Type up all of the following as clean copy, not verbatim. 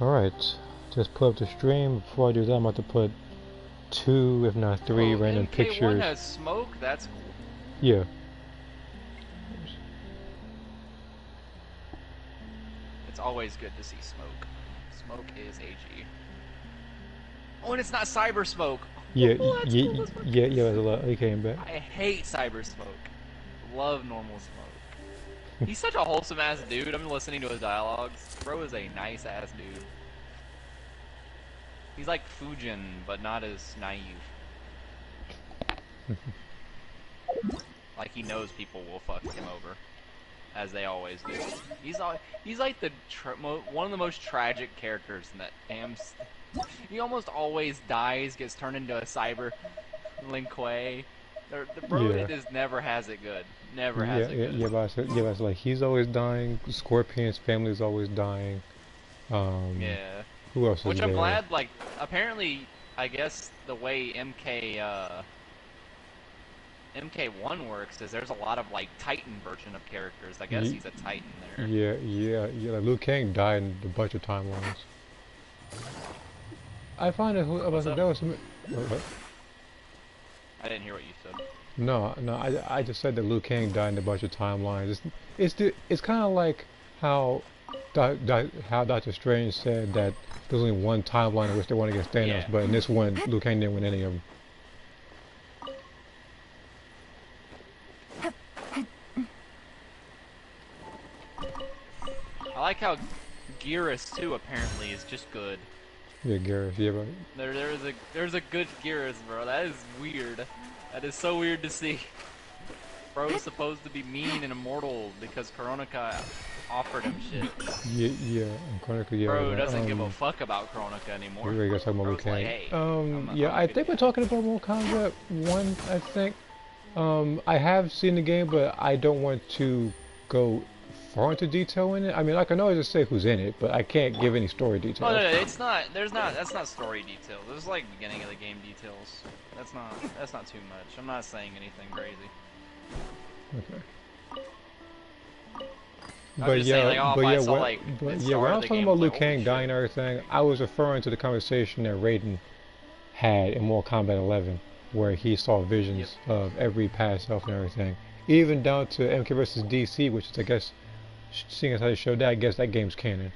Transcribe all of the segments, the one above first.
Alright, just put up the stream. Before I do that, I'm about to put 2, if not 3, Oh, random MK1 pictures. has smoke? That's cool. Yeah. It's always good to see smoke. Smoke is AG. Oh, and it's not cyber smoke. Yeah, Oh, that's cool as fuck. yeah, that's a lot. He came back. I hate cyber smoke. Love normal smoke. He's such a wholesome ass dude. I'm listening to his dialogues. Bro is a nice ass dude. He's like Fujin, but not as naive. Like he knows people will fuck him over, as they always do. He's like the one of the most tragic characters in that damn. He almost always dies, gets turned into a cyber Lin Kuei. The bro just never has it good. Never has it good. Yeah, but like he's always dying. Scorpion's family's always dying. Yeah. Who else is there? Which I'm glad. Like apparently, I guess the way MK1 works is there's a lot of like Titan version of characters. I guess he's a Titan there. Yeah. Like Liu Kang died in a bunch of timelines. I find it. What? I didn't hear what you said. No. I just said that Liu Kang died in a bunch of timelines. It's kind of like how Doctor Strange said that there's only one timeline in which they won against Thanos, but in this one, Liu Kang didn't win any of them. I like how Geras too apparently is just good. Yeah, Geras, yeah, but there's a good Geras, bro. That is weird. That is so weird to see. Bro is supposed to be mean and immortal because Kronika offered him shit. Yeah, Kronika, yeah. Bro doesn't give a fuck about Kronika anymore. We're gonna talk about Liu Kang. Like, hey, yeah, I think we're talking about Mortal Kombat 1, I think. I have seen the game, but I don't want to go far into detail in it. I mean, I can always just say who's in it, but I can't give any story details. Oh, no, it's not. That's not story details. There's like beginning of the game details. That's not too much. I'm not saying anything crazy. Okay. When I was talking about Liu Kang dying and everything, I was referring to the conversation that Raiden had in Mortal Kombat 11, where he saw visions of every past self and everything, even down to MK vs DC, which is, I guess, seeing as how they showed that, I guess that game's canon.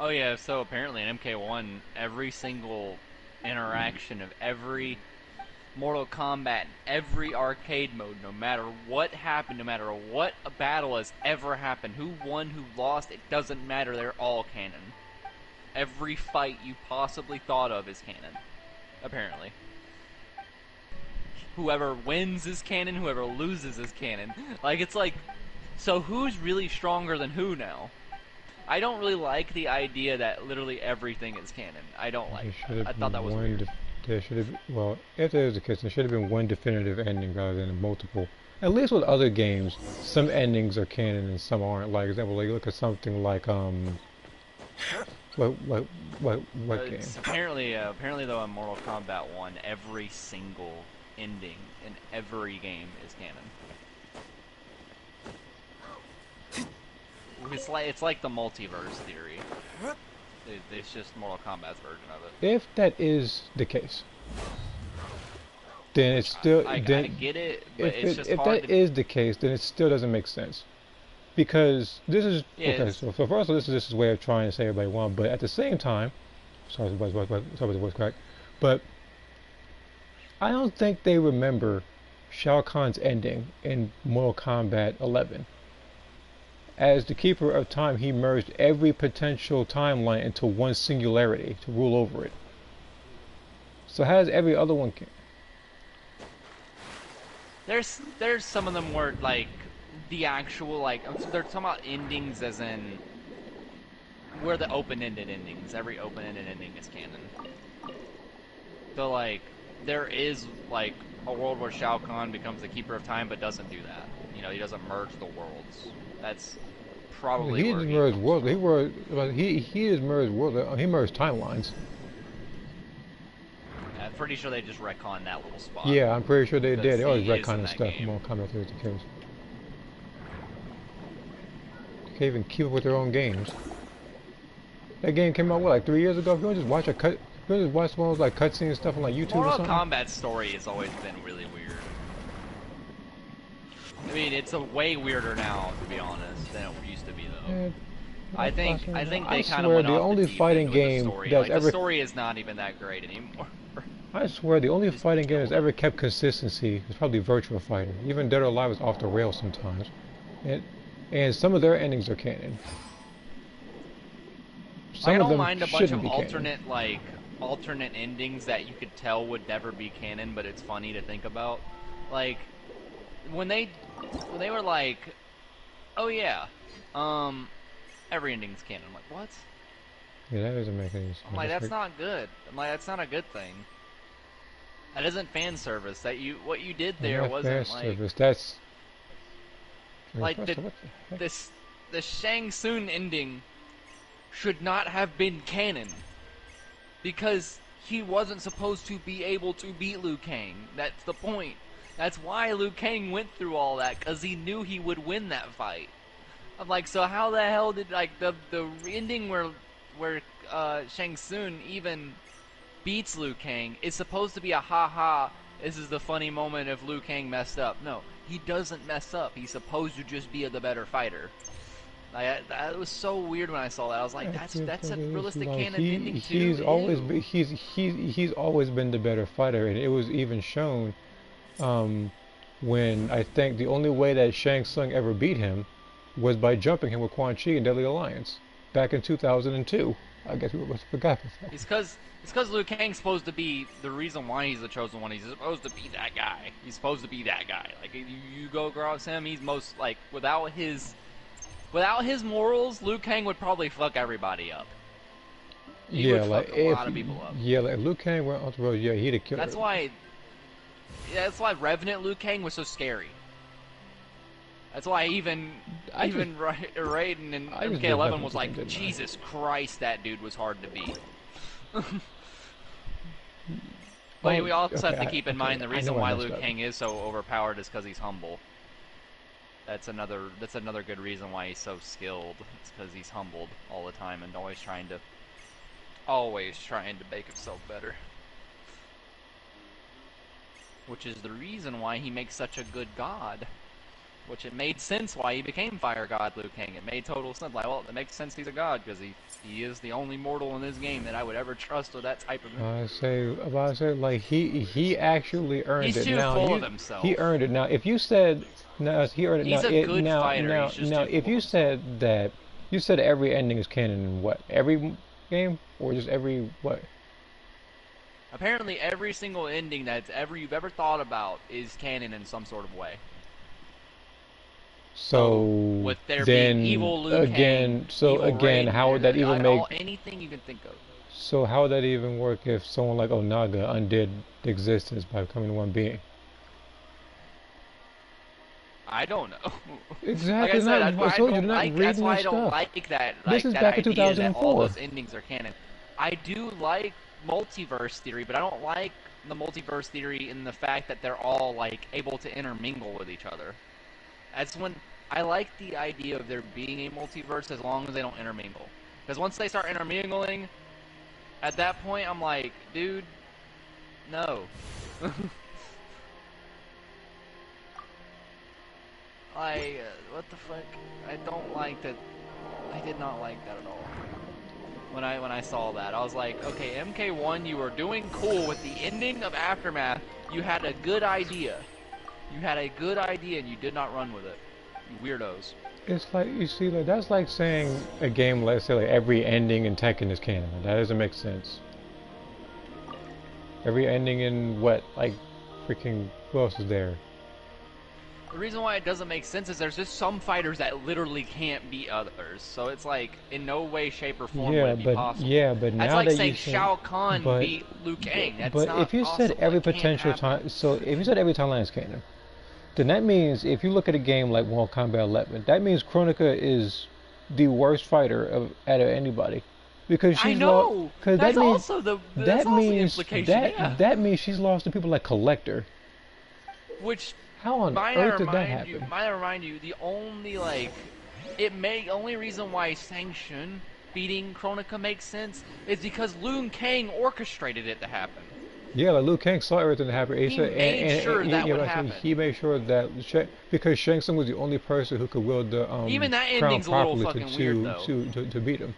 Oh yeah, so apparently in MK1, every single interaction of every Mortal Kombat, every arcade mode, no matter what happened, no matter what a battle has ever happened, who won, who lost, it doesn't matter, they're all canon. Every fight you possibly thought of is canon, apparently. Whoever wins is canon, whoever loses is canon. Like, it's like, so who's really stronger than who now? I don't really like the idea that literally everything is canon. I don't like that. I thought that was weird. There should have, well, if there is the case, there should have been one definitive ending rather than multiple. At least with other games, some endings are canon and some aren't. Like, example, like look at something like what game? Apparently though, in Mortal Kombat 1, every single ending in every game is canon. It's like the multiverse theory. It's just Mortal Kombat's version of it. If that is the case, then it's still. I get it, but it's just hard. If that is the case, then it still doesn't make sense, because this is okay. So first of all, this is way of trying to say everybody won, but at the same time, sorry about the voice crack, but I don't think they remember Shao Kahn's ending in Mortal Kombat 11. As the Keeper of Time, he merged every potential timeline into one singularity to rule over it. So how does every other one? There's some of them where like the actual like they're talking about endings as in where the open-ended endings. Every open-ended ending is canon. So like there is like a world where Shao Kahn becomes the Keeper of Time, but doesn't do that. You know, he doesn't merge the worlds. That's probably he didn't merge worlds. He just merged worlds. He merged timelines. I'm pretty sure they just retconned that little spot. Yeah, I'm pretty sure they did. They always retconning stuff from Mortal Kombat 3 to They can't even keep up with their own games. That game came out what, like 3 years ago. If you want to just watch a cut, if you want to just watch one of those like cutscene stuff on like YouTube or Mortal something. Kombat's story has always been really weird. I mean, it's a way weirder now, to be honest, than it used to be, though. Yeah, I think they kind of swear went the off only the deep fighting end with the game story. that's Like, ever the story is not even that great anymore. I swear the only Just fighting game killed that's it. ever kept consistency is probably Virtua Fighter. Even Dead or Alive is off the rails sometimes, and some of their endings are canon. Some I of don't them mind a bunch shouldn't of be canon. alternate endings that you could tell would never be canon, but it's funny to think about. Like when they were like, "Oh yeah, every ending's canon." I'm like, "What?" Yeah, that doesn't make any sense. I'm like, "That's not good." I'm like, "That's not a good thing." That isn't fan service. What you did there not fan wasn't like service. That's like first of all, what the heck? the Shang Tsung ending should not have been canon because he wasn't supposed to be able to beat Liu Kang. That's the point. That's why Liu Kang went through all that, because he knew he would win that fight. I'm like, so how the hell did like the ending where Shang Tsung even beats Liu Kang is supposed to be a ha, this is the funny moment if Liu Kang messed up. No, he doesn't mess up. He's supposed to just be the better fighter. That was so weird when I saw that. I was like, that's a realistic like canon ending too. He's always been the better fighter, and it was even shown um, when I think the only way that Shang Tsung ever beat him was by jumping him with Quan Chi in Deadly Alliance back in 2002. I guess we must have forgot that. It's because Liu Kang's supposed to be the reason why he's the chosen one. He's supposed to be that guy. He's supposed to be that guy. Like you go across him, he's most like without his morals, Liu Kang would probably fuck everybody up. He would fuck a lot of people up. Yeah, like Liu Kang went on the road. Yeah, he'd have killed. That's why Revenant Liu Kang was so scary. That's why even Raiden and MK11 was like, Jesus Christ, that dude was hard to beat. But we also have to keep in mind the reason why Liu Kang is so overpowered is because he's humble. That's another good reason why he's so skilled. It's because he's humbled all the time and always trying to make himself better. Which is the reason why he makes such a good god. Which it made sense why he became Fire God Liu Kang. It made total sense. Like, well, it makes sense he's a god because he is the only mortal in this game that I would ever trust with that type of. I say, like he actually earned it. He's too full of himself. He earned it. Now, if you said no, he earned it. He's a good fighter. Now, if you said that, you said every ending is canon in what? Every game or just every what? Apparently, every single ending you've ever thought about is canon in some sort of way. So with there then being evil Liu again, Kang, so again, Raiden, how would that even make anything you can think of? So how would that even work if someone like Onaga undid existence by becoming one being? I don't know. Exactly. Like I said, that's why I don't like that. This is that back in idea 2004. that all those endings are canon. I do like multiverse theory, but I don't like the multiverse theory in the fact that they're all like able to intermingle with each other. That's when I like the idea of there being a multiverse as long as they don't intermingle. Because once they start intermingling, at that point I'm like, dude, no. What the fuck? I don't like that. I did not like that at all. When I saw that, I was like, okay, MK1, you were doing cool with the ending of Aftermath. You had a good idea. You had a good idea and you did not run with it. You weirdos. It's like, you see, like that's like saying a game, let's say, like every ending in Tekken is canon. That doesn't make sense. Every ending in what, like, freaking, who else is there? The reason why it doesn't make sense is there's just some fighters that literally can't beat others. So it's like, in no way, shape, or form would it be possible. Yeah, but now that's like that saying you Shao Kahn beat Liu Kang. That's but not if you possible. said every potential time, so if you said every timeline is canon, then that means if you look at a game like Mortal Kombat 11, that means Kronika is the worst fighter out of anybody. Because she's lost. Because that means the implication. That means she's lost to people like Collector. Which how on earth did that happen? Might I remind you, the only only reason why Shang Tsung beating Kronika makes sense is because Liu Kang orchestrated it to happen. Yeah, like Liu Kang saw everything happen. He made sure that would happen. He made sure that because Shang Tsung was the only person who could wield the Even that crown ending's a little properly fucking weird, though. to beat him.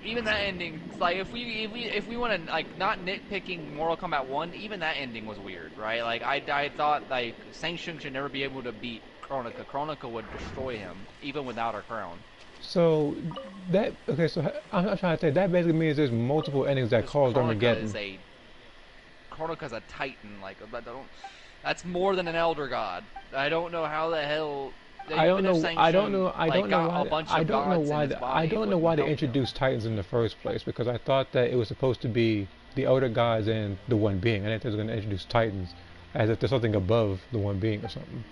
Even that ending, like if we want to like not nitpicking Mortal Kombat 1, even that ending was weird, right? Like I thought like Shang Tsung should never be able to beat Kronika. Kronika would destroy him even without her crown. So that okay, so I'm trying to say that basically means there's multiple endings that caused Armageddon. Kronika's a titan, like that's more than an elder god. I don't know how the hell. I don't know why they introduced Titans in the first place, because I thought that it was supposed to be the elder gods and the one being. I didn't think they were going to introduce Titans as if there's something above the one being or something.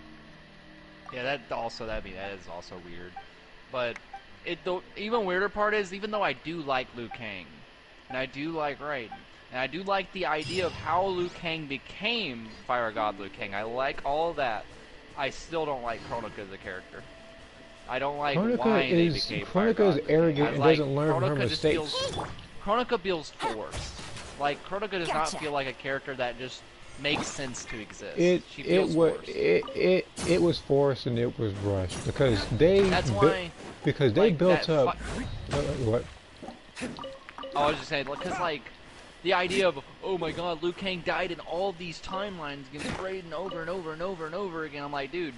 Yeah, that is also weird. But the even weirder part is, even though I do like Liu Kang and I do like Raiden and I do like the idea of how Liu Kang became Fire God Liu Kang, I like all of that. I still don't like Kronika as a character. I don't like why they became Fire God. Kronika is arrogant and doesn't learn from her mistakes. Kronika feels forced. Like, Kronika does not feel like a character that just makes sense to exist. It was forced and it was rushed because they built up. What? I was just saying, because like the idea of, oh my god, Liu Kang died in all of these timelines against Raiden over and over and over and over again. I'm like, dude,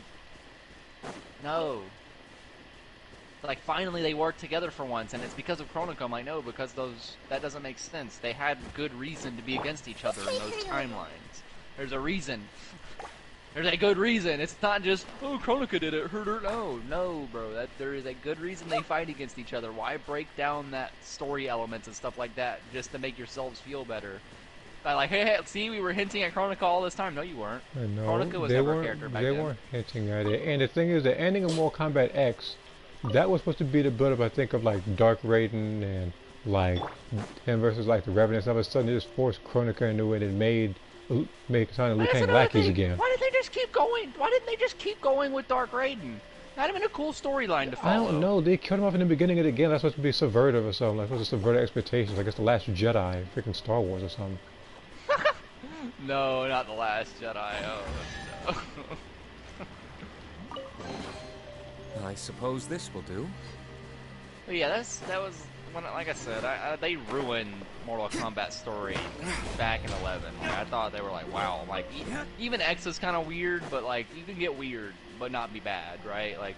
no. Like, finally they worked together for once, and it's because of Kronika. I'm like, no, because that doesn't make sense. They had good reason to be against each other in those timelines. There's a reason. There's a good reason. It's not just, oh, Kronika did it, hurt her. No, bro. There is a good reason they fight against each other. Why break down that story elements and stuff like that just to make yourselves feel better? Like, hey, see, we were hinting at Kronika all this time. No, you weren't. No, Kronika was never a character back then. They weren't hinting at it. And the thing is, the ending of Mortal Kombat X, that was supposed to be the build-up, I think, of like Dark Raiden and like him versus like the Revenant. And all of a sudden, they just forced Kronika into it and made Kasane and Liu Kang lackeys again. Why did they just keep going? Why didn't they just keep going with Dark Raiden? That'd have been a cool storyline to follow. I don't know. They killed him off in the beginning of the game. That's supposed to be subvertive or something. Like, supposed to subvert expectations. Like it's the Last Jedi, freaking Star Wars or something. No, not the Last Jedi. Oh no. I suppose this will do. But yeah, that was when, like I said, they ruined Mortal Kombat story back in 11. Like, I thought they were like, wow, like even X is kind of weird, but like you can get weird but not be bad, right? Like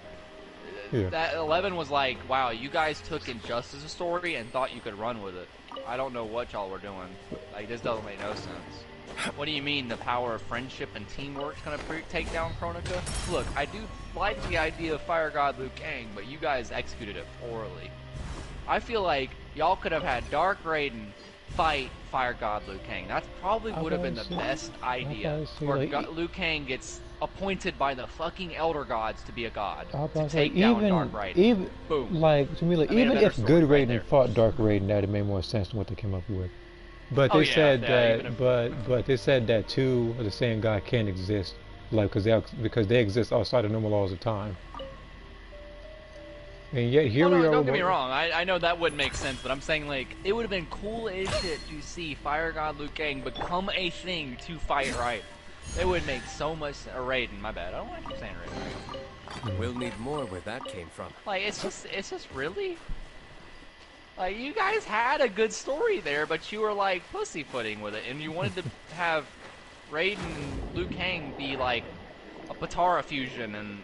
that 11 was like, wow, you guys took Injustice's story and thought you could run with it. I don't know what y'all were doing. Like, this doesn't make no sense. What do you mean the power of friendship and teamwork's gonna take down Kronika? Look, I do like the idea of Fire God Liu Kang, but you guys executed it poorly. I feel like y'all could have had Dark Raiden fight Fire God Liu Kang. That probably would have been the best idea. Where Liu Kang gets appointed by the fucking Elder Gods to be a god to take down Dark Raiden. Boom. Like, to me, like, even if Good Raiden fought Dark Raiden, that would have made more sense than what they came up with. But they said but they said that two of the same god can't exist, like because they exist outside of normal laws of time. And yet here we are. Don't get me wrong. I know that wouldn't make sense, but I'm saying like it would have been cool as shit to see Fire God Liu Kang become a thing to fight right. It would make so much. Raiden, my bad. I don't want to keep saying Raiden. We'll need more where that came from. Like it's just really. Like, you guys had a good story there, but you were, like, pussyfooting with it, and you wanted to have Raiden and Liu Kang be, like, a Patara fusion and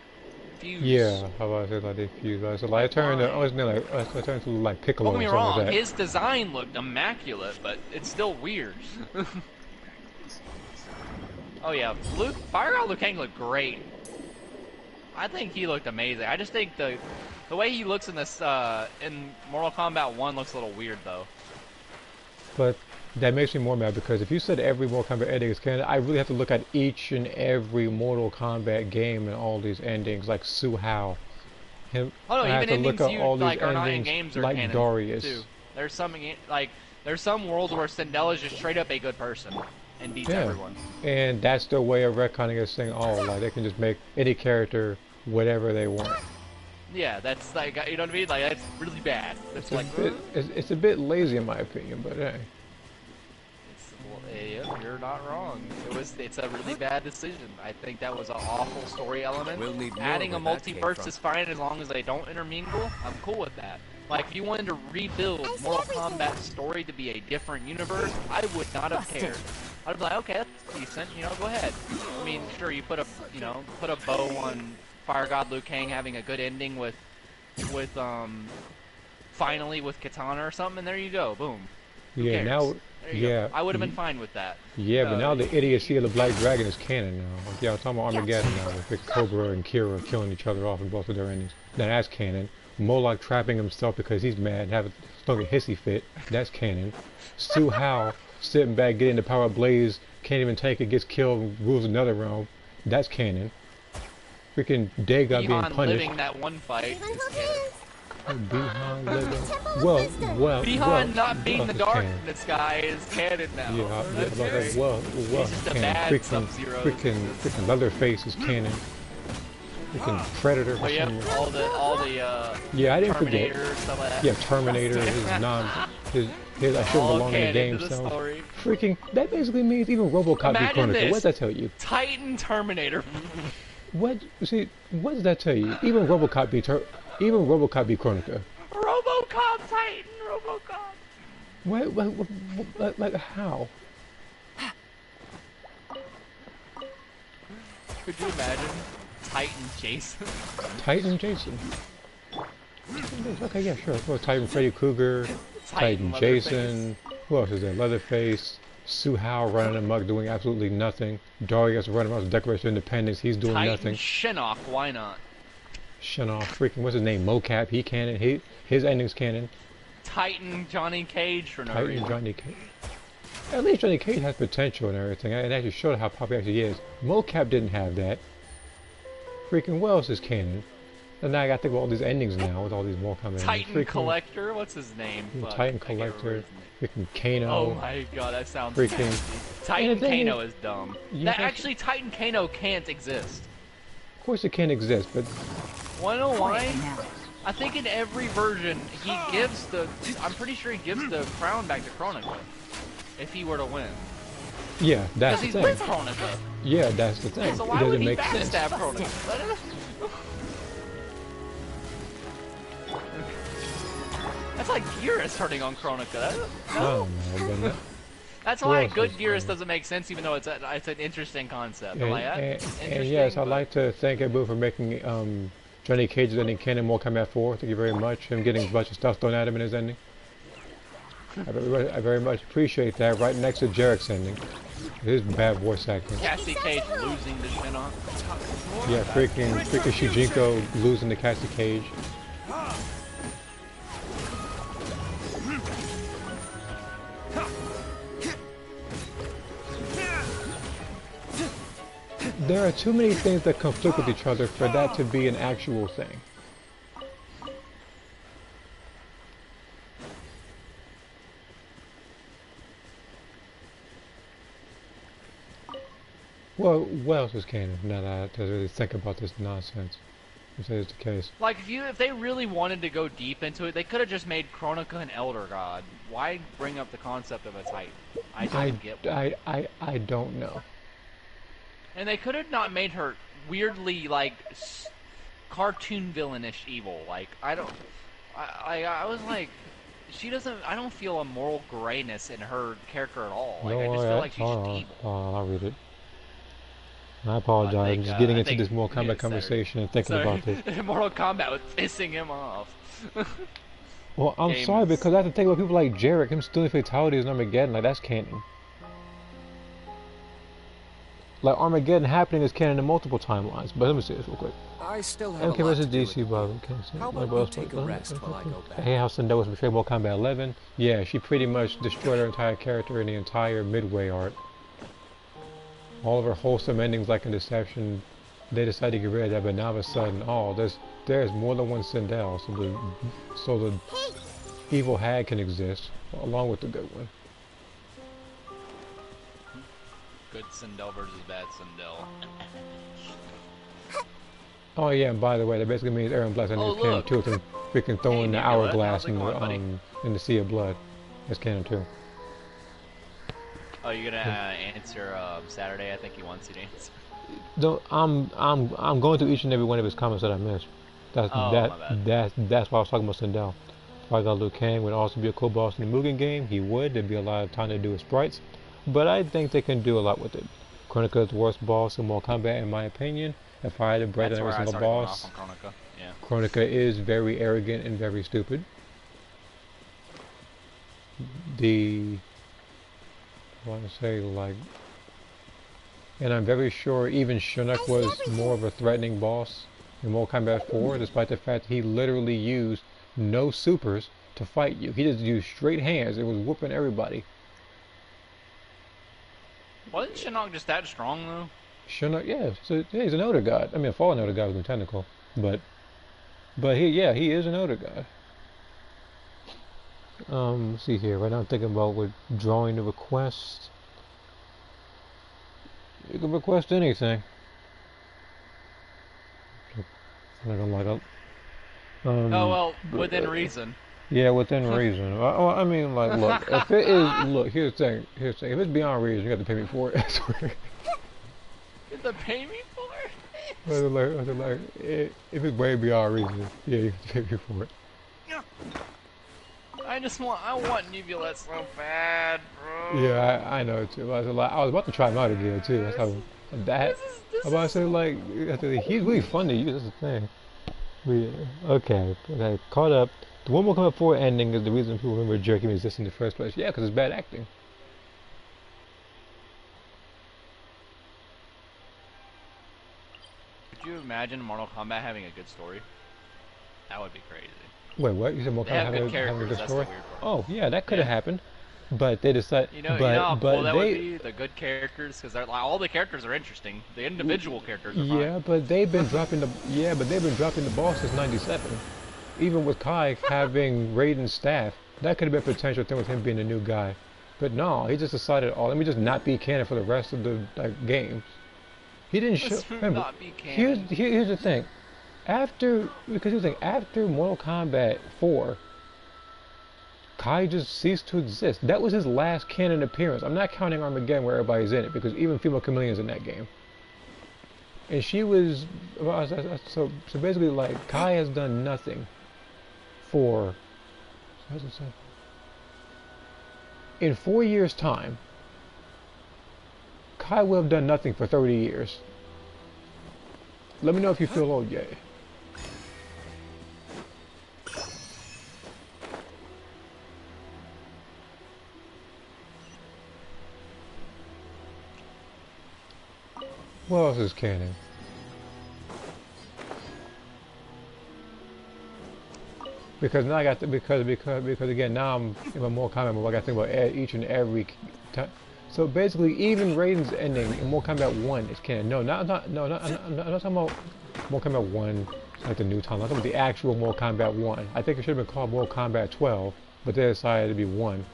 fuse. Yeah, how about I say, like, they fuse, right? So, like, I turned to, like, Piccolo. Don't get me wrong, his design looked immaculate, but it's still weird. Oh, yeah, Fire God Liu Kang looked great. I think he looked amazing. I just think the way he looks in this, in Mortal Kombat 1 looks a little weird, though. But that makes me more mad, because if you said every Mortal Kombat ending is canon, I really have to look at each and every Mortal Kombat game and all these endings, like Su Hao. I have to look at all these endings like Darius. Too. There's some worlds where Cinderella's just straight up a good person and beats everyone. And that's their way of retconning it, saying, oh, like, they can just make any character whatever they want. Yeah, that's like, you know what I mean? Like, that's really bad. That's like, it's a bit lazy in my opinion, but hey. well, yeah, you're not wrong. It's a really bad decision. I think that was an awful story element. We'll need more Adding a where that came multiverse from. is fine as long as they don't intermingle. I'm cool with that. Like, if you wanted to rebuild Mortal Kombat story to be a different universe, I would not have cared. I'd be like, okay, that's decent, you know, go ahead. I mean, sure, you put a bow on Fire God Liu Kang having a good ending with finally with Katana or something, and there you go, boom. Who Yeah, cares? now, There you yeah, go. I would have been fine with that. yeah, but now the idiocy of the Black Dragon is canon now. Like, yeah, I'm talking about Armageddon now, with Cobra and Kira killing each other off in both of their endings. Now that's canon. Moloch trapping himself because he's mad, having a hissy fit. That's canon. Su Hao sitting back, getting the power of Blaze, can't even take it, gets killed, and rules another realm. That's canon. Freaking Dagon being punished. living that one fight is canon. Bihan living. Well. Not being the darkness guy is canon now. Yeah, That's well, great. well, He's just a bad Sub-Zero. freaking Leatherface is canon. Freaking Predator. But yeah, all the yeah, I didn't Terminator, forget. stuff like that. Yeah, Terminator. His I shouldn't belong in the game. So freaking that basically means even RoboCop be Chronicle. What does that tell you? Titan Terminator. What does that tell you? Even RoboCop be Chronicle. RoboCop Titan RoboCop. What like how? Could you imagine Titan Jason? Titan Jason. Okay, yeah, sure. Well, Titan Freddy Krueger, Titan Jason. Who else is there? Leatherface. Su Hao running amok, doing absolutely nothing. Darius running around with Declaration of Independence. He's doing nothing. Shinnok, why not? Shinnok, freaking what's his name? Mocap. He canon. His ending's canon. Titan Johnny Cage for no reason. Johnny Cage. At least Johnny Cage has potential and everything. It actually showed how popular he actually is. Mocap didn't have that. Freaking what else is canon? And now I gotta think of all these endings now with all these more coming. Titan Collector, what's his name? Titan Collector, freaking Kano. Oh my god, that sounds freaking nasty. Titan Kano is dumb. That actually Titan Kano can't exist. Of course it can't exist, but wanna know why? I think in every version he gives I'm pretty sure he gives the crown back to Kronika. If he were to win. Yeah, that's the thing. Because he's with Kronika. Yeah, that's the thing. So why it doesn't would he make backstab sense. Kronika? That's like Gearus turning on Kronika. No. That's why good Gearus doesn't make sense, even though it's an interesting concept. And yes, I'd like to thank Abu for making Johnny Cage's ending canon Mortal Kombat 4. Thank you very much. Him getting a bunch of stuff thrown at him in his ending. I very much appreciate that. Right next to Jarek's ending. His bad voice acting. Cassie Cage losing the Shinnok. Yeah, freaking Shujinko losing to Cassie Cage. There are too many things that conflict with each other for that to be an actual thing. Well, what else is canon? Now that I have to really think about this nonsense. If that is the case. Like, if they really wanted to go deep into it, they could have just made Kronika an Elder God. Why bring up the concept of a Titan? I don't get why. I don't know. And they could have not made her weirdly, like, cartoon villainish evil. Like, I was like, she doesn't, I don't feel a moral grayness in her character at all. Like, I just feel like she's just evil. I'll read it. I apologize. I'm just getting into this Mortal Kombat conversation and thinking about this. Mortal Kombat was pissing him off. Well, I'm sorry because I have to think about people like Jarek, him stealing fatalities in Armageddon. Like, that's canon. Like, Armageddon happening is canon in multiple timelines. But let me say this real quick. I still have MK vs. DC, Bob. How about you take a rest while I go back? Hey, how Sindel was betrayed Mortal Kombat 11. Yeah, she pretty much destroyed her entire character in the entire Midway arc. All of her wholesome endings, like in Deception, they decided to get rid of that, but now all of a sudden, there's more than one Sindel, so the evil hag can exist along with the good one. Good Sindel versus bad Sindel. Oh yeah, and by the way, that basically means Aaron Black's Oh is canon look. too. With him freaking Hey throwing the Nebula, hourglass how's it going, buddy? in the sea of blood. That's canon too. Oh, you're gonna answer Saturday? I think he wants you to answer. Don't, I'm going through each and every one of his comments that I missed. Oh, my bad. That's why I was talking about Sindel. If I got Liu Kang would also be a cool boss in the Mugen game, he would. There'd be a lot of time to do with sprites, but I think they can do a lot with it. Kronika is the worst boss in Mortal Kombat in my opinion. If I had to break down every single boss, Going off on Kronika. Yeah. Kronika is very arrogant and very stupid. I want to say like, and I'm very sure even Shinnok was more of a threatening boss in Mortal Kombat 4, despite the fact he literally used no supers to fight you. He just used straight hands. It was whooping everybody. Wasn't Shinnok just that strong though? Shinnok, yeah, so yeah, he's an Elder God. I mean, a fallen Elder God was technical, but he is an Elder God. Let's see here. Right now I'm thinking about withdrawing the request. You can request anything. Oh well, within reason. Yeah, within reason. I mean, like, look, if it is, look, here's the thing. If it's beyond reason, you have to pay me for it. I swear. You have to pay me for it? If it's way beyond reason, yeah, you have to pay me for it. I want Nebula so bad, bro. Yeah, I know too. I was about to try him out again too. That's how that. I'm about to say like, he's really fun to use. That's the thing. Okay, caught up. The one more Kombat 4 ending is the reason people remember Jerky exists in the first place. Yeah, because it's bad acting. Could you imagine Mortal Kombat having a good story? That would be crazy. Wait, what? You said Mortal Kombat having a good story? Oh, yeah, that could have happened. But they decided. You know how cool that would be? The good characters, because like, all the characters are interesting. The individual characters are fine. Yeah, but they've been dropping the ball since '97. Even with Kai having Raiden's staff, that could have been a potential thing with him being a new guy. But no, he just decided, oh, let me just not be canon for the rest of the game. He didn't show. Remember, not be canon. Here's the thing. After Mortal Kombat 4, Kai just ceased to exist. That was his last canon appearance. I'm not counting Armageddon where everybody's in it, because even Female Chameleon's in that game. And she was, so basically like, Kai has done nothing for, in 4 years' time, Kai will have done nothing for 30 years. Let me know if you feel old yet. What else is canon? Because now I got to, because again, now I'm in my Mortal Kombat mode. I got to think about each and every time. So basically, even Raiden's ending in Mortal Kombat 1 is canon. No, I'm not talking about Mortal Kombat 1 like the new time. I'm talking about the actual Mortal Kombat 1. I think it should have been called Mortal Kombat 12, but they decided to be 1.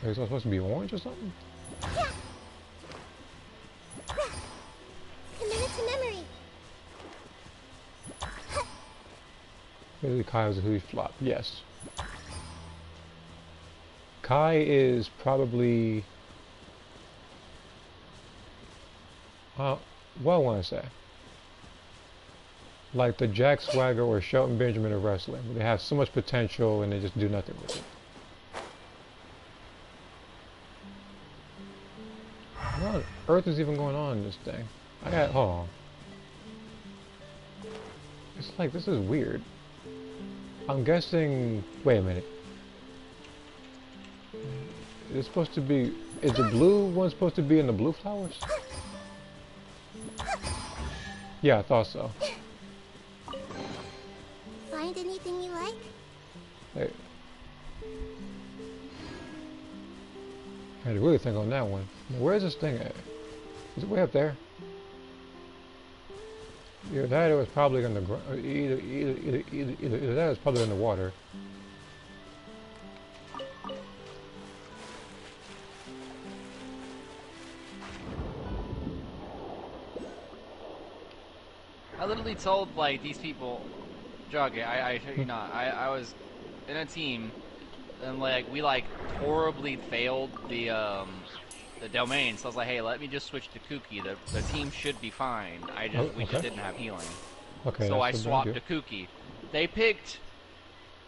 Is it supposed to be orange or something? Commit it to memory. Basically, Kai was a huge flop. Yes. Kai is probably, what I want to say, like the Jack Swagger or Shelton Benjamin of wrestling. They have so much potential and they just do nothing with it. What on earth is even going on in this thing? Hold on. It's like, this is weird. I'm guessing, wait a minute. It's supposed to be, is the blue one supposed to be in the blue flowers? Yeah, I thought so. Find anything you like? Hey. I had to really think on that one. Where's this thing at? Is it way up there? Either that or it was probably on the ground. Either that was probably in the water. I literally told like these people, Jug, I shit you not, I was in a team and like we like horribly failed the domain, so I was like, hey, let me just switch to Kuki. The team should be fine. We just didn't have healing. Okay. So I swapped to Kuki. They picked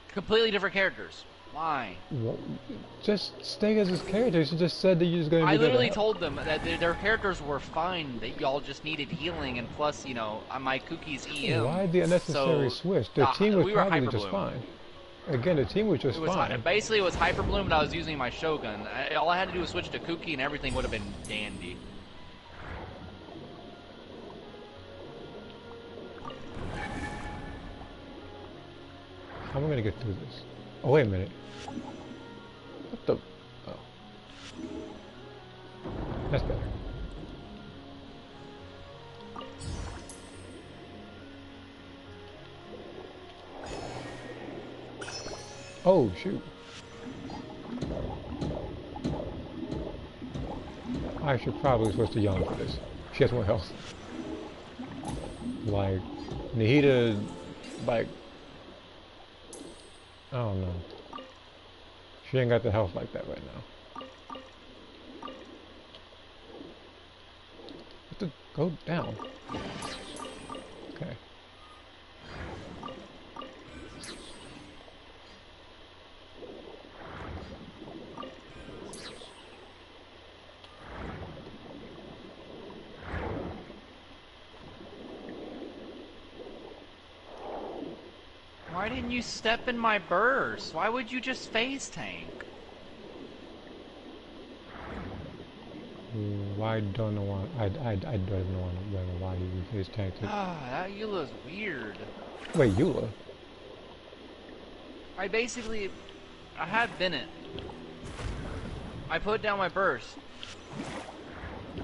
completely different characters. Why? Well, just stay as his character. You just said that you're just gonna be I literally told them that their characters were fine, that y'all just needed healing, and plus, you know, my Kuki's EM. Why the unnecessary switch? The team was probably just fine. Again, the team was just fine. Basically, it was Hyper Bloom, but I was using my Shogun. All I had to do was switch to Kuki, and everything would have been dandy. How am I gonna get through this? Oh, wait a minute. What the? Oh. That's better. Oh, shoot. I should probably switch to Young for this. She has more health. Like, Nahida, like, I don't know. She ain't got the health like that right now. Have to go down. Okay. Why didn't you step in my burst? Why would you just phase tank? I don't know why. I don't know why you would phase tank it. Ah, that Eula's weird. Wait, Eula? I had Bennett. I put down my burst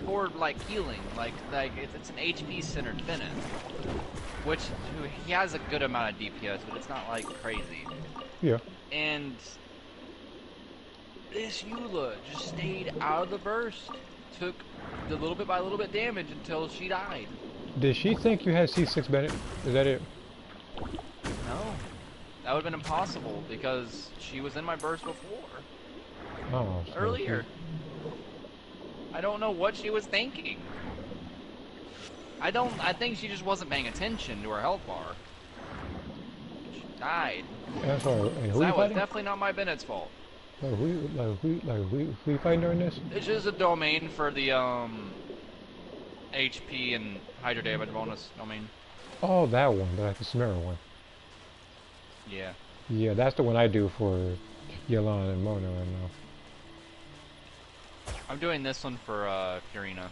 for like healing, like it's an HP centered Bennett, which he has a good amount of DPS, but it's not like crazy. Yeah. And this Eula just stayed out of the burst, took the little bit by little bit damage until she died. Did she think you had C6 Bennett? Is that it? No, that would have been impossible because she was in my burst before. Oh, Earlier. I don't know what she was thinking. I think she just wasn't paying attention to her health bar. She died. That's all right. And who that you was definitely not my Bennett's fault. Who you fighting during this? It's just a domain for the HP and Hydro damage bonus domain. Oh, that one, like the Samara one. Yeah. Yeah, that's the one I do for Yelan and Mona right now. I'm doing this one for Purina.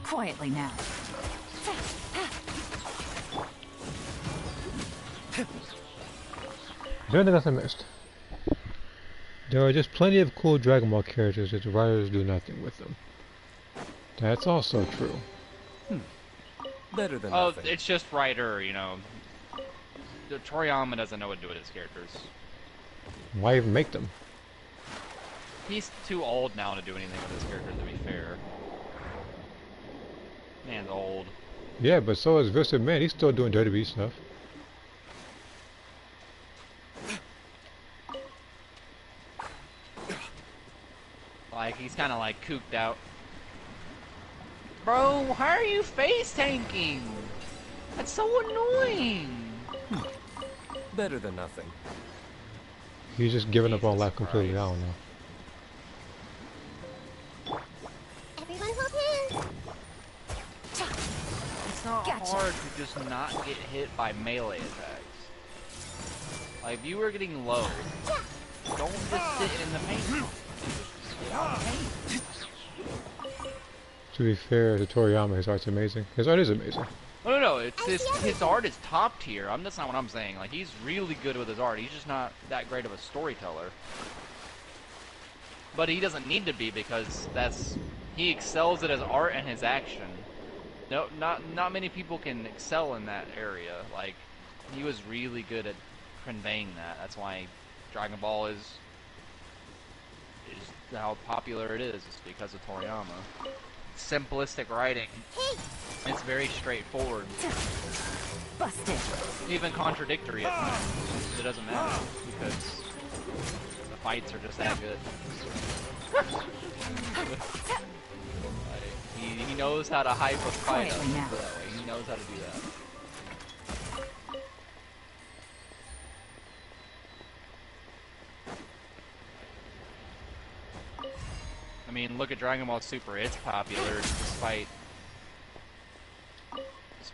Quietly now. Is there anything else I missed? There are just plenty of cool Dragon Ball characters that the writers do nothing with them. That's also true. Better than nothing. It's just writer, you know. Toriyama doesn't know what to do with his characters. Why even make them? He's too old now to do anything with his characters, to be fair. Man's old. Yeah, but so is Vista Man. He's still doing Dirty Beast stuff. Like, he's kind of like cooped out. Bro, why are you face tanking? That's so annoying. Better than nothing. He's just giving up on life completely. I don't know. Everyone hold hands. It's not hard to just not get hit by melee attacks. Like, if you were getting low, don't just sit in the paint. Just get out of the paint. To be fair to Toriyama, his art's amazing. His art is amazing. No, it's his art is top tier. That's not what I'm saying. Like, he's really good with his art. He's just not that great of a storyteller. but he doesn't need to be because he excels at his art and his action. No, not many people can excel in that area. Like, he was really good at conveying that. That's why Dragon Ball is how popular it is. It's because of Toriyama. Simplistic writing. It's very straightforward. Busted. Even contradictory at times. It doesn't matter because the fights are just that good. He knows how to hype a fight up that way. He knows how to do that. I mean, look at Dragon Ball Super. It's popular despite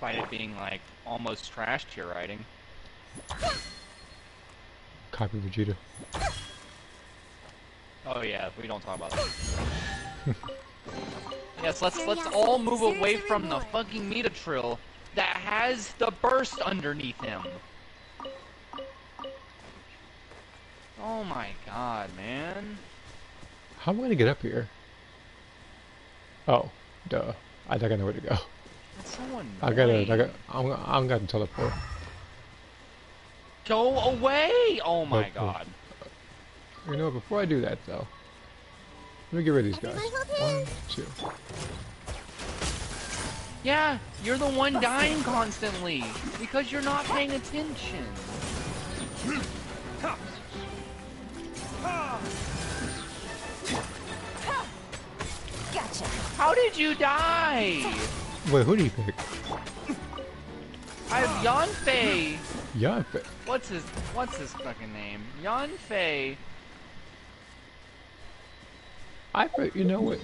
it being like almost trash tier writing. Copy Vegeta. Oh yeah, we don't talk about that. Yes, let's all move away from the fucking Metatrill that has the burst underneath him. Oh my god, man. How am I gonna get up here? Oh, duh. I think I know where to go. That's so annoying. I'm gonna teleport. Go away! Oh my god. You know, before I do that though, let me get rid of these guys. 1, 2. Yeah, you're the one dying constantly because you're not paying attention. Gotcha. How did you die? Wait, who do you pick? I have Yanfei. Yanfei. What's his fucking name? Yanfei. You know what?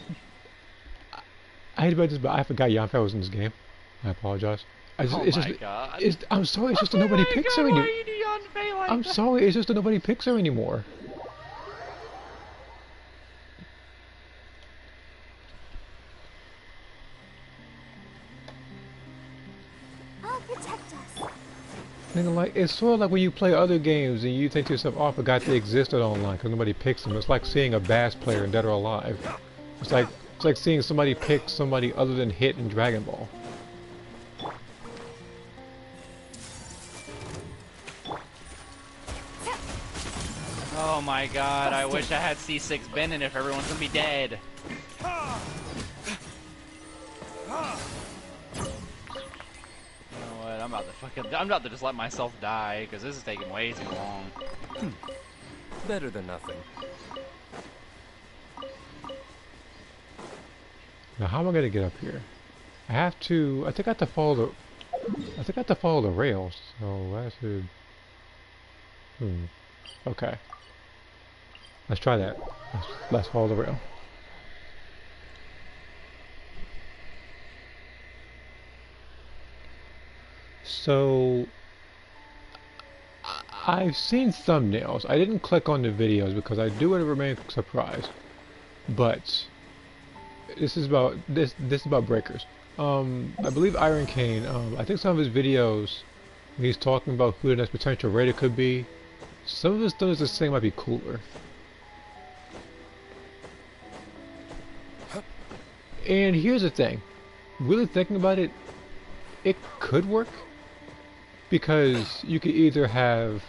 I hate about this, but I forgot Yanfei was in this game. I apologize. God. I'm sorry, it's just that nobody picks her anymore. I'm sorry, it's just that nobody picks her anymore. Like, it's sort of like when you play other games and you think to yourself, oh, I forgot they existed online because nobody picks them. It's like seeing a Bass player in Dead or Alive. It's like seeing somebody pick somebody other than Hit in Dragon Ball. Oh my god, I wish I had C6 Benin if everyone's gonna be dead. I'm about to just let myself die because this is taking way too long. Better than nothing. Now how am I gonna get up here? I think I have to follow the rails. So I should. Okay. Let's try that. Let's follow the rail. So I've seen thumbnails. I didn't click on the videos because I do want to remain surprised. But this is about this is about breakers. I believe Iron Cane. I think some of his videos, when he's talking about who the next potential raider could be, some of his thumbnails are saying might be cooler. And here's the thing, really thinking about it, it could work. Because you could either have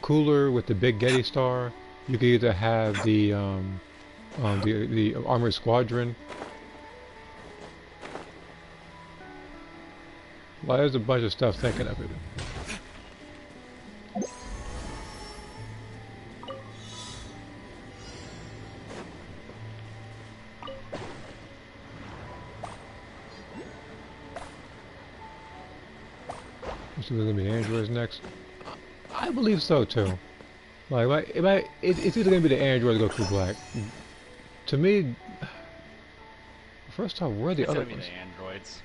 Cooler with the big Getty star, you could either have the Armored Squadron. Well, there's a bunch of stuff thinking of it. So there's gonna be androids next. I believe so too. Like, it's either gonna be the androids or Goku Black. To me, first off, where are the other ones? It's gonna be the androids.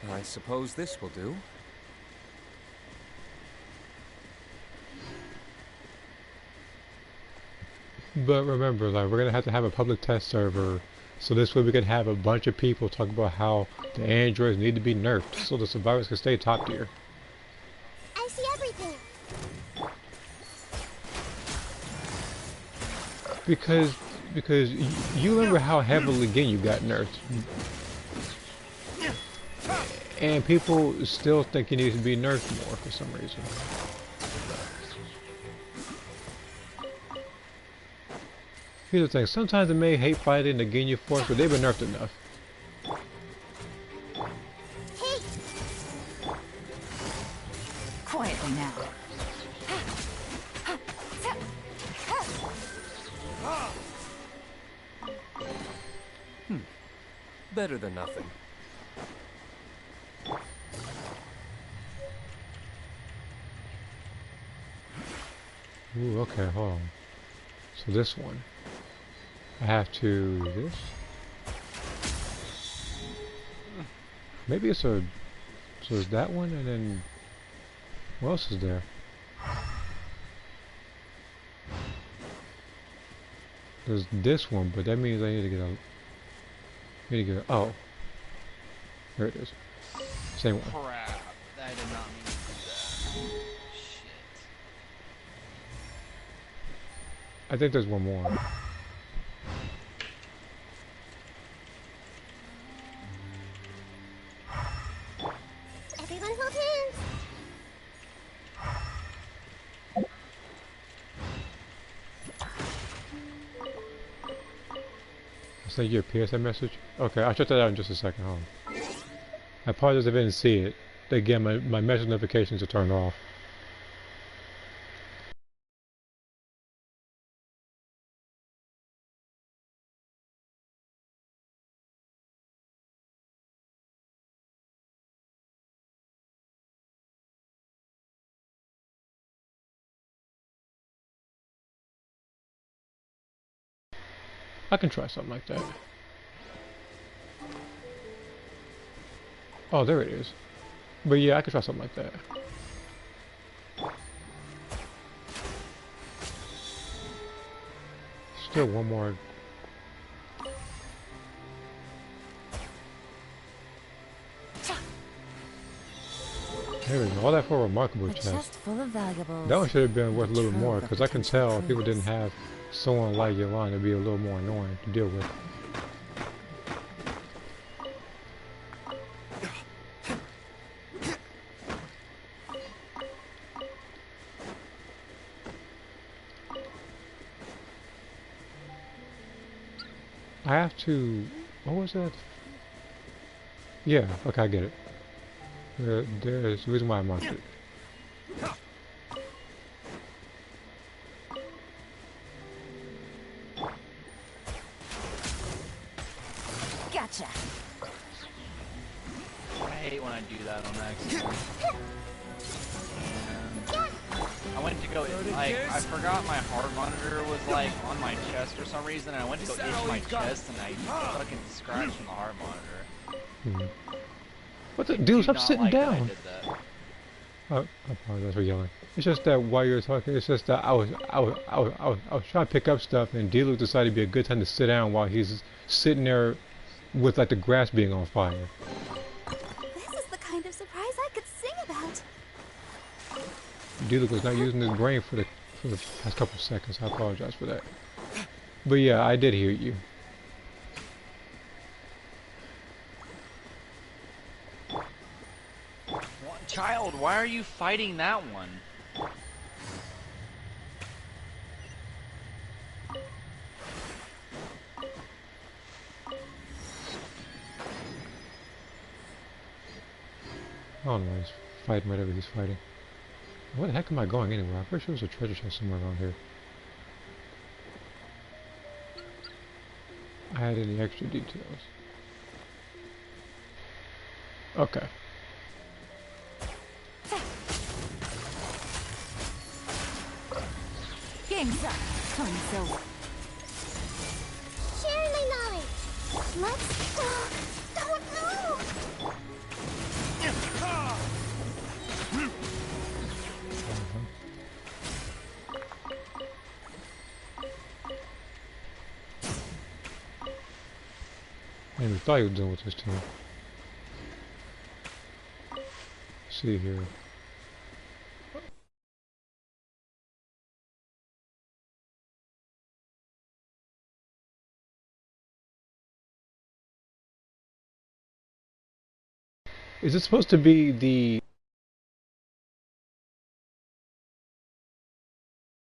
I suppose this will do. But remember, like, we're gonna have to have a public test server, so this way we can have a bunch of people talk about how the androids need to be nerfed, so the survivors can stay top tier. I see everything. Because you remember how heavily again you got nerfed, and people still think it needs to be nerfed more for some reason. Here's the thing, sometimes they may hate fighting the Ginyu Force, but they've been nerfed enough. Hey, Quietly now. Better than nothing. Ooh, okay, hold on. So this one, I have to do this. Maybe it's a, so it's that one, and then what else is there? There's this one, but that means I need to get a, oh, there it is. Same one. Crap. I did not mean to do that. Shit. I think there's one more. everyone hold hands. Send you a PSN message? Okay, I'll check that out in just a second. Hold on. I apologize if I didn't see it. Again, my message notifications are turned off. I can try something like that. Oh, there it is. But yeah, I can try something like that. Still one more. There we go. All that for a remarkable A chest. chest full of valuables. That one should have been worth a little Trove more, of because I can potential tell if people clues. didn't have someone like Yolanda, it'd be a little more annoying to deal with. I have to. What was that? Yeah, okay, I get it. There's the reason why I marked it. Gotcha. I hate when I do that on accident. And I went to go, like, I forgot my heart monitor was, like, on my chest for some reason, and I went to go itch my chest, and I fucking scratched from the heart monitor. What the dude? Stop Not sitting like that I down. did that. Oh, I apologize for yelling. It's just that while you were talking, it's just that I was trying to pick up stuff, and D-Luke decided to be a good time to sit down while he's sitting there with like the grass being on fire. This is the kind of surprise I could sing about. D-Luke was not using his brain for the past couple of seconds. I apologize for that. But yeah, I did hear you. Child, why are you fighting that one? I don't know, he's fighting whatever he's fighting. Where the heck am I going anywhere? I'm pretty sure there's a treasure chest somewhere around here. I had any extra details. Okay. Game's up. Time's over. Sharing my knowledge. Let's talk. Don't move. I even thought he was doing with his team. Let's see here. Is it supposed to be the...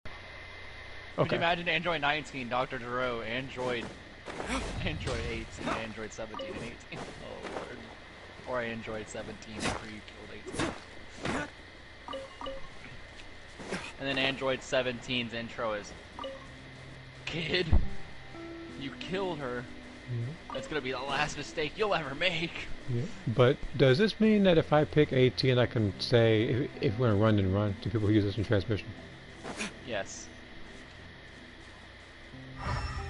Could you Okay. imagine Android 19, Dr. Duro, Android 8, and Android 17 and 18? Oh lord. Or Android 17 after you killed 18. And then Android 17's intro is, "Kid, you killed her. That's gonna be the last mistake you'll ever make." Yeah. But does this mean that if I pick 18, I can say, if we're gonna run, then run to people who use this in transmission? Yes.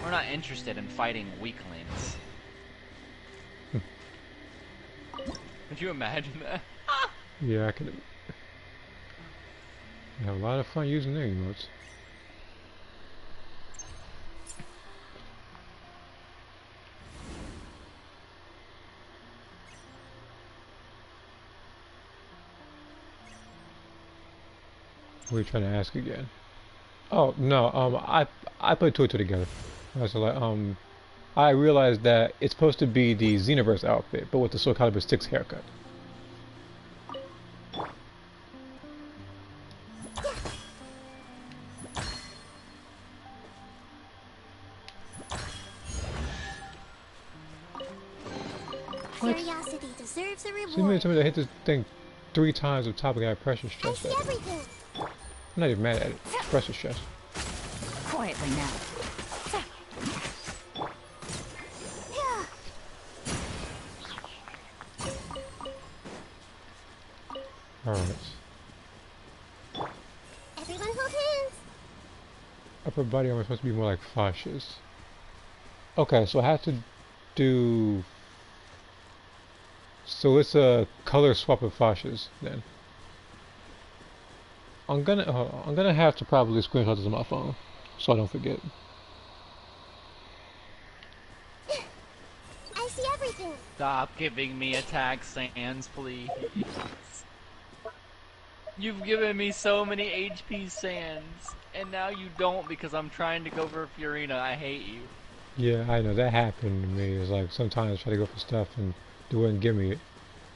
We're not interested in fighting weaklings. Could you imagine that? Yeah, I can. I have a lot of fun using their emotes. What are you trying to ask again? Oh no, I put two and two together. So like I realized that it's supposed to be the Xenoverse outfit, but with the Soul Calibur 6 haircut. Curiosity deserves a So you mean reward. to me that I hit this thing 3 times with top of that pressure I stress? see everything. I'm not even mad at it. Pressure stress. Quietly now. Alright. Everyone hold hands. Upper body armor is supposed to be more like fascias. Okay, so I have to do... So it's a color swap of fascias then. I'm gonna have to probably screenshot this on my phone, so I don't forget. I see everything. Stop giving me attack sands, please. You've given me so many HP sands, and now you don't because I'm trying to go for Furina. I hate you. Yeah, I know, that happened to me. It's like sometimes I try to go for stuff and they wouldn't give me it.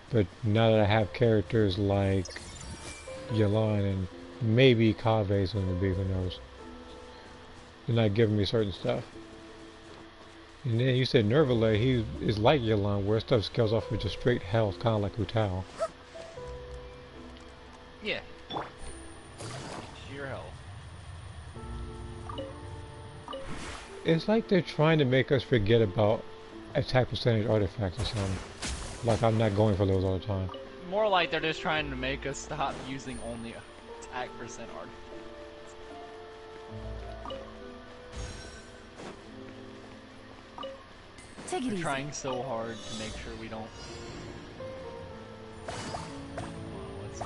But now that I have characters like Yalan and maybe Kave's gonna be, who knows. They're not giving me certain stuff. And then you said Nervale, he is like Yalan, where stuff scales off with just straight health, kinda like Utao. Yeah. Sheer hell. It's like they're trying to make us forget about attack percentage artifacts or something. Like I'm not going for those all the time. More like they're just trying to make us stop using only attack percent art. Take it We're easy. trying so hard to make sure we don't. Let's see.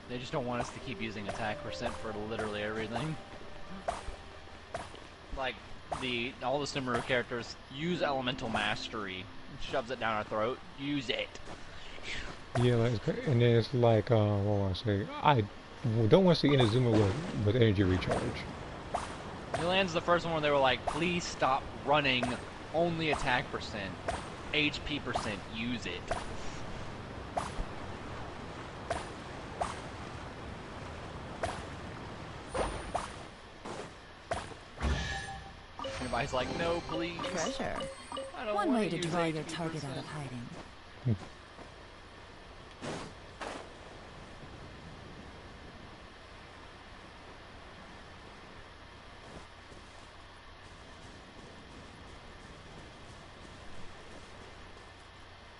They just don't want us to keep using attack percent for literally everything. Like all the Sumeru characters use elemental mastery, shoves it down our throat. Use it. Yeah, like, and then it's like, what want I say? I don't want to see Inazuma with energy recharge. Yolan's the first one where they were like, please stop running only attack percent. HP percent, use it. Everybody's like, no, please. Treasure. I don't One want way to use draw your 80%. target out of hiding.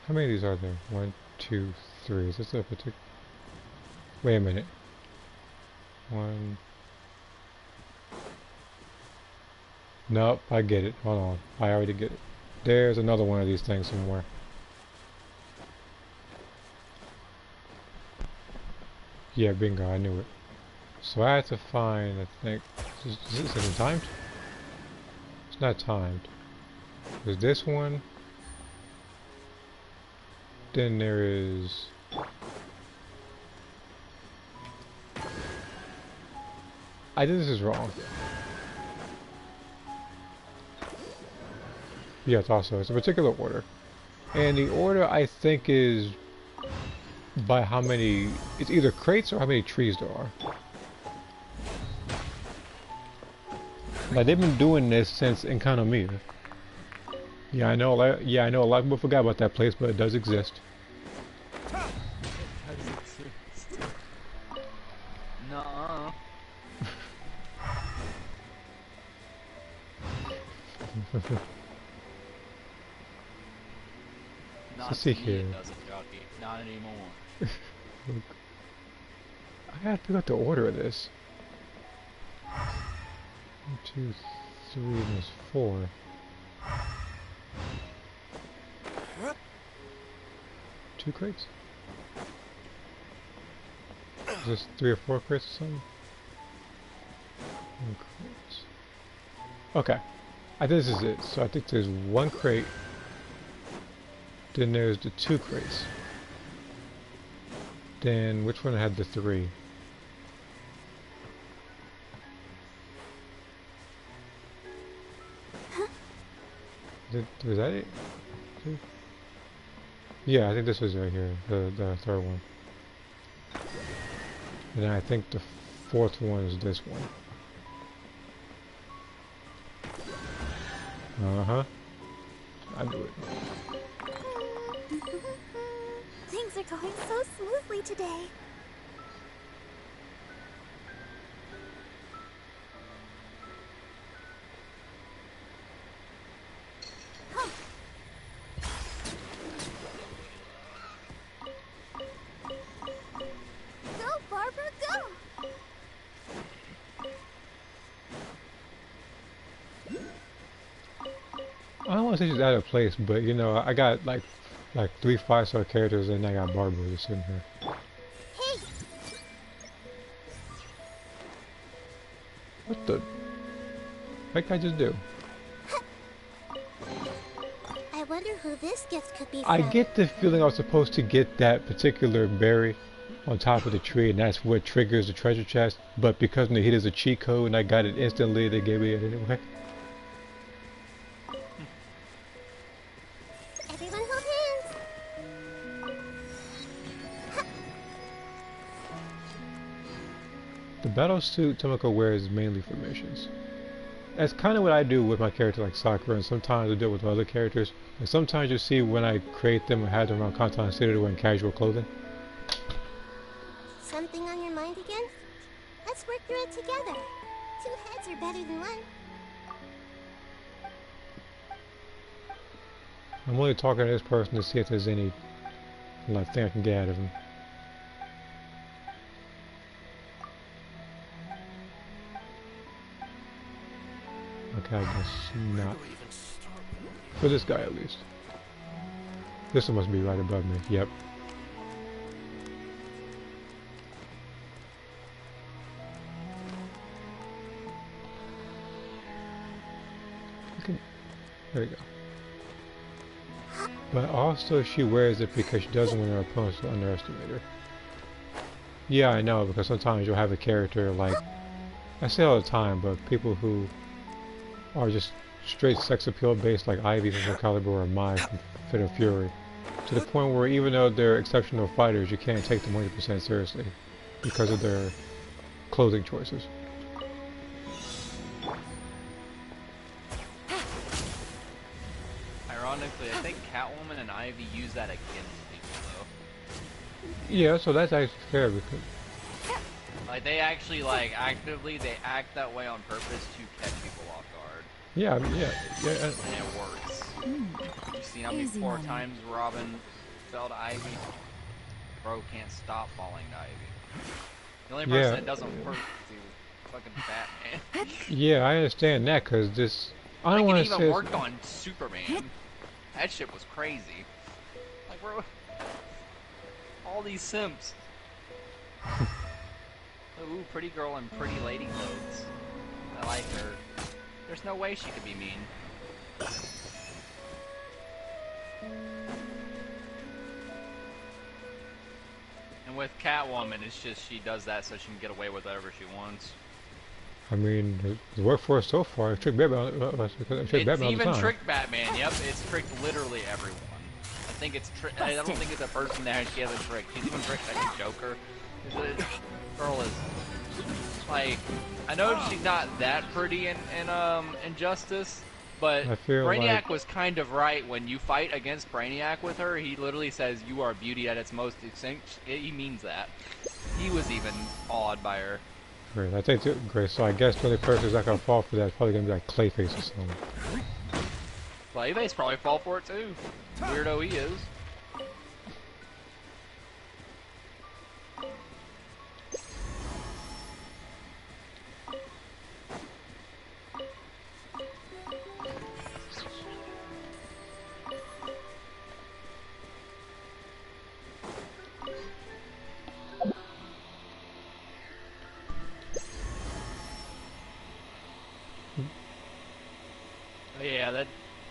How many of these are there? 1, 2, 3. Is this a particular? Wait a minute. 1. Nope, I get it. Hold on. I already get it. There's another one of these things somewhere. Yeah, bingo, I knew it. So I have to find, I think, is it timed? It's not timed. There's this one. Then there is... I think this is wrong. Yeah, it's also, it's a particular order. And the order I think is by how many, it's either crates or how many trees there are. Like they've been doing this since Enkanomiya. Yeah, I know. Yeah, I know. A lot of people forgot about that place, but it does exist. No. Let's see here. Not anymore. I have to figure out the order of this. 1, 2, 3, and 4. Two crates? Is this 3 or 4 crates or something? 1 crate. Okay. I think this is it. So I think there's 1 crate. Then there's the 2 crates. Then which one had the 3? Was that it? 2? Yeah, I think this was right here, the 3rd one. And then I think the 4th one is this one. Uh-huh. I knew it. Things are going so smoothly today. Go, Barbara, go! I don't want to say she's out of place, but you know, I got like 3 5-star characters, and I got Barbara just sitting here. Hey! What the? What can I just do? I wonder who this gift could be from. I get the feeling I was supposed to get that particular berry on top of the tree, and that's what triggers the treasure chest. But because the hit is a cheat code, and I got it instantly, they gave me it anyway. Everyone hold hands! The battle suit Tomoko wears mainly for missions. That's kind of what I do with my character like Sakura, and sometimes I do it with other characters. And sometimes you see when I create them and have them around Content City to wear casual clothing. Something on your mind again? Let's work through it together. 2 heads are better than 1. I'm only talking to this person to see if there's any like thing I can get out of him. Okay, I guess not. For this guy at least. This one must be right above me. Yep. Okay. There we go. But also she wears it because she doesn't want her opponents to underestimate her. Yeah, I know, because sometimes you'll have a character like, I say all the time, but people who are just straight sex appeal based like Ivy from Soul Calibur or Mai from Fatal Fury, to the point where even though they're exceptional fighters, you can't take them 100% seriously because of their clothing choices. Ironically, I think Catwoman and Ivy use that against people, though. Yeah, so that's actually fair because... Like, they actually, like, actively, they act that way on purpose to catch people off guard. Yeah, I mean, yeah. And it works. You seen how many 4 times Robin fell to Ivy? Bro can't stop falling to Ivy. The only person that doesn't work is fucking Batman. Yeah, I understand that, because this... I don't want to say... It even worked on Superman. That shit was crazy. Like, bro... All these simps. Ooh, pretty girl in pretty lady clothes. I like her. There's no way she could be mean. And with Catwoman, it's just she does that so she can get away with whatever she wants. I mean, it's worked for us so far. It's tricked Batman, It's even tricked Batman. Yep, it's tricked literally everyone. I think it's I don't think it's a person that she hasn't tricked. She's even tricked like Joker. This girl is like, I know she's not that pretty in Injustice, but Brainiac like was kind of right when you fight against Brainiac with her. He literally says you are beauty at its most extinct. He means that. He was even awed by her. Great, I think great. So I guess the only person that gonna fall for that is probably gonna be like Clayface or something. Clayface probably fall for it too. Weirdo he is. Yeah,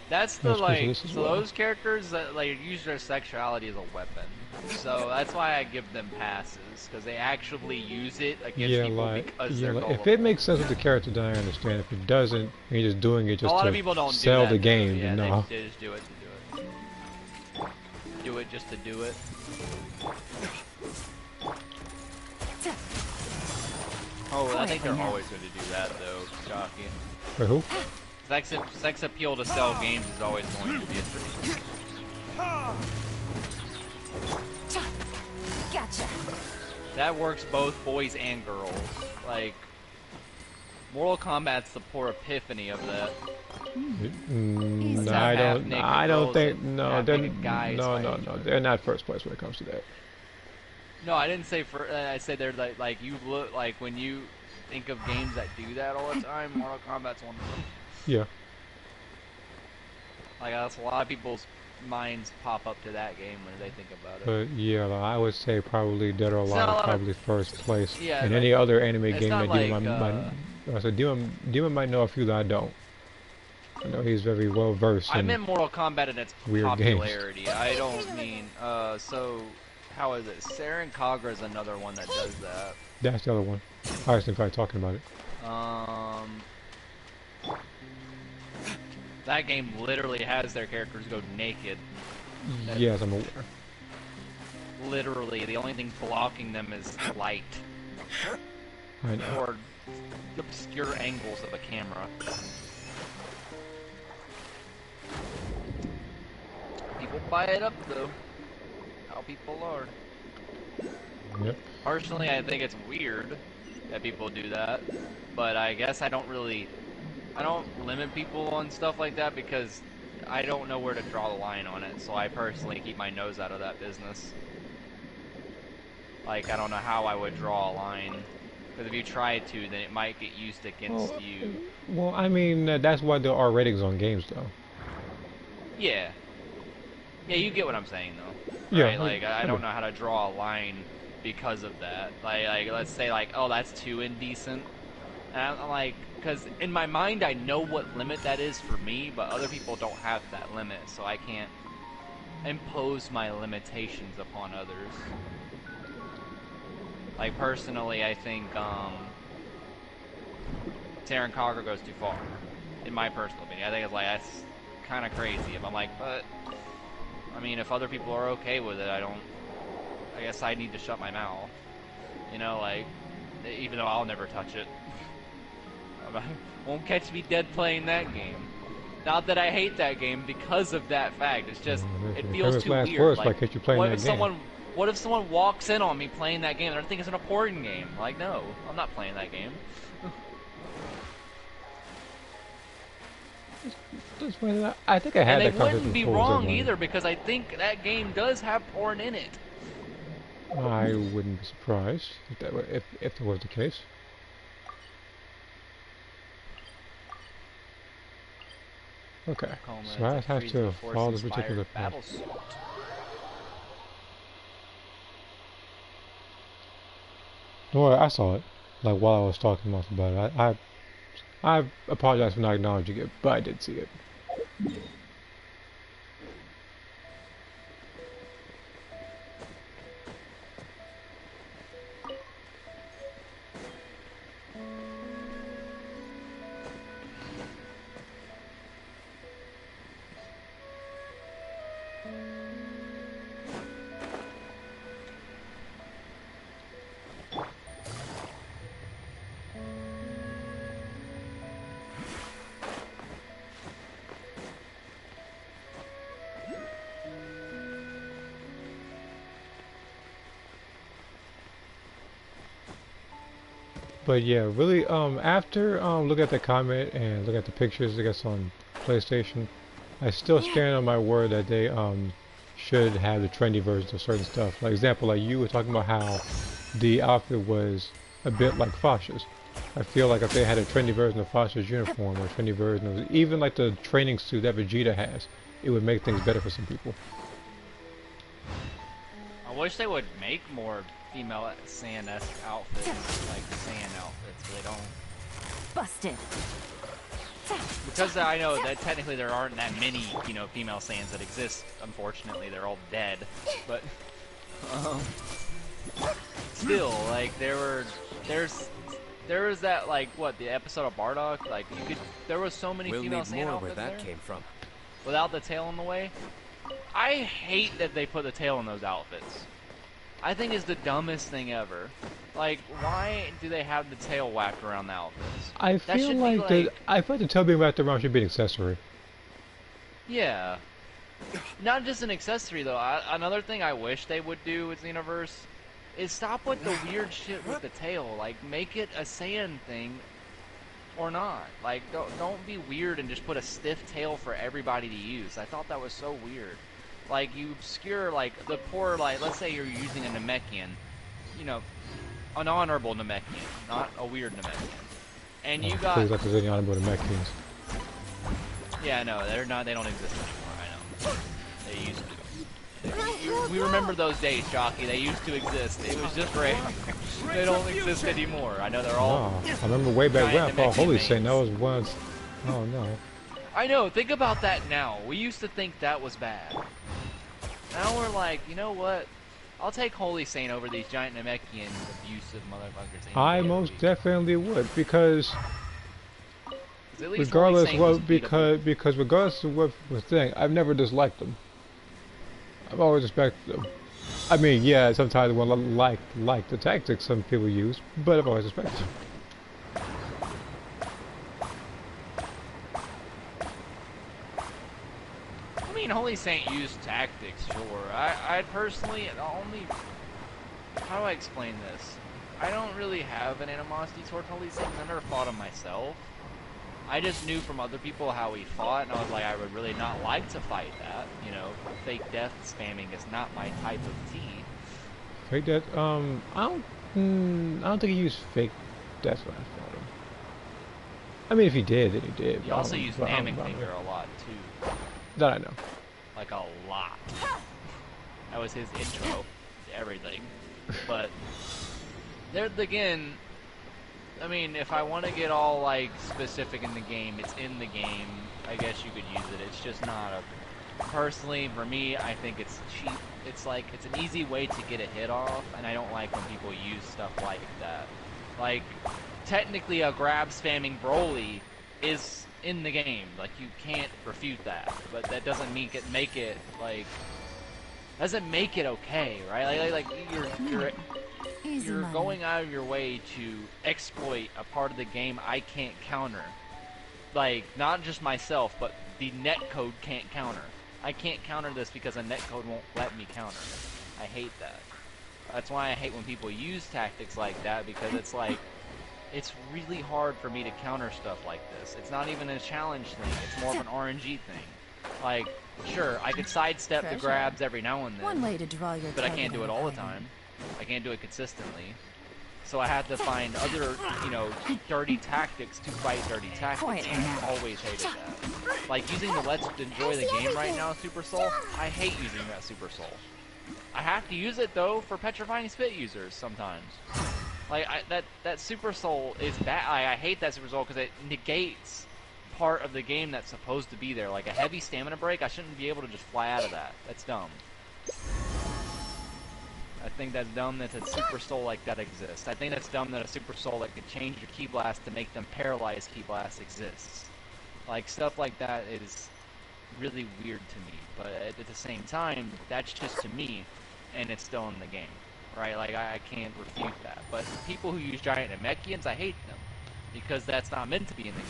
that's the like. So those characters that like use their sexuality as a weapon. So that's why I give them passes, because they actually use it against people because they're gullible. If it makes sense with the character, then I understand. If it doesn't, and you're just doing it just a lot to of people don't sell do that, the game, yeah, no. They just do it to do it. Do it just to do it. Oh, I think they're always going to do that though, Shocky. Wait, who? Sex appeal to sell games is always going to be a thing. Gotcha. That works both boys and girls. Like, Mortal Kombat's the poor epiphany of that. I don't think. No, they're not first place when it comes to that. No, I didn't say I said they're like you look like when you think of games that do that all the time. Mortal Kombat's one of them. Yeah. Like that's a lot of people's minds pop up to that game when they think about it. But yeah, I would say probably Dead or Alive probably first place. Yeah, and any other anime game that like, Demon might know a few that I don't. I know he's very well versed. I meant Mortal Kombat in its popularity. I don't mean so. How is it? Saren Kagra is another one that does that. That's the other one. I was probably talking about it. That game literally has their characters go naked. Yes, I'm aware. Literally, the only thing blocking them is light. I know. Or obscure angles of a camera. People buy it up though. How people are. Yep. Personally, I think it's weird that people do that, but I guess I don't limit people on stuff like that because I don't know where to draw the line on it, so I personally keep my nose out of that business. Like, I don't know how I would draw a line, because if you try to, then it might get used against you. Well, I mean, that's why there are ratings on games, though. Yeah. Yeah, you get what I'm saying, though. Yeah. Right? Like, I don't know how to draw a line because of that. Like let's say, like, oh, that's too indecent. And I'm like, because in my mind, I know what limit that is for me, but other people don't have that limit, so I can't impose my limitations upon others. Like, personally, I think, Saren Kagra goes too far, in my personal opinion. I think it's like, that's kind of crazy. If I'm like, but, I mean, if other people are okay with it, I guess I need to shut my mouth. You know, like, even though I'll never touch it. Won't catch me dead playing that game. Not that I hate that game because of that fact. It's just, it feels too weird. Like, what if someone walks in on me playing that game and I think it's an important game? Like, no, I'm not playing that game. I think I had that conversation before. And they wouldn't be wrong either, because I think that game does have porn in it. I wouldn't be surprised if that was the case. Okay, so I have to follow this particular path. Don't worry, I saw it. like while I was talking to Martha about it. I apologize for not acknowledging it, but I did see it. But yeah, really, after looking at the comment and look at the pictures, I guess on PlayStation, I still stand on my word that they should have the trendy versions of certain stuff. Like example, like you were talking about how the outfit was a bit like Fasha's. I feel like if they had a trendy version of Fasha's uniform or a trendy version of even like the training suit that Vegeta has, it would make things better for some people. I wish they would make more female Saiyan-esque outfits, like Saiyan outfits, but they don't. Busted. Because I know that technically there aren't that many, you know, female Saiyans that exist. Unfortunately, they're all dead. But still, like there was that, like, what, the episode of Bardock, like there was so many female Saiyan outfits where that there came from. without the tail in the way. I hate that they put the tail in those outfits. I think it's the dumbest thing ever. Like, why do they have the tail wrapped around the outfits? I feel like the tail being wrapped around should be an accessory. Yeah. Not just an accessory, though. Another thing I wish they would do with Xenoverse is stop with the weird shit with the tail. Like, make it a Saiyan thing or not. Like, don't be weird and just put a stiff tail for everybody to use. I thought that was so weird. Like, you obscure, like, the poor, like, let's say you're using a Namekian, you know, an honorable Namekian, not a weird Namekian. And you got... Please let there's any honorable Namekians. Yeah, no, they're not, they don't exist anymore, I know. They used to. We remember those days, Jockey, they used to exist. It was just rare. They don't exist anymore. I know they're all... No, I remember way back when I thought Holy Saint, that was once... Oh, no. I know, think about that now. We used to think that was bad. Now we're like, you know what? I'll take Holy Saint over these giant Namekian abusive motherfuckers. I most definitely would, because regardless regardless of what the thing, I've never disliked them. I've always respected them. I mean, yeah, sometimes I won't like the tactics some people use, but I've always respected them. I mean, Holy Saint used tactics, sure. I personally, how do I explain this? I don't really have an animosity toward Holy Saint. I never fought him myself. I just knew from other people how he fought, and I was like, I would really not like to fight that. You know, fake death spamming is not my type of tea. Fake death? I don't think he used fake death when I fought him. I mean, if he did, then he did. He also used Namek Finger a lot too. That I know. Like a lot. That was his intro to everything. But there again, I mean, if I want to get all like specific in the game, it's in the game. I guess you could use it. It's just not a. Personally, for me, I think it's cheap. It's like it's an easy way to get a hit off, and I don't like when people use stuff like that. Like, technically, a grab spamming Broly is in the game. Like, you can't refute that, but that doesn't make it like doesn't make it okay, right? Like you're going out of your way to exploit a part of the game I can't counter. Like, not just myself, but the netcode can't counter. I can't counter this because a netcode won't let me counter. I hate that. That's why I hate when people use tactics like that, because it's like, it's really hard for me to counter stuff like this. It's not even a challenge thing, it's more of an RNG thing. Like, sure, I could sidestep the grabs every now and then, One way to draw your but I can't do it all the time. I can't do it consistently. So I have to find other, you know, dirty tactics to fight dirty tactics, and I've always hated that. Like, using the Let's Enjoy the Game right now, Super Soul, I hate using that Super Soul. I have to use it, though, for Petrifying Spit users sometimes. Like that Super Soul is bad. I hate that Super Soul because it negates part of the game that's supposed to be there. Like a heavy stamina break, I shouldn't be able to just fly out of that. That's dumb. I think that's dumb that a Super Soul like that exists. I think that's dumb that a Super Soul that could change your Ki Blast to make them paralyzed Ki Blast exists. Like, stuff like that is really weird to me. But at the same time, that's just to me, and it's still in the game. Right? Like, I can't refute that. But people who use Giant Namekians, I hate them. Because that's not meant to be in the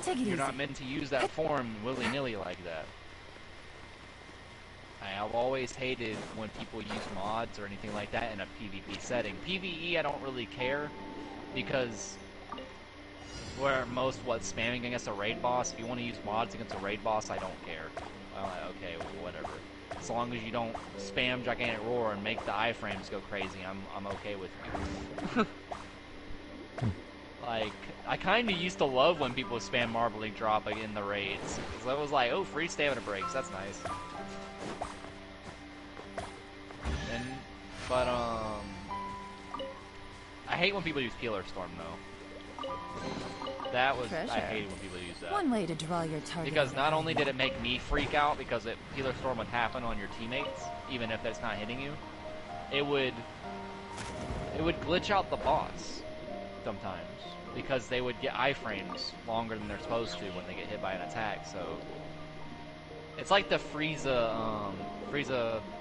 game. You're not meant to use that form willy-nilly like that. I've always hated when people use mods or anything like that in a PvP setting. PvE, I don't really care, because where spamming against a raid boss, if you want to use mods against a raid boss, I don't care. Okay, whatever. As long as you don't spam Gigantic Roar and make the iframes go crazy, I'm okay with you. Like, I kind of used to love when people spam Marbling Drop in the raids. Because I was like, oh, free stamina breaks, that's nice. But, I hate when people use Peeler Storm, though. I hated when people use that. One way to draw your target. Because not only did it make me freak out because Peeler Storm would happen on your teammates, even if that's not hitting you, it would glitch out the boss sometimes. Because they would get iframes longer than they're supposed to when they get hit by an attack, so... It's like the Frieza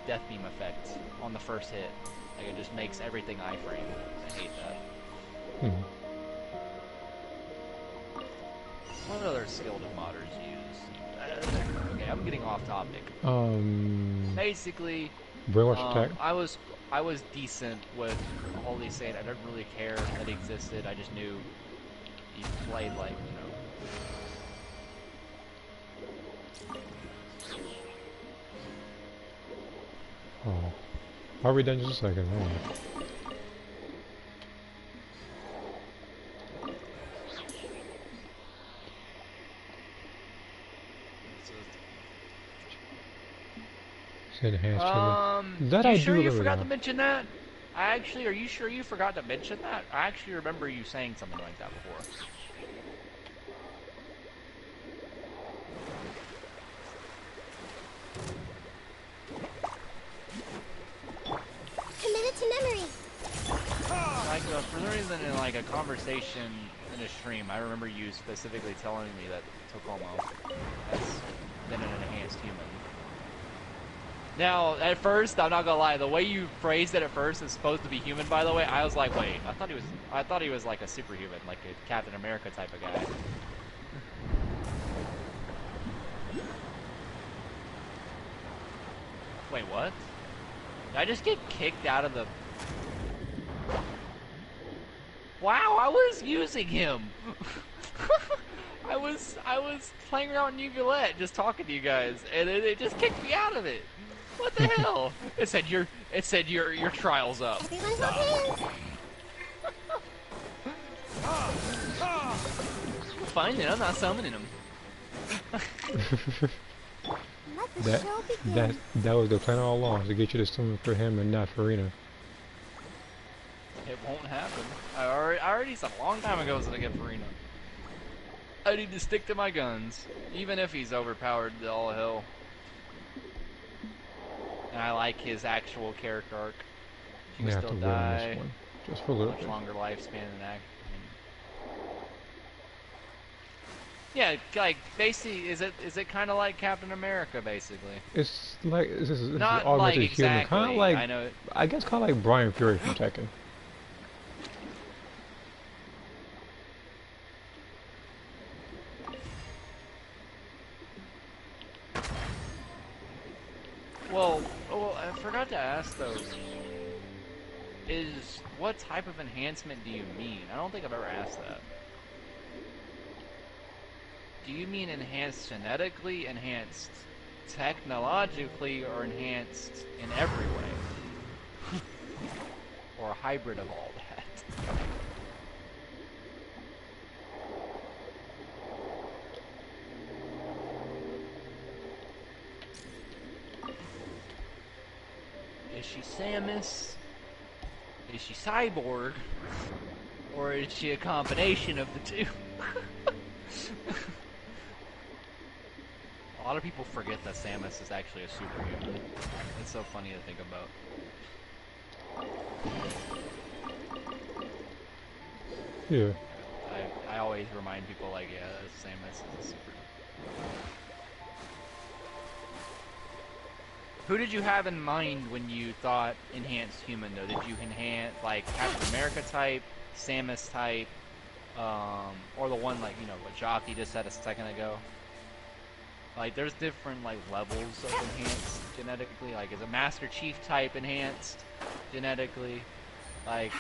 Death Beam effect on the first hit. Like, it just makes everything iframe. I hate that. What other skill do modders use? Okay, I'm getting off topic. Basically, I was decent with Holy Saint. I didn't really care that he existed. I just knew he played like, you know. Oh, I'll read that in just a second. Are you sure you forgot to mention that? Are you sure you forgot to mention that? I actually remember you saying something like that before. Committed to memory. Like, for some reason, in like a conversation in a stream, I remember you specifically telling me that Tokomo has been an enhanced human. Now, at first, I'm not gonna lie, the way you phrased it at first is supposed to be human, by the way. I was like, wait, I thought he was like a superhuman, like a Captain America type of guy. Wait, what? Did I just get kicked out of the... Wow, I was using him! I was playing around in Uvulette, just talking to you guys, and it just kicked me out of it. What the hell? It said your trial's up. Everyone hold hands. Fine then, I'm not summoning him. That was the plan all along, to get you to summon for him and not Farina. It won't happen. I already said a long time ago I was gonna get Farina. I need to stick to my guns, even if he's overpowered to all hell. And I like his actual character arc. She can still die. Just for a little much bit. longer lifespan than that. Yeah, like basically, is it kind of like Captain America, basically? It's like this is not almost like a human, exactly. kind of like I know. I guess kind of like Brian Fury from Tekken. Well, I forgot to ask though. What type of enhancement do you mean? I don't think I've ever asked that. Do you mean enhanced genetically, enhanced technologically, or enhanced in every way? Or a hybrid of all that? Is she Samus? Is she cyborg? Or is she a combination of the two? A lot of people forget that Samus is actually a superhuman. It's so funny to think about. Yeah. I always remind people like, yeah, Samus is a superhuman. Who did you have in mind when you thought enhanced human though? Did you enhance like Captain America type, Samus type, or the one like, you know, what Jockey just said a second ago? Like there's different like levels of enhanced genetically. Like is a Master Chief type enhanced genetically? Like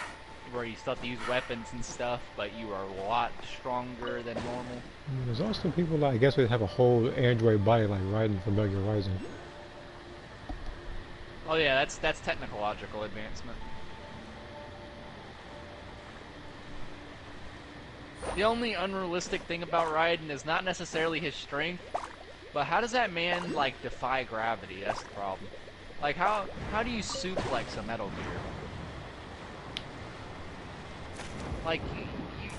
where you still have to use weapons and stuff, but you are a lot stronger than normal. There's also people like, I guess they have a whole android body like Raiden from Metal Gear Rising. Oh yeah, that's technological advancement. The only unrealistic thing about Raiden is not necessarily his strength, but how does that man like defy gravity? That's the problem. Like how do you suplex a Metal Gear? Like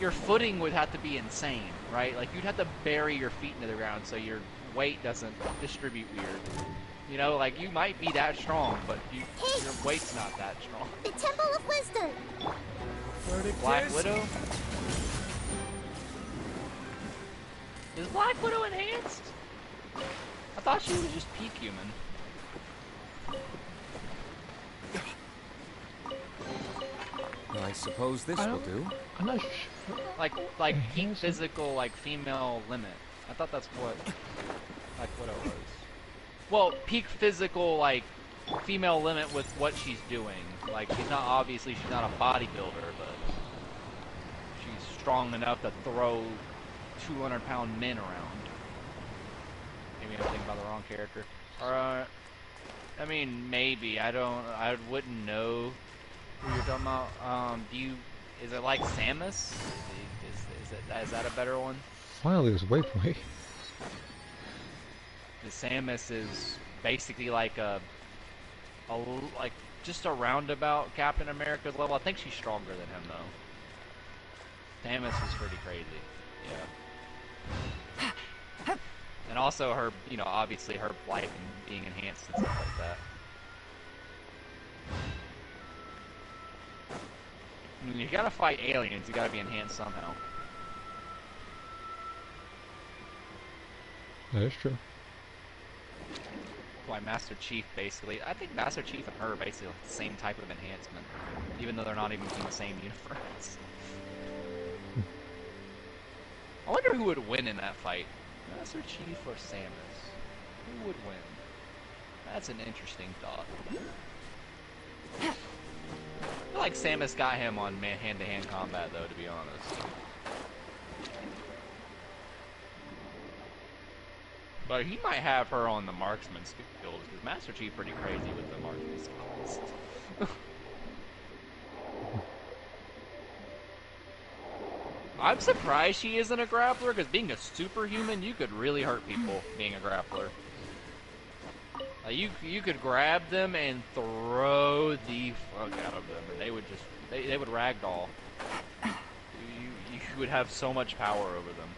your footing would have to be insane, right? Like you'd have to bury your feet into the ground so your weight doesn't distribute weird. You know, like you might be that strong, but your weight's not that strong. The Temple of Wisdom. Black Widow? Is Black Widow enhanced? I thought she was just peak human. I suppose this will do. I'm not sure. Like peak physical, like female limit. I thought that's what Black Widow was. Well, peak physical, like female limit with what she's doing. Like she's not obviously she's not a bodybuilder, but she's strong enough to throw 200-pound men around. Maybe I'm thinking about the wrong character. Or I mean maybe I wouldn't know who you're talking about. Is it like Samus? Is that a better one? Finally, this waypoint. The Samus is basically like like just a roundabout Captain America's level. I think she's stronger than him though. Samus is pretty crazy. Yeah. And also her, you know, obviously her life being enhanced and stuff like that. I mean, you gotta fight aliens, you gotta be enhanced somehow. That is true. Why Master Chief basically, I think Master Chief and her are basically like the same type of enhancement, even though they're not even in the same universe. I wonder who would win in that fight, Master Chief or Samus? Who would win? That's an interesting thought. I feel like Samus got him on hand-to-hand combat though, to be honest. But he might have her on the marksman skills, because Master Chief pretty crazy with the marksman skills. I'm surprised she isn't a grappler, because being a superhuman, you could really hurt people being a grappler. You could grab them and throw the fuck out of them, and they would just they would ragdoll. You would have so much power over them.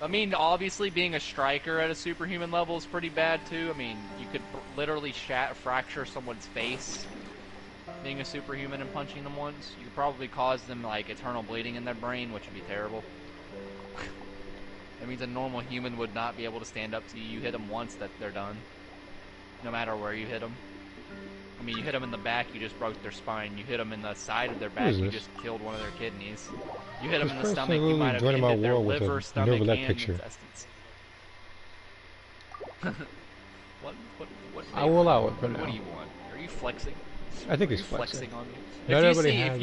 I mean, obviously, being a striker at a superhuman level is pretty bad, too. I mean, you could literally fracture someone's face being a superhuman and punching them once. You could probably cause them, like, eternal bleeding in their brain, which would be terrible. That means a normal human would not be able to stand up to you. You hit them once, that they're done. No matter where you hit them. I mean, you hit them in the back, you just broke their spine. You hit them in the side of their back, you just killed one of their kidneys. You hit them in the stomach, you might have hit their liver, stomach, and intestines. What I will allow it for now. What do you want? Are you flexing? I think he's flexing on me. If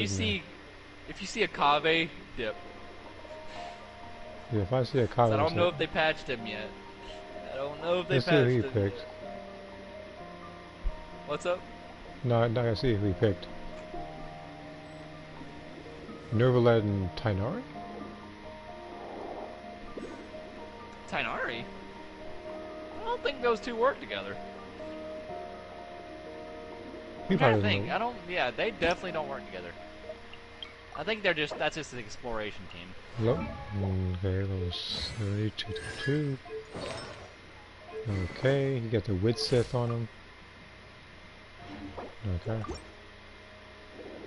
you see a Kave, dip. Yeah, if I see a Kave, I don't know if they patched him yet. I don't know if they patched him. Let's see who he picked. What's up? No, I'm not gonna see who he picked. Nervalet and Tainari? Tainari? I don't think those two work together. He I'm trying probably to doesn't think. know. I don't. Yeah, they definitely don't work together. I think that's just an exploration team. Hello? Okay, that was 7222. Okay, he got the wit Sith on him. Okay.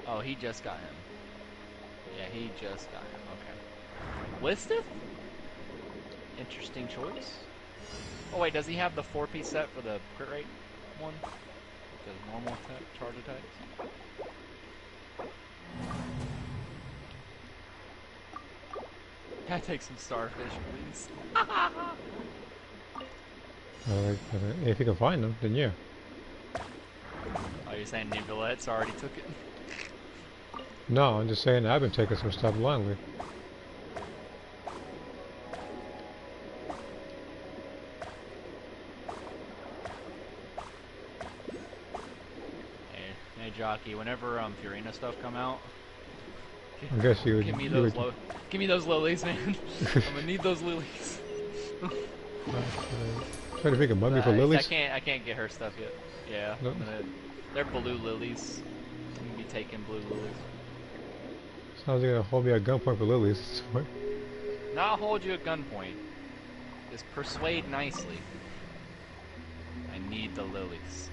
Oh, he just got him. Yeah, he just got him. Okay. Wistith? Interesting choice. Oh wait, does he have the 4-piece set for the crit rate one? The normal attack, charge attacks? Can I take some starfish, please? If you can find them, then yeah. Oh, you're saying Nicolette's already took it? No, I'm just saying I've been taking some stuff blindly. Hey, jockey, whenever Furina stuff come out, I guess you would. give me those lilies, man. I'm gonna need those lilies. Trying to make a mummy for lilies. I can't get her stuff yet. Yeah, Nope. they're blue lilies. I'm gonna be taking blue lilies. Sounds like you're gonna hold me at gunpoint for lilies. What? Not hold you at gunpoint. Just persuade nicely. I need the lilies.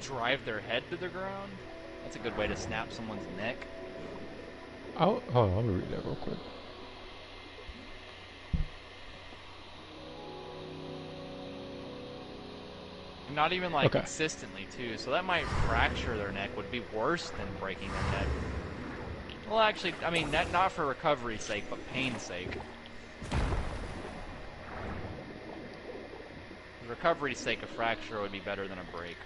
Drive their head to the ground? That's a good way to snap someone's neck. Hold on, let me read that real quick. Not even like Okay. consistently too, so that might fracture their neck, would be worse than breaking their neck. Well actually, I mean, not for recovery's sake, but pain's sake. For recovery's sake, a fracture would be better than a break.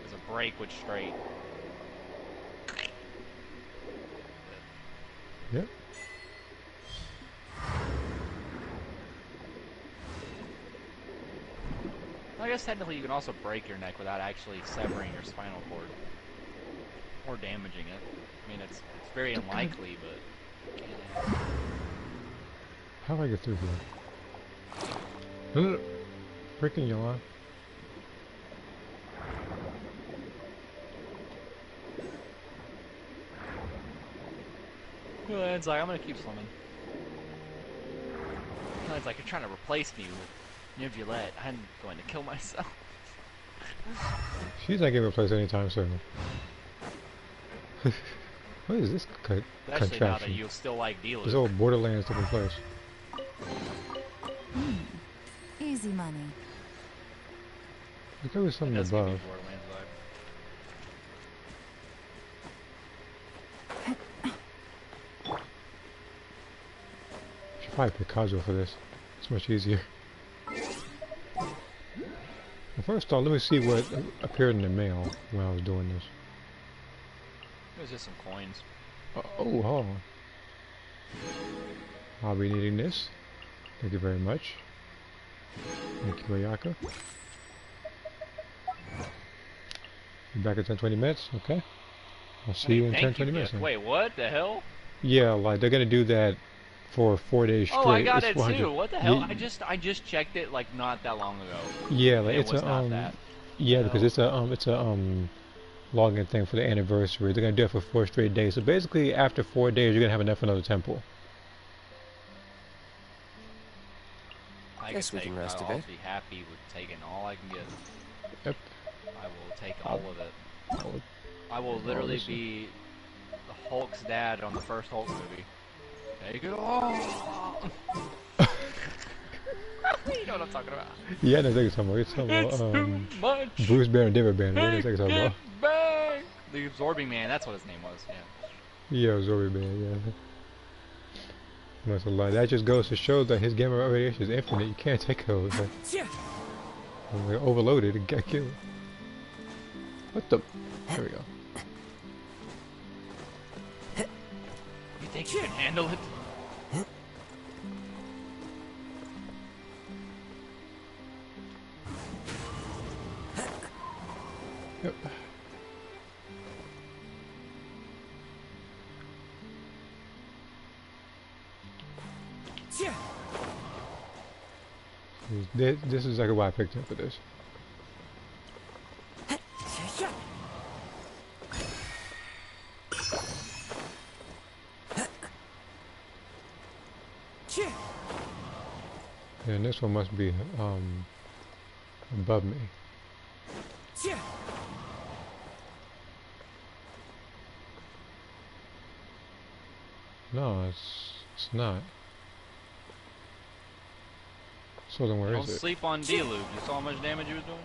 Because a break would straight. Yep. I guess technically you can also break your neck without actually severing your spinal cord. Or damaging it. I mean, it's very unlikely, but... How do I get through here? No. Freaking yawn. Well, it's like, I'm gonna keep swimming. It's like, you're trying to replace me with Nivulette. I'm going to kill myself. She's not getting replaced anytime soon. What is this Especially now that contraption? you still like dealers. This old Borderlands taking place. Easy money. There's gotta be something It does give me above. Borderlands vibe. Should probably pick Kazuo for this. It's much easier. Well, first off, let me see what appeared in the mail when I was doing this. It was just some coins. Oh, hold on. I'll be needing this. Thank you very much. Thank you, Ayaka. Be back in 10-20 minutes, okay? I'll see you in 10-20 minutes. Wait, what the hell? Yeah, like they're gonna do that for 4 days straight. Oh, I got It's it 400. too. What the hell? Yeah, I just checked it like not that long ago. yeah, like And it's it was a not that. yeah, because it's a login thing for the anniversary. They're gonna do it for 4 straight days. So basically, after 4 days, you're gonna have enough for another temple. Guess we can rest a I'll bit. be happy with taking all I can get. Yep. I will take all of it. I will literally listen. be the Hulk's dad on the first Hulk movie. Take it all. You know what I'm talking about. Yeah, I know exactly somewhere. It's somewhere. It's too much. Bruce Banner and David Banner. I know exactly somewhere. Get back. The Absorbing Man. That's what his name was. Yeah. Yeah, Zorby Man. Yeah. Must have lied. That just goes to show that his gamma radiation is infinite. You can't take it. Like, like overloaded and get killed. What the? There we go. You think you can handle it? Yep. This is exactly why I picked him for this. And this one must be above me. No, it's not. So then where is it? Don't sleep on D-Luke. You saw how much damage he was doing?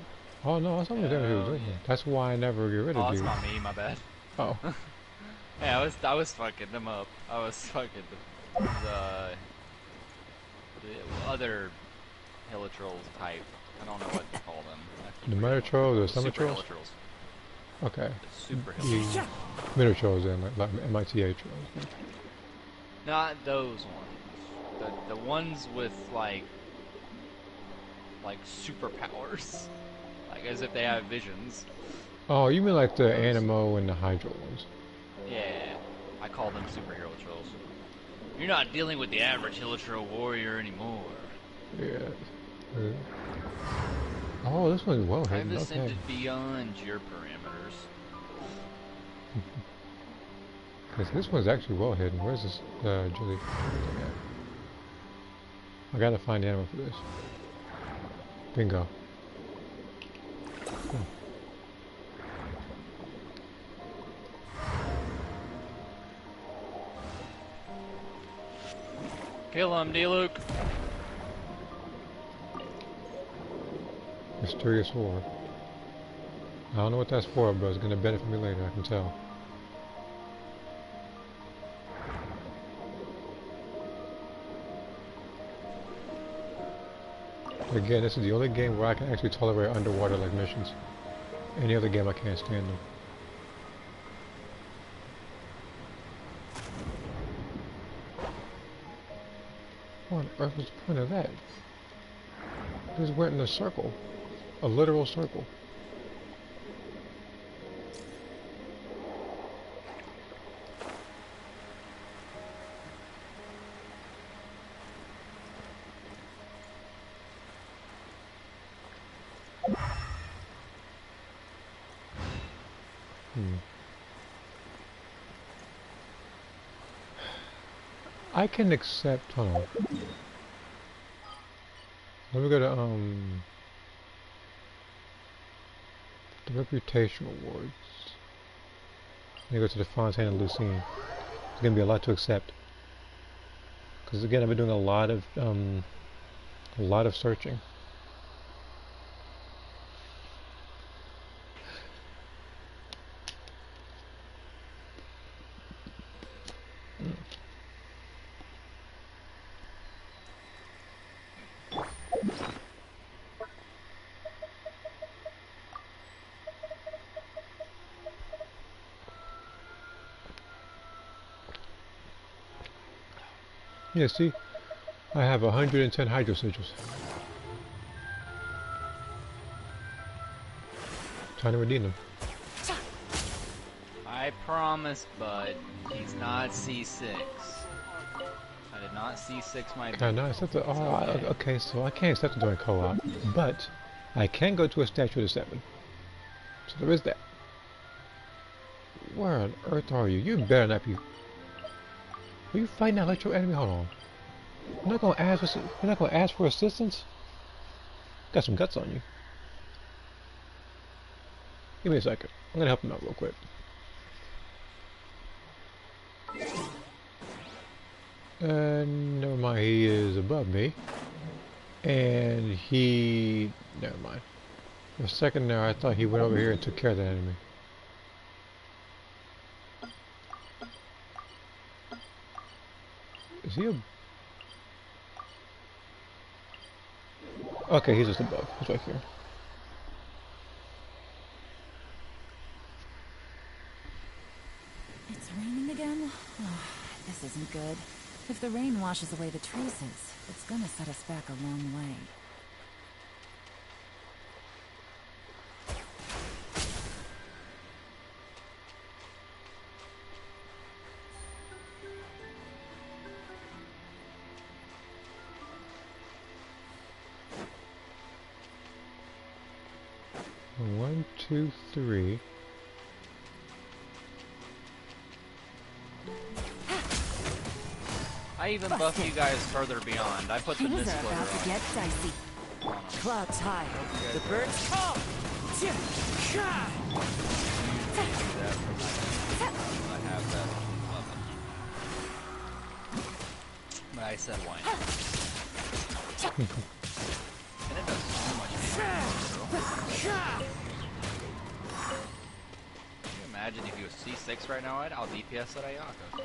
Oh no, I saw how much damage he was doing. Yeah. That's why I never get rid of Oh, you. that's not me, my bad. Oh. Yeah, I was fucking them up. I was fucking the other Hilitrolls type. I don't know what to call them. The Meta Trolls or Summer Super Trolls? Hilitrolls. Okay. The Super The Hilitrolls. Meta Trolls then, like MITA Trolls. Not those ones. The ones with like superpowers. Like as if they have visions. Oh, you mean like the Animo and the Hydro ones? Yeah. I call them Super Hilitrolls. You're not dealing with the average Hilitroll warrior anymore. Yeah. Oh, this one's well hidden. I've ascended Okay. beyond your parameters. Because this one's actually well hidden. Where's this jelly thing at? I gotta find the animal for this. Bingo. Oh. Kill him, D-Luke. Mysterious War. I don't know what that's for, but it's gonna benefit me later, I can tell. Again, this is the only game where I can actually tolerate underwater-like missions. Any other game I can't stand them. What on earth was the point of that? It just went in a circle. A literal circle. I can accept, hold on. Let me go to, the Reputation Awards. Let me go to the Fontaine and Lucine. There's gonna be a lot to accept. Because again, I've been doing a lot of searching. Yeah, see? I have 110 hydro sigils. Time to redeem them. I promise, bud, he's not C6. I did not C6 my Can I not accept it? Oh, okay, so I can't accept it during co-op, but I can go to a statue of the 7. So there is that. Where on earth are you? You better not be. Are you fighting that electro enemy? Hold on. You're not gonna ask for assistance? Got some guts on you. Give me a second. I'm gonna help him out real quick. Never mind, he is above me. And he... never mind. For a second there, I thought he went over here and took care of that enemy. Is he a... okay, he's just above. He's right here. It's raining again? Oh, this isn't good. If the rain washes away the traces, it's gonna set us back a long way. 2, 3. I even buffed you guys further beyond. I put the Things mist are splitter about to on. get dicey. Clouds high. The birds fall. I have that weapon. But I said why not? And it does so much damage. Can you imagine if he was C6 right now? I'd out DPS that Ayaka.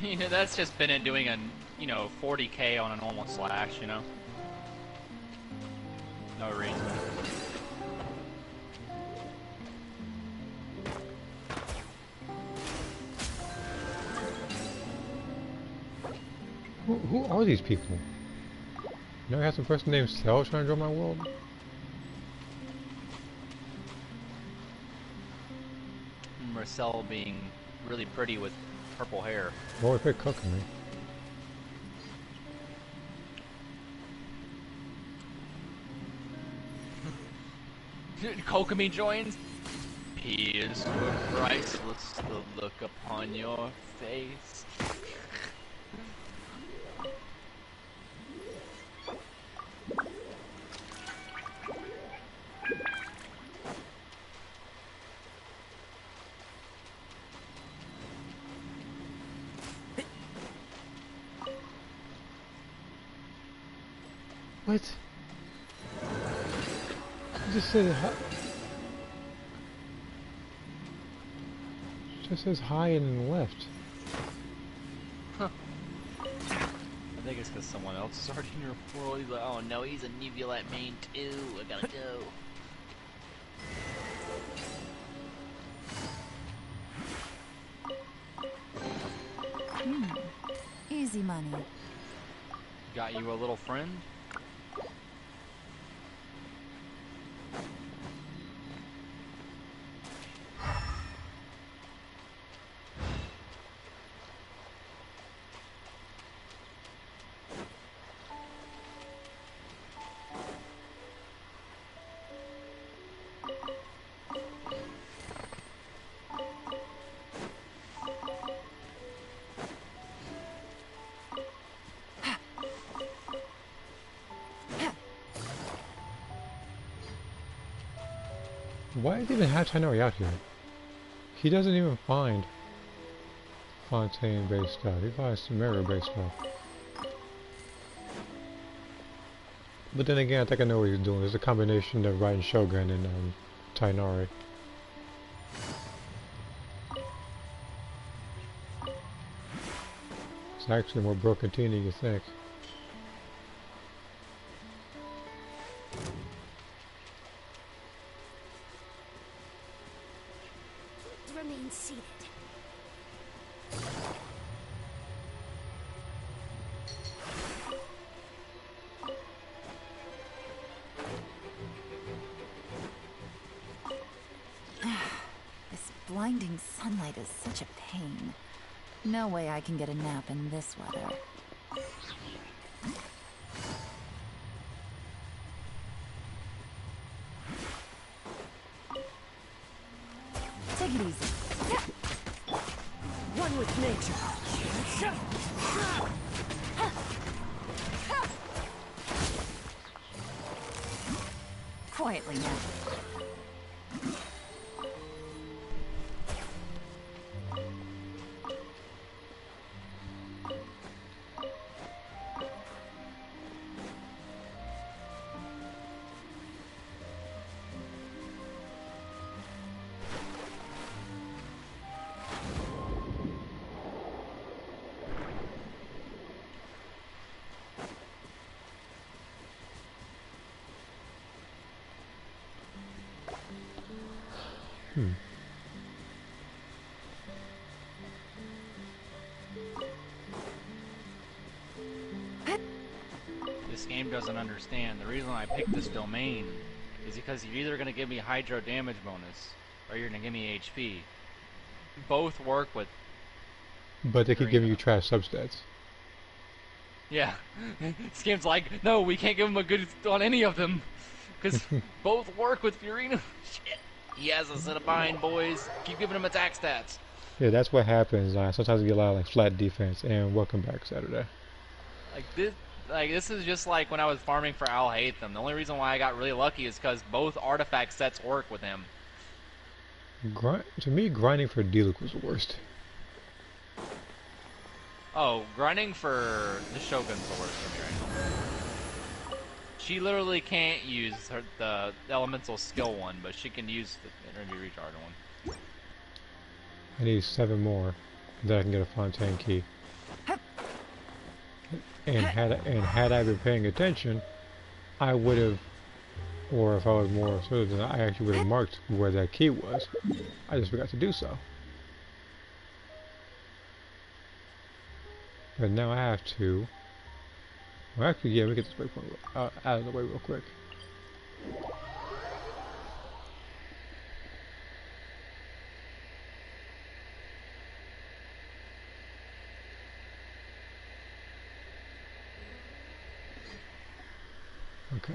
You know, that's just Bennett doing a, 40k on a normal slash, you know? No reason. Who are these people? You know, I have some person named Cell trying to join my world? Marcel being really pretty with purple hair. Boy, quit cooking me. Kokomi joins. He is so priceless, the look upon your face. What? It just said just says hi and left. Huh. I think it's because someone else is already in your world. He's like, oh no, he's a Nebulite main too. I gotta go. Easy money. Got you a little friend? Why does he even have Tainari out here? He doesn't even find Fontaine based stuff. He finds Sumeru based stuff. But then again, I think I know what he's doing. There's a combination of Raiden Shogun and Tainari. It's actually more broken teen than you think. Remain seated. This blinding sunlight is such a pain. No way I can get a nap in this weather. Take it easy. One with nature. quietly now. This game doesn't understand. The reason I picked this domain is because you're either going to give me hydro damage bonus or you're going to give me HP. Both work with... But they keep giving you trash substats. Yeah. This game's like, no, we can't give him a good on any of them. Because both work with Furina. Shit. He has us in a bind, boys. Keep giving him attack stats. Yeah, that's what happens. Sometimes you get a lot of like flat defense. And welcome back, Saturday. This is just like when I was farming for Al Haytham. The only reason why I got really lucky is because both artifact sets work with him. To me, grinding for Diluc was the worst. Oh, grinding for the Shogun's the worst for me right now. She literally can't use the elemental skill one, but she can use the energy recharge one. I need 7 more, then I can get a Fontaine key. And had I been paying attention, I would have, or if I was more assertive, then I actually would have marked where that key was. I just forgot to do so. But now I have to. Well, actually, yeah, we get this waypoint out of the way real quick. Okay.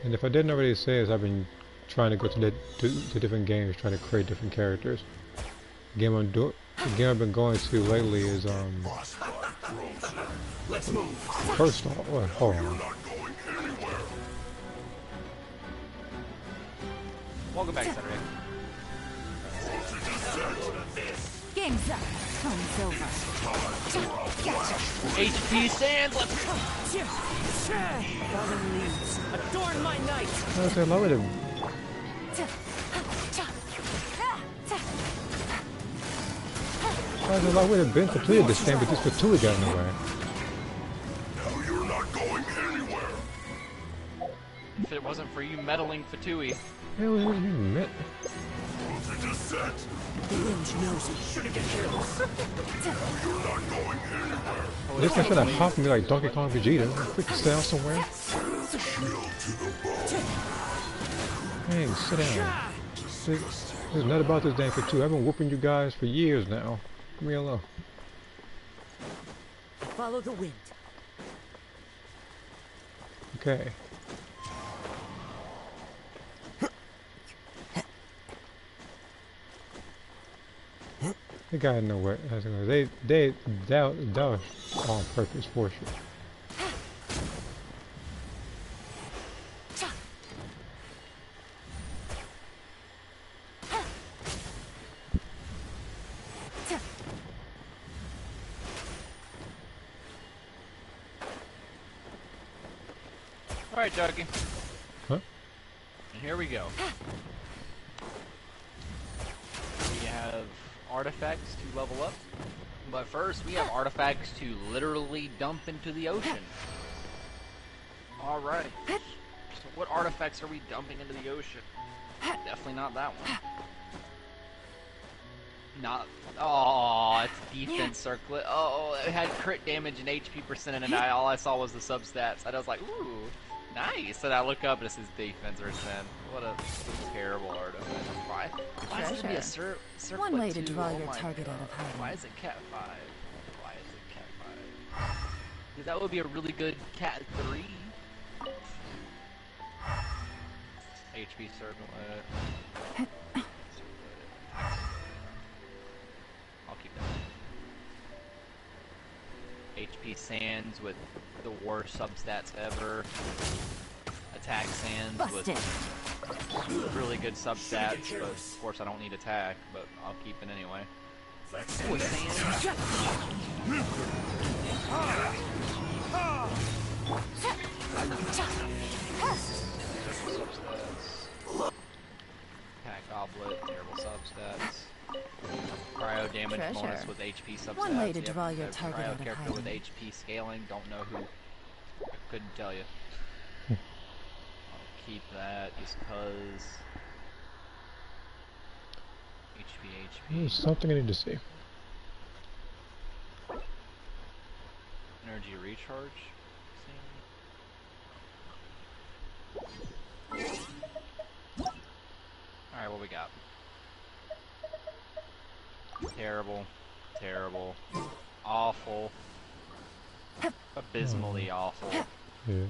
And if I didn't already say this, I've been trying to go to different games, trying to create different characters. The game I've been going to lately is First off, wait, hold on. Welcome back, Saturday. Game's up. Time's over. Gotcha. HP Sands, let's go! Fallen leaves, adorn my night! I was like, lower them. I would have been completed this game, but this Fatui got in the way. Now you're not going anywhere. If it wasn't for you meddling Fatui. Hell, what do you meant? The wind knows it. Shouldn't get careless. You're not going anywhere. This guy's trying to hop me like Donkey Kong Vegeta. Quick, stay out somewhere. Chill to the bone. Hey, sit down. There's not about this damn Fatui. I've been whooping you guys for years now. Leave me alone. Follow the wind. Okay. They got nowhere. That was on purpose for sure. Alright, Juggy. Huh? And here we go. We have artifacts to level up, but first we have artifacts to literally dump into the ocean. Alright, so what artifacts are we dumping into the ocean? Definitely not that one. Not, oh, it's defense circlet. Oh, it had crit damage and HP percent, and all I saw was the substats. And I was like, ooh, nice. And I look up and it says defense percent. What a terrible artifact. Why is it be a circlet? One way to 2? draw Oh your my target God. out of hiding. Why is it cat 5? Why is it cat 5? Because that would be a really good cat 3. HP circlet. I'll keep that. HP sands with the worst substats ever. Attack sands with really good substats, but of course I don't need attack, but I'll keep it anyway. Ooh, sands. Attack goblet, terrible substats. Cryo damage bonus with HP substats. One way to draw your target cryo out of character hiding. with HP scaling, don't know who. I couldn't tell you. I'll keep that just cause. HP. There's something I need to see. Energy recharge. Alright, what we got? Terrible. Terrible. Awful. Abysmally awful. Yeah.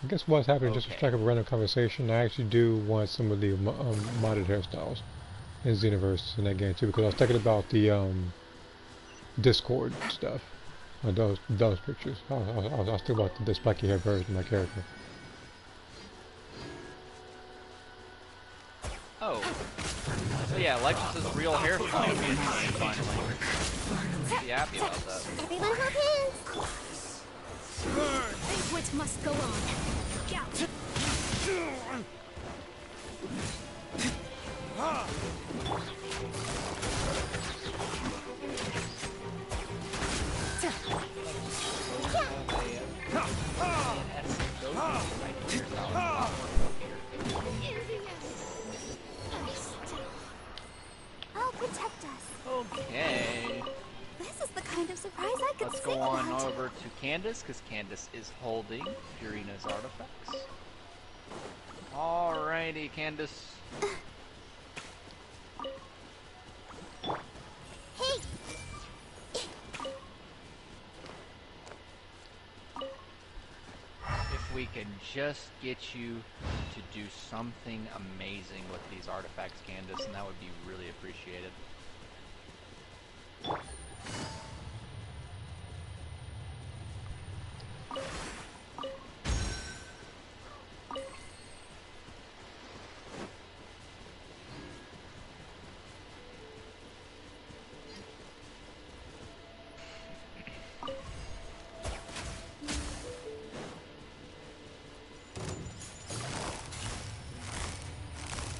I guess what's happening, just to strike up a random conversation, I actually do want some of the modded hairstyles in Xenoverse in that game too, because I was thinking about the Discord stuff. Those pictures. I was thinking about the spiky hair version of my character. Oh. So yeah, Lexus's real hairstyle is being seen finally. Be happy about that. Everyone hold hands. Banquet must go on. I'll protect us. Okay. This is the kind of surprise I could Let's sing go on about. over to Candace, because Candace is holding Purina's artifacts. Alrighty, Candace. Hey! If we can just get you to do something amazing with these artifacts, Candace, and that would be really appreciated.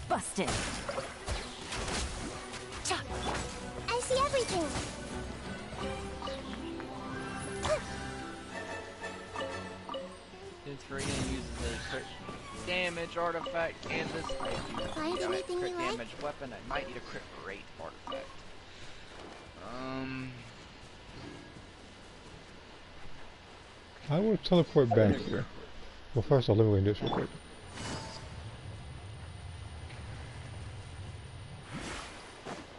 Busted. I see everything. Since Farina uses a crit damage artifact, Candace, I do Find need a anything crit you like? damage weapon. I might need a crit rate artifact. I will teleport back here. Well, first I'll eliminate this real quick.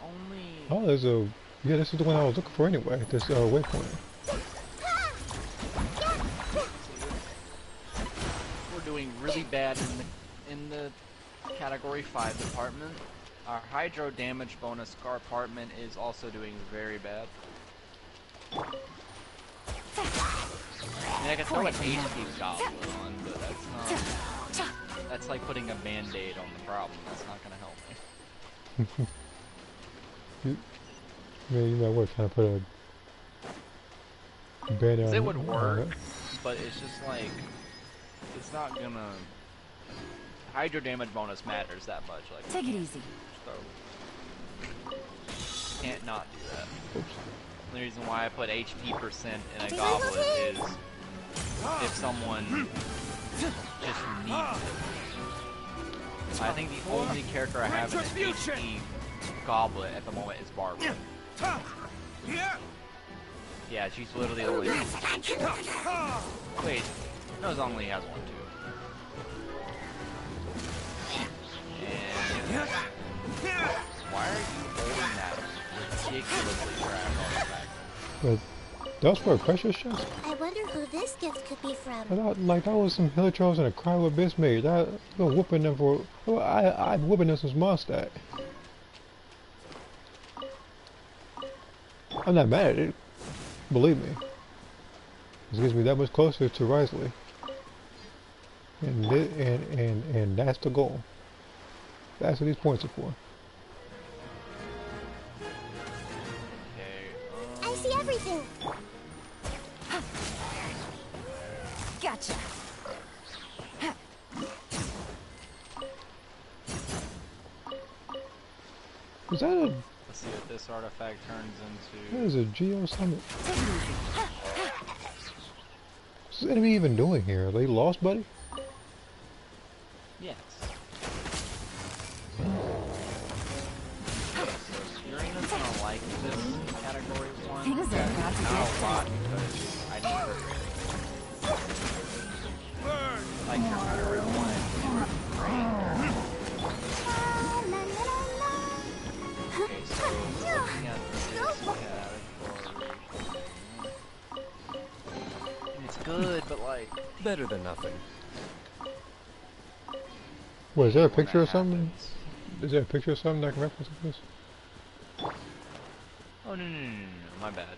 Only. Oh, there's a... Yeah, this is the one I was looking for anyway. This waypoint. We're doing really bad in the category 5 department. Our hydro damage bonus compartment is also doing very bad. I mean, I could throw an HP goblin on, but that's not. That's like putting a band-aid on the problem. That's not gonna help me. You might want to kind of put a band on It would work, but it's just like it's not gonna. Hydro damage bonus matters that much. Like, Take it easy. Can't not do that. Oops. The reason why I put HP percent in a goblet is if someone just needs it. I think the only character I have in an HP goblet at the moment is Barbara. Yeah, she's literally the only. Wait, no, Zhongli has one too. And why are you holding that ridiculously trash artifact? But that was for a precious chest? I wonder who this this gift could be from. Like that was some hilltros and a cry with Abyss made. I've been whooping them for. Well, I've whooping them since Mondstadt. I'm not mad at it. Believe me. This gets me that much closer to Risley. And that's the goal. That's what these points are for. I see everything. Gotcha. Is that a... Let's see what this artifact turns into. That is a Geo Summit. What's the enemy even doing here? Are they lost, buddy? Yes. Uranus gonna like this category 1. Things are about to Not get a lot because I need her. Like category 1. Okay, so looking at this category. It's good, but like Better than nothing. What, is there a when picture or that something? happens. Is there a picture or something that can reference this? Oh no, my bad.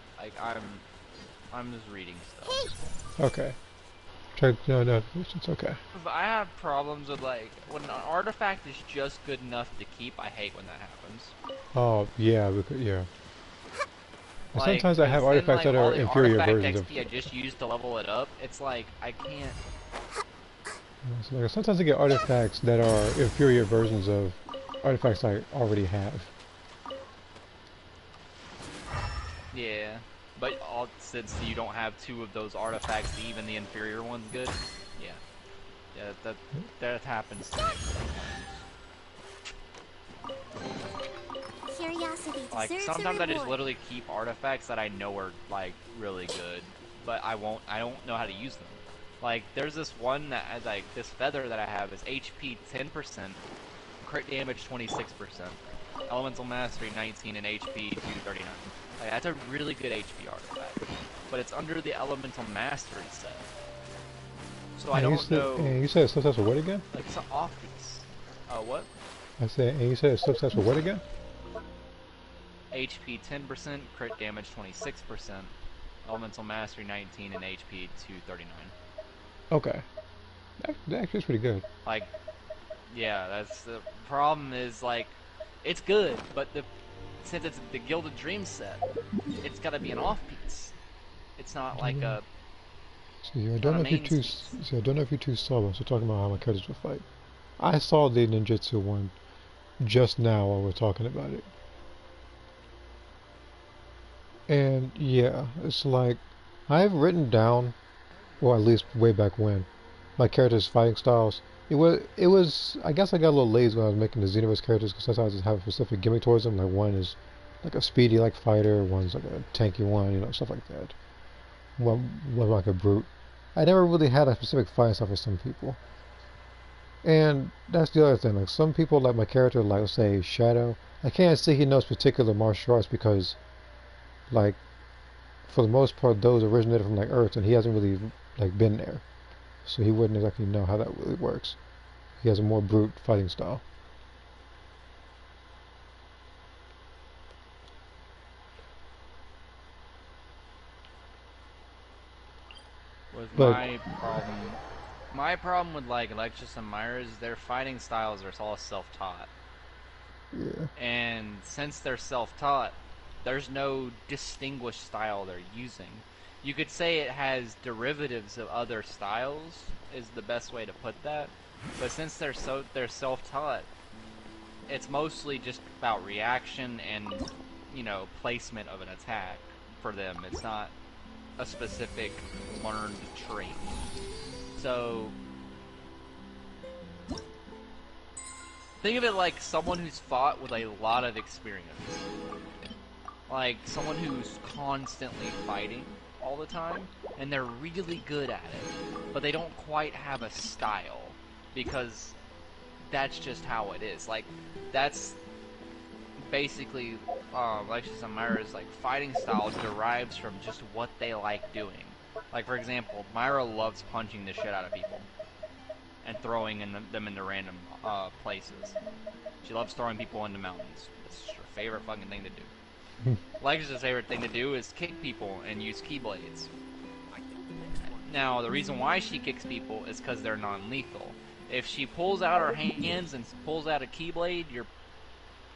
I'm just reading stuff. Hey, Okay. No, it's okay. But I have problems with like when an artifact is just good enough to keep. I hate when that happens. Oh, yeah, yeah. And Like, sometimes I have 'cause then, artifacts like, that all are the inferior artifact versions of... XP I just used to level it up. It's like I can't. So, like, sometimes I get artifacts that are inferior versions of artifacts I already have. Yeah, but since you don't have 2 of those artifacts, even the inferior one's good. Yeah, that happens to me. curiosity Like deserves sometimes a I just reward. literally keep artifacts that I know are like really good, but I don't know how to use them. Like there's this one that has like this feather that I have is HP 10%, crit damage 26%, elemental mastery 19, and HP 239. Like that's a really good HP artifact, but it's under the elemental mastery set. So I don't know. And you said it subsets for what again? Like it's an off piece. What? I said, and you said it subsets for what again? HP 10%, crit damage 26%, elemental mastery 19, and HP 239. Okay. That actually is pretty good. Like, yeah, that's the problem is like, it's good, but since it's the Gilded Dream set, it's got to be an off piece. It's not like a. See, I don't know if you two saw us. We're talking about how my characters will fight. I saw the ninjutsu one just now while we're talking about it. And yeah, it's like I've written down, or at least way back when, my characters' fighting styles. It was. I guess I got a little lazy when I was making the Xenoverse characters because sometimes I just have a specific gimmick towards them. Like one is like a speedy like fighter, one's like a tanky one, stuff like that. One like a brute. I never really had a specific fighting style for some people. And that's the other thing. Like some people, like my character, like let's say Shadow. I can't say he knows particular martial arts because, like, for the most part, those originated from like Earth, and he hasn't really like been there, so he wouldn't exactly know how that really works. He has a more brute fighting style. But My problem with like Alexis and Myra's, their fighting styles are all self-taught. yeah, And since they're self-taught, there's no distinguished style they're using. You could say it has derivatives of other styles, is the best way to put that. But since they're self-taught, it's mostly just about reaction and, placement of an attack for them. It's not a specific learned trait. So think of it like someone who's fought with a lot of experience. Like someone who's constantly fighting all the time, and they're really good at it, but they don't quite have a style, because that's just how it is. Like, that's basically Alexis and Myra's like fighting style derives from just what they like doing. Like, for example, Myra loves punching the shit out of people and throwing them into random places. She loves throwing people into mountains. It's her favorite fucking thing to do. Lex's favorite thing to do is kick people and use keyblades. Now, the reason why she kicks people is because they're non-lethal. If she pulls out her hands and pulls out a keyblade,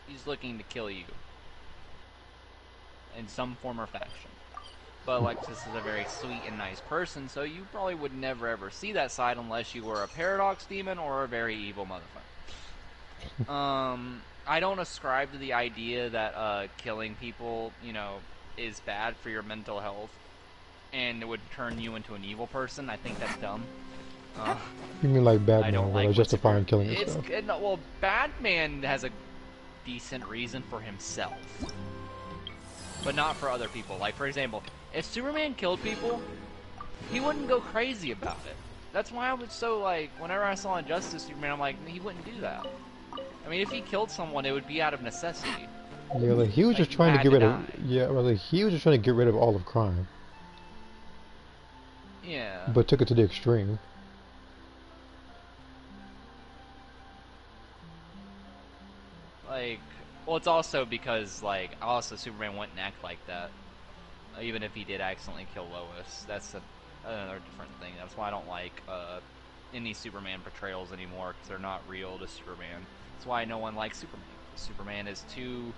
he's looking to kill you in some form or fashion. But Alexis is a very sweet and nice person, so you probably would never ever see that side unless you were a paradox demon or a very evil motherfucker. I don't ascribe to the idea that killing people, is bad for your mental health and it would turn you into an evil person. I think that's dumb. You mean like Batman, I don't where like they're justifying killing and stuff? Well, Batman has a decent reason for himself, but not for other people. Like, for example, if Superman killed people, he wouldn't go crazy about it. That's why I was so, like, whenever I saw Injustice Superman, I'm like, he wouldn't do that. I mean, if he killed someone, it would be out of necessity. Yeah, like, he was just trying to get rid of... Yeah, well, like, he was just trying to get rid of all of crime. Yeah. But took it to the extreme. Like, well, it's also because, like, also Superman wouldn't act like that. Even if he did accidentally kill Lois. That's another different thing. That's why I don't like any Superman portrayals anymore, because they're not real to Superman. That's why no one likes Superman. Superman is too...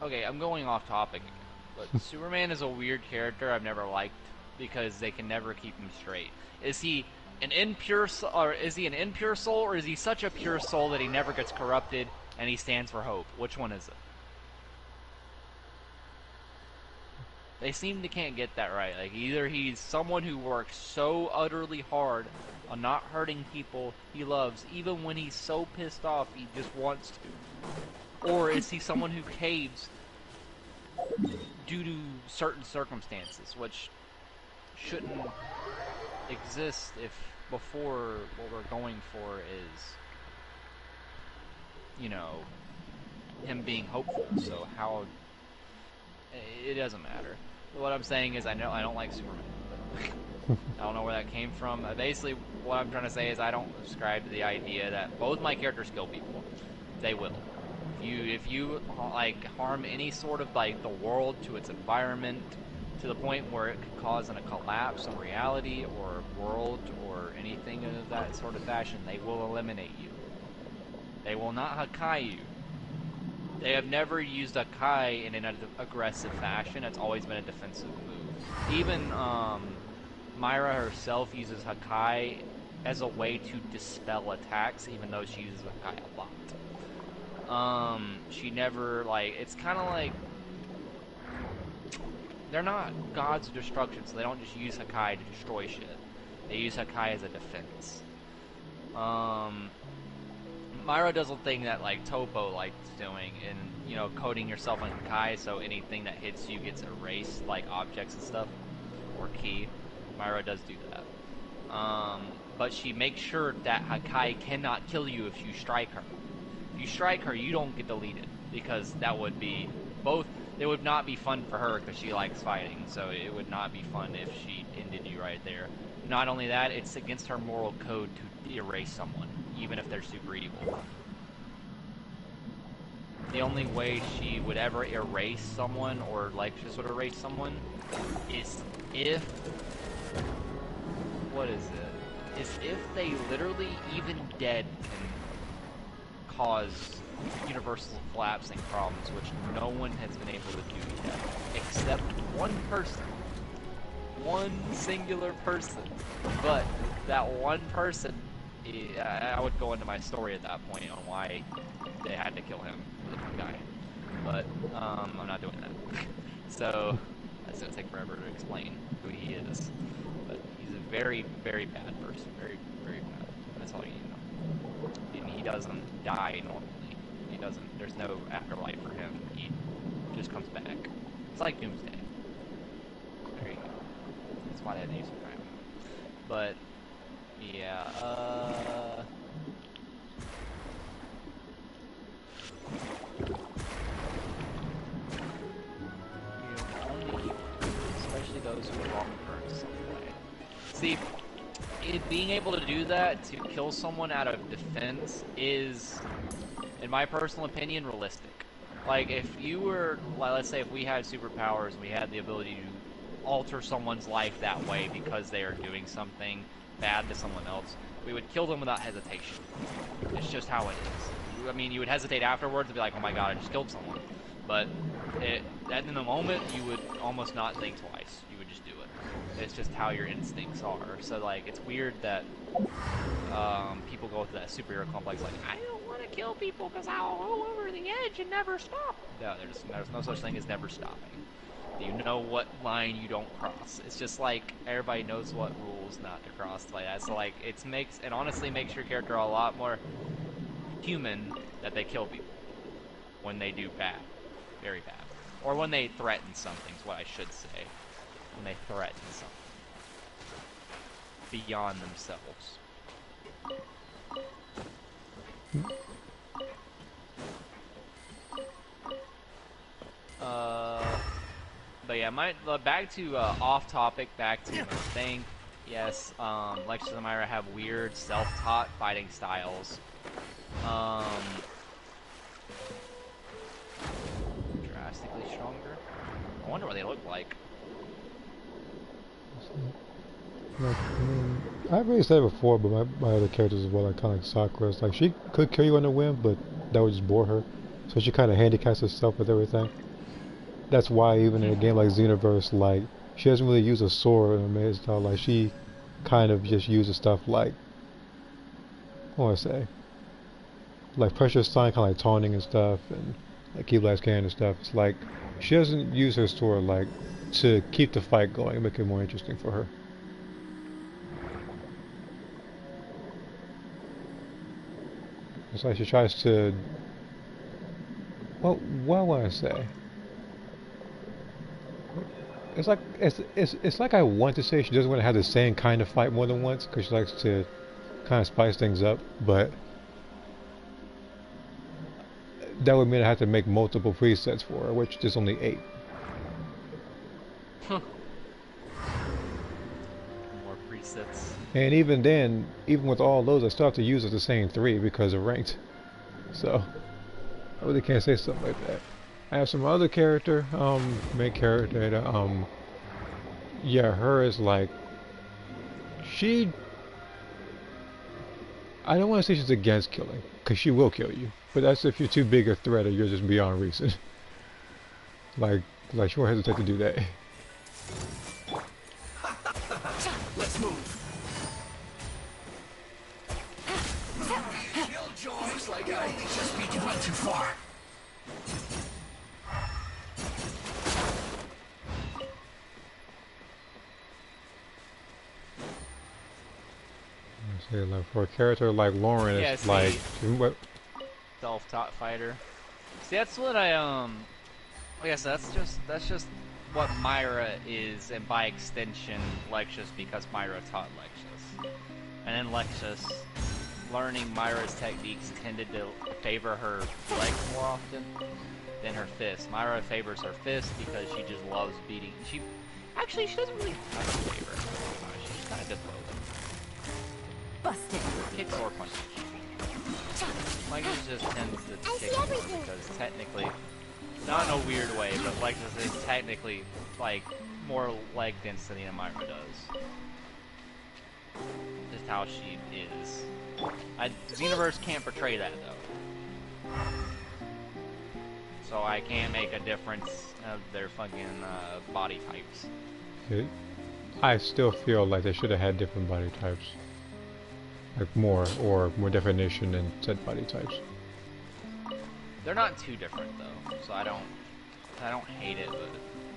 Okay, I'm going off topic again, but Superman is a weird character I've never liked, because they can never keep him straight. Is he an impure soul, or is he an impure soul, or is he such a pure soul that he never gets corrupted and he stands for hope? Which one is it? They seem to can't get that right. Like, either he's someone who works so utterly hard on not hurting people he loves, even when he's so pissed off he just wants to. Or is he someone who caves due to certain circumstances, which shouldn't exist if before what we're going for is, him being hopeful. So how... It doesn't matter. What I'm saying is I don't like Superman. I don't know where that came from. Basically, what I'm trying to say is I don't subscribe to the idea that both my characters kill people. They will. If you like harm any sort of like the world to its environment to the point where it could cause a collapse in reality or world or anything of that sort of fashion, they will eliminate you. They will not Hakai you. They have never used Hakai in an aggressive fashion. It's always been a defensive move. Even Myra herself uses Hakai as a way to dispel attacks, even though she uses Hakai a lot. She never, like, it's kind of like, they're not gods of destruction, so they don't just use Hakai to destroy shit. They use Hakai as a defense. Myra does a thing that, like, Topo likes doing, and, coating yourself in Hakai so anything that hits you gets erased, like objects and stuff, or key. Myra does do that. But she makes sure that Hakai cannot kill you if you strike her. If you strike her, you don't get deleted, because that would be it would not be fun for her, because she likes fighting, so it would not be fun if she ended you right there. Not only that, it's against her moral code to erase someone, even if they're super evil. The only way she would ever erase someone, or Lexus would erase someone, is if... What is it? Is if they literally, even dead, can cause universal collapsing problems, which no one has been able to do yet, except one person. One singular person. But that one person, I would go into my story at that point on why they had to kill him, the one guy. But I'm not doing that. So that's gonna take forever to explain who he is. But he's a very, very bad person. Very, very bad. That's all you need to know. And he doesn't die normally. He doesn't. There's no afterlife for him. He just comes back. It's like Doomsday. There you go. That's why they had to use him. But yeah, only, especially those who are wronged her in some way. See, being able to do that, to kill someone out of defense, is, in my personal opinion, realistic. Like, if you were, like, let's say if we had superpowers and we had the ability to alter someone's life that way because they are doing something bad to someone else, we would kill them without hesitation. It's just how it is. I mean, you would hesitate afterwards and be like, oh my god, I just killed someone. But in the moment, you would almost not think twice. You would just do it. It's just how your instincts are. So, like, it's weird that people go through that superhero complex, like, I don't want to kill people because I'll go over the edge and never stop. No, there's no such thing as never stopping. You know what line you don't cross. It's just like everybody knows what rules not to cross like that. So like it honestly makes your character a lot more human that they kill people when they do bad, very bad, or when they threaten something. Is what I should say. When they threaten something beyond themselves. But yeah, back to off topic, back to my thing. Yes, Lexus and Myra have weird self-taught fighting styles. Drastically stronger. I wonder what they look like. Like, I mean, I've already said it before, but my other characters as well are kind of like Sakura. Like, she could kill you on the whim, but that would just bore her. So she kind of handicaps herself with everything. That's why even in a game like Xenoverse, like, she doesn't really use a sword in a style. Like, she kind of just uses stuff like, what do I say? Like pressure sign, kind of like taunting and stuff, and like key blast cannon and stuff. It's like, she doesn't use her sword, like, to keep the fight going and make it more interesting for her. It's like she tries to, well, what do I say? It's like it's like I want to say she doesn't want to have the same kind of fight more than once because she likes to kind of spice things up, but that would mean I have to make multiple presets for her, which there's only 8. More presets. And even then, even with all those, I still have to use the same 3 because of ranked. So I really can't say something like that. I have some other character, main character that, yeah, her is like, I don't want to say she's against killing, because she will kill you, but that's if you're too big a threat or you're just beyond reason. like she won't hesitate to do that. Let's move. Looks like I just beat you went too far. Say, like, for a character like Lauren, Yeah, it's like self-taught fighter. See, that's what I guess that's just what Myra is, and by extension, Lexus, because Myra taught Lexus, and then Lexus learning Myra's techniques tended to favor her legs more often than her fist. Myra favors her fist because she just loves beating. She doesn't really have a favorite. She's kind of good both. Busted. Kicks or punches. Lexus just tends to kick more because technically, not in a weird way, but Lexus is technically like more leg density than Myra does. Just how she is. Xenoverse can't portray that though, so I can't make a difference of their fucking body types. I still feel like they should have had different body types. Like more definition in said body types. They're not too different though, so I don't hate it, but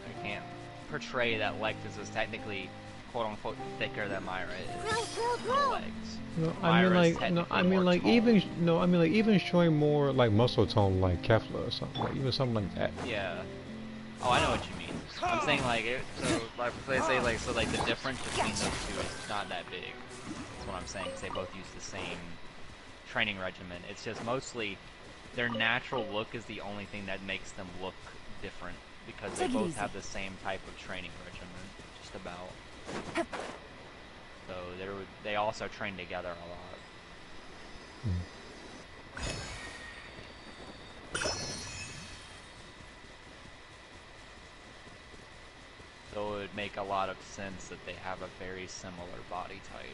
I can't portray that Lexus is technically quote unquote thicker than Myra is. Grow. Legs. No, I mean like even showing more like muscle tone like Kefla or something, like even something like that. Yeah. Oh, I know what you mean. I'm saying like so like they say like so like the difference between those two is not that big. That's what I'm saying, because they both use the same training regimen. It's just mostly their natural look is the only thing that makes them look different, because they both have the same type of training regimen. just about. So they also train together a lot. So it would make a lot of sense that they have a very similar body type.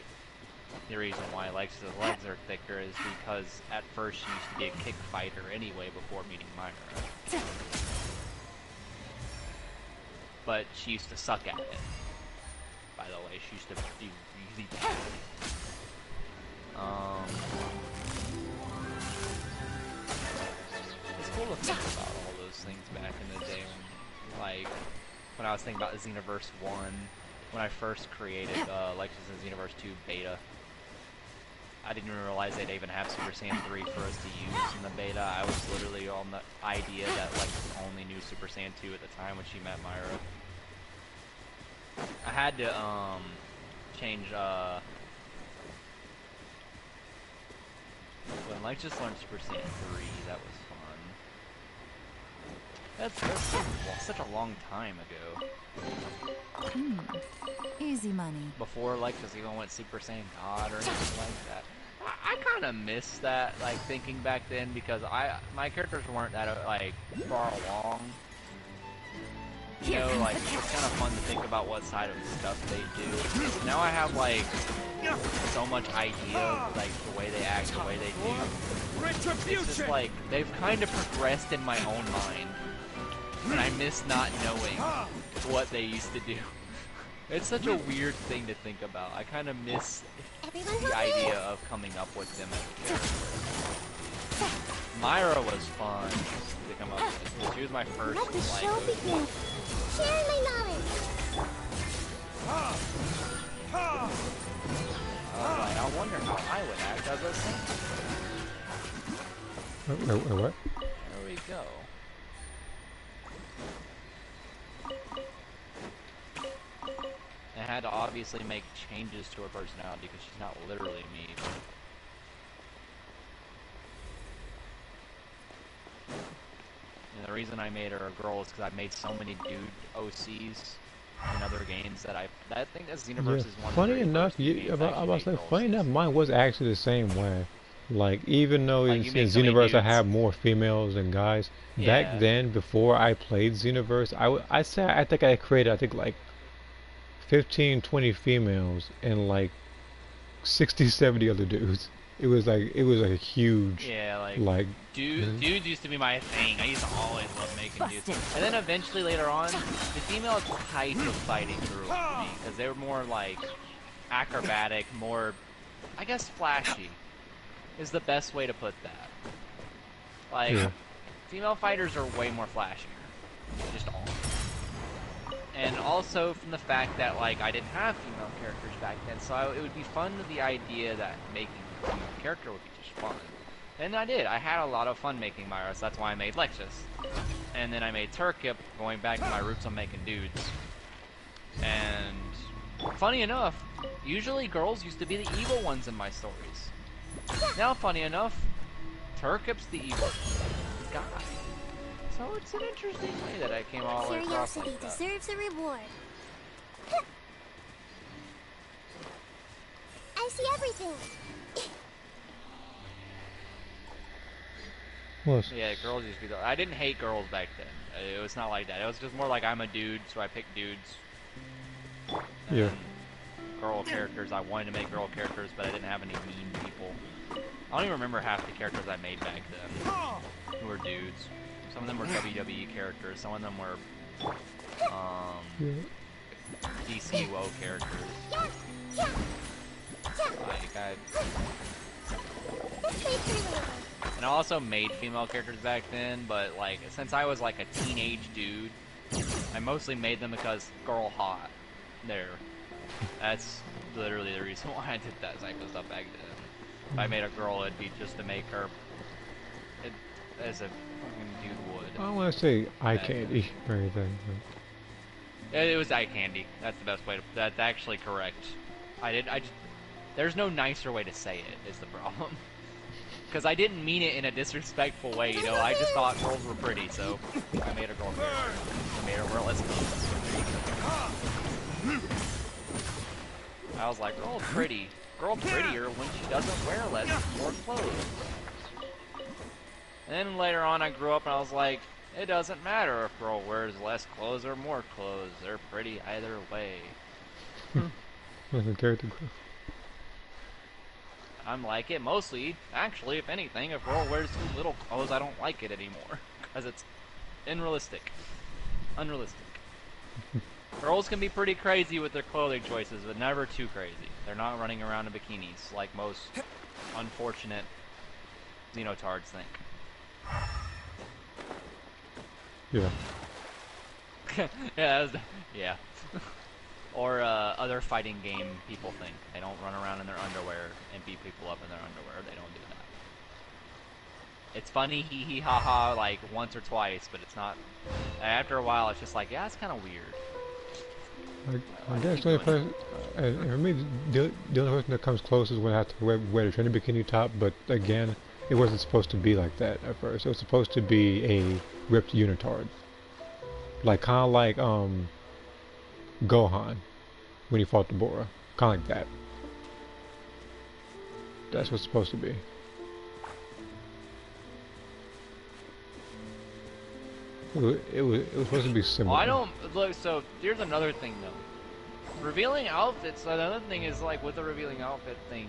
The reason why Alexis' legs are thicker is because at first she used to be a kick fighter anyway before meeting Myra. But she used to suck at it. By the way, she used to be really bad. It's cool to think about all those things back in the day when I was thinking about Xenoverse 1, when I first created Lexus and Xenoverse 2 beta. I didn't even realize they'd even have Super Saiyan 3 for us to use in the beta. I was literally on the idea that Lexus only knew Super Saiyan 2 at the time when she met Myra. I had to change when Lexus learned Super Saiyan 3, that was fun. That's such a long time ago. Easy money. Before Lexus even went Super Saiyan God or anything like that. I kind of miss that, like, thinking back then, because my characters weren't that, like, far along. You know, like, it's kind of fun to think about what side of stuff they do. Now I have, like, so much idea of, like, the way they act, the way they do. It's just, like, they've kind of progressed in my own mind. And I miss not knowing what they used to do. It's such a weird thing to think about. I kind of miss the idea of coming up with them as a character. Myra was fun to come up with. She was my first, Let the show begin. Share my knowledge. I wonder how I would act as a saint. What? There we go. I had to obviously make changes to her personality because she's not literally me. And the reason I made her a girl is because I made so many dude OCs in other games that I think that Xenoverse is one. Funny enough, funny enough, mine was actually the same way. Like, even though in Xenoverse I have more females than guys, back then, before I played Xenoverse, I think I created, like 15, 20 females and like 60, 70 other dudes. It was a huge, dudes used to be my thing. I used to always love making dudes. And then eventually later on, the female type of fighting grew with me because they were more like acrobatic, more, I guess, flashy is the best way to put that. Like, female fighters are way more flashier. Just all. And also from the fact that, like, I didn't have female characters back then, so it would be fun with the idea that making a female character would be just fun. And I did. I had a lot of fun making Myra, so that's why I made Lexus. And then I made Turkip, going back to my roots on making dudes. And funny enough, usually girls used to be the evil ones in my stories. Now, funny enough, Turkip's the evil guy. So it's an interesting way that I came all the way across like that. Curiosity deserves a reward. I see everything. Yeah, girls used to be I didn't hate girls back then. It was not like that. It was just more like I'm a dude, so I picked dudes. And girl characters, I wanted to make girl characters, but I didn't have any mean people. I don't even remember half the characters I made back then who were dudes. Some of them were WWE characters, some of them were DC WoW characters. And I also made female characters back then, but like since I was like a teenage dude, I mostly made them because girl hot. There. That's literally the reason why I did that type of stuff back then. If I made a girl, it'd be just to make her as a fucking dude would. I don't want to say eye candy or anything. It was eye candy. That's the best way to. That's actually correct. There's no nicer way to say it. Is the problem? Because I didn't mean it in a disrespectful way. You know, I just thought girls were pretty, so I made a girl. I made her wear less clothes. I was like, girl pretty. Girl prettier when she doesn't wear more clothes. And then later on I grew up and I was like, it doesn't matter if girl wears less clothes or more clothes. They're pretty either way. Character growth. I'm like it mostly. Actually, if anything, if girl wears too little clothes, I don't like it anymore. Because it's unrealistic. Girls can be pretty crazy with their clothing choices, but never too crazy. They're not running around in bikinis like most unfortunate xenotards think. Yeah. Yeah. Or other fighting game people think. They don't run around in their underwear and beat people up in their underwear. They don't do that. It's funny, hee hee ha ha, like once or twice, but it's not. After a while, it's just like, yeah, it's kind of weird. I guess the only person, and for me, the only person that comes close is when I have to wear the training bikini top. But again, it wasn't supposed to be like that at first. It was supposed to be a ripped unitard, like kind of like Gohan when he fought the Bora, kind of like that. That's what's supposed to be. It was supposed to be similar. Well, I don't look. So here's another thing though. Revealing outfits. Another thing is like with the revealing outfit thing.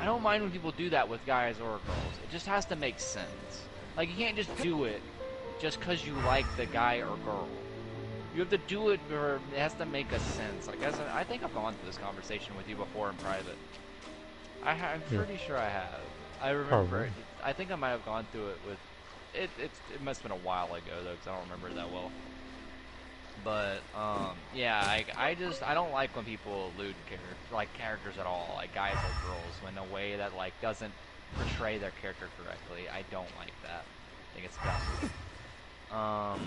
I don't mind when people do that with guys or girls. It just has to make sense. Like you can't just do it just because you like the guy or girl. You have to do it, or it has to make a sense. Like I think I've gone through this conversation with you before in private. I'm pretty sure I have. I remember. I think I might have gone through it with. It must have been a while ago though, because I don't remember it that well. But yeah, I don't like when people allude characters at all, like guys or girls, in a way that like doesn't portray their character correctly. I don't like that. I think it's dumb.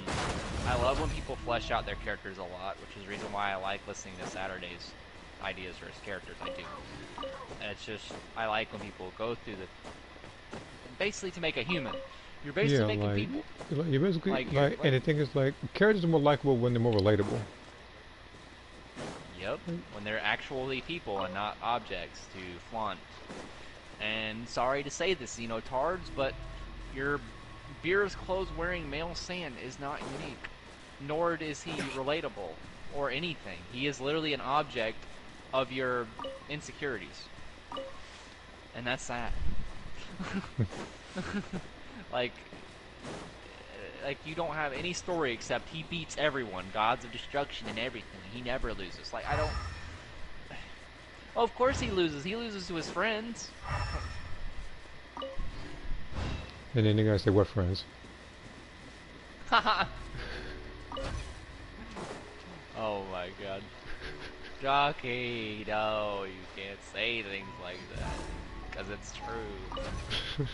I love when people flesh out their characters a lot, which is the reason why I like listening to Saturday's ideas for his characters. I do. And it's just I like when people go through basically to make a human. You're basically making people. You're basically and the thing is like characters are more likable when they're more relatable. Yep, when they're actually people and not objects to flaunt. And sorry to say this, tards, but your Beer's clothes wearing male Sand is not unique, nor is he relatable or anything. He is literally an object of your insecurities, and that's sad. Like you don't have any story except he beats everyone, gods of destruction and everything. He never loses. Like I don't. Well, of course he loses. He loses to his friends. And then you're gonna say what friends? Oh my god. Jockey, no, you can't say things like that. Because it's true.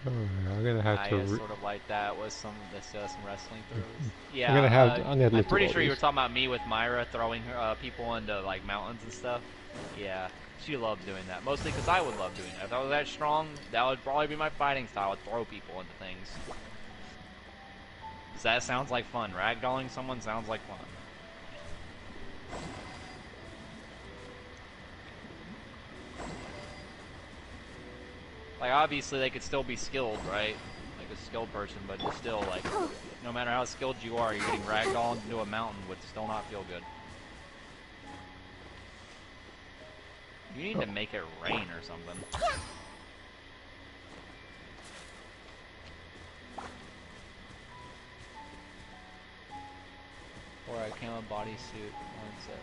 I'm gonna have to. Sort of like that with some wrestling throws. Yeah, I'm pretty sure you were talking about me with Myra throwing people into like mountains and stuff. Yeah, she loved doing that. Mostly because I would love doing that. If I was that strong, that would probably be my fighting style. I'd throw people into things. Cause that sounds like fun. Ragdolling someone sounds like fun. Like, obviously, they could still be skilled, right? Like a skilled person, but just still, like, no matter how skilled you are, you're getting ragdolled into a mountain would still not feel good. You need to make it rain or something. Or a camo bodysuit once at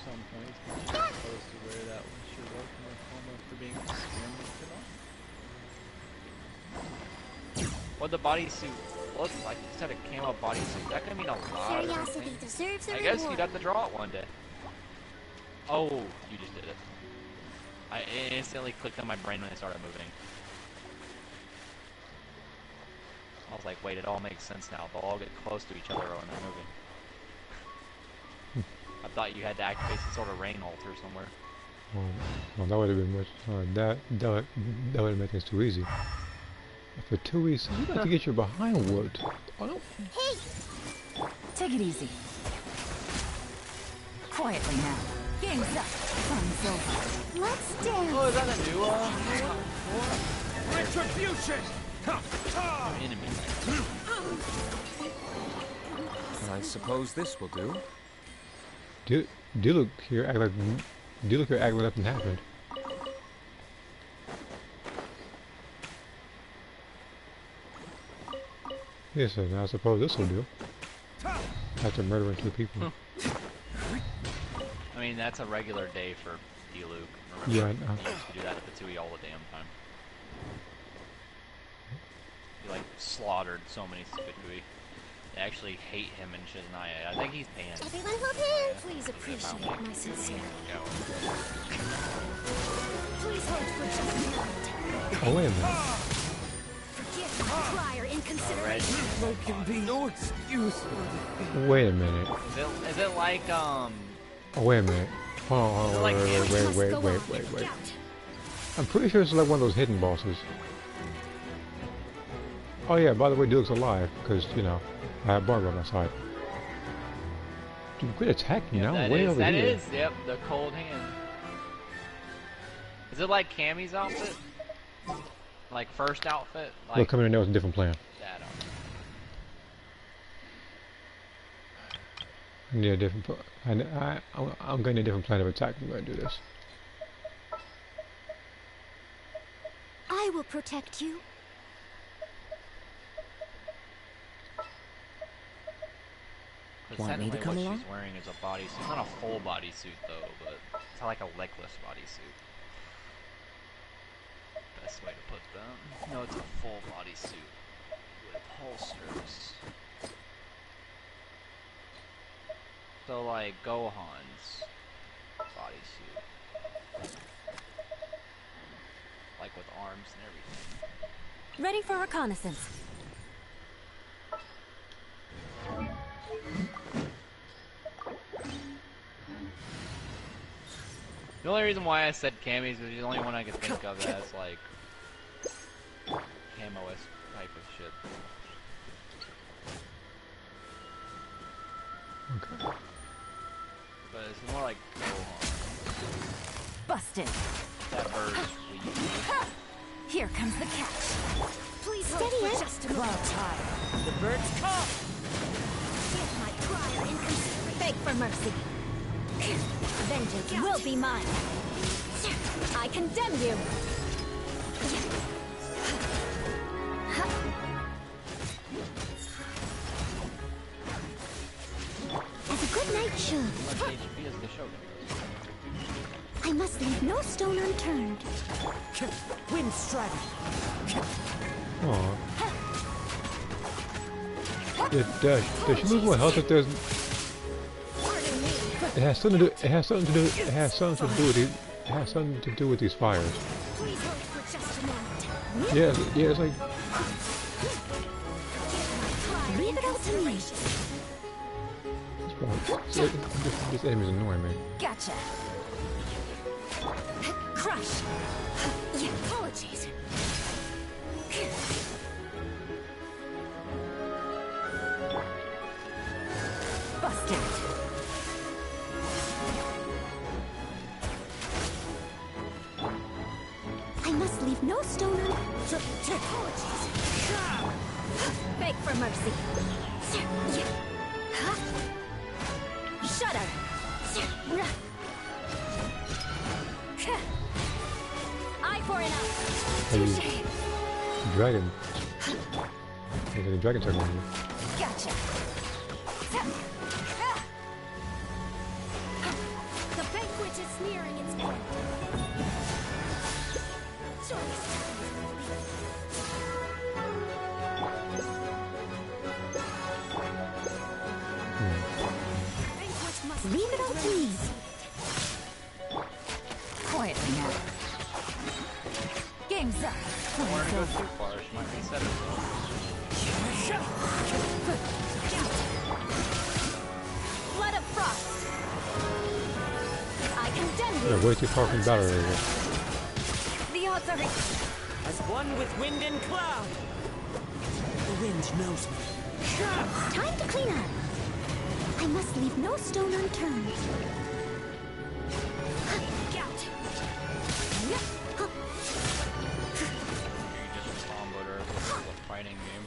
some point. You're supposed to wear that once you're welcome or form after being experimented on. What the bodysuit look like? You just had a camo bodysuit. That could mean a lot of things. I guess you'd have to draw it one day. Oh, you just did it. I instantly clicked on my brain when it started moving. I was like, wait, it all makes sense now. They'll all get close to each other when they're moving. I thought you had to activate some sort of rain altar somewhere. Well, that would have been much. That would have made things too easy. For 2 weeks, you got to get your behind whooped. Oh, no. Hey! Take it easy. Quietly now. Game's up. Fun's over. Let's dance! Oh, is that a new Retribution! enemy? I suppose this will do. Do look here, act like nothing happened. Yes, so I suppose this will do. After murdering 2 people. I mean, that's a regular day for D-Luke. Yeah, I He used to do that to Patui all the damn time. He like slaughtered so many Patui. They actually hate him and Shiznaya. I think he's paying. Everyone hold hands! Please appreciate my sincerity. Please hold for just a moment. Oh, wait a minute. Forgive my prior inconsideration. There can be no excuse. Wait a minute. Is it like Oh, wait a minute. Hold on, Like wait. I'm pretty sure it's like one of those hidden bosses. Oh yeah, by the way, Duke's alive, because, you know, I have Barbara on my side. Dude, quit attacking now, I'm way over here. That is, yep, the cold hand. Is it like Cammy's outfit? Like first outfit? Like Look, coming in there with a different plan. that outfit. I need a different I'm going to a different plan of attack if I'm going to do this. I will protect you. Because Want me to technically come what along? she's wearing is a bodysuit. It's not a full bodysuit though, but it's like a legless bodysuit. Best way to put that. No, it's a full bodysuit with holsters. So like Gohan's bodysuit. Like with arms and everything. Ready for reconnaissance. The only reason why I said Cammy's is the only one I could think of as like camo-esque type of shit. Okay. But it's more like Gohan. Busted. That bird's weak. Here comes the catch. Please steady it. Just a moment. The birds come. Forgive my prior inconsideration. Beg for mercy. Vengeance will be mine. I condemn you. As a good knight should. Much HP as the Shogun. I must leave no stone unturned. Wind strike. Aw. Does she lose more health if there's... It has something to do with these fires. Please hold for just a moment. Yeah, it's like... Leave it all to me. This enemy's annoying me. Gotcha. Crush. Apologies. Busted. I must leave no stone unturned. Apologies. Beg for mercy. Shudder. Eye for an eye. Hey, dragon. There's a dragon turn on you. Gotcha. The banquet is nearing its end. Leave it all to me. Quietly now. Game's up. I don't want to go too far, she might reset herself. Blood of frost. I condemn you. They're way too far from the battle area. The odds are As one with wind and cloud. The wind knows me. Time to clean up. I must leave no stone unturned. Gout. You just comboed her. This is a fighting game.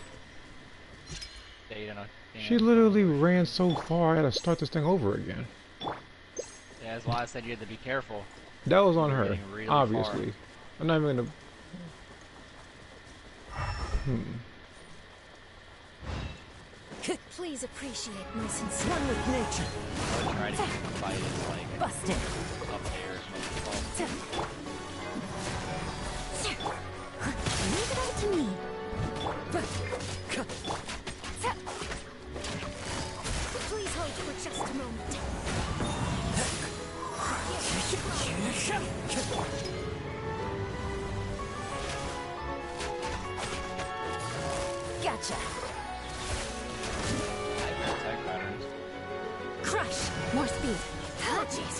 Stayed in a She literally ran so far, I had to start this thing over again. Yeah, that's why I said you had to be careful. That was on You're her, getting really obviously. I'm not even gonna... Please appreciate my sincere. One with nature. I would try to keep the fight as like Busted. up there as much as possible. Leave it up to me. Please hold for just a moment. Gotcha. Attack patterns. Crush. More speed. Oh, jeez.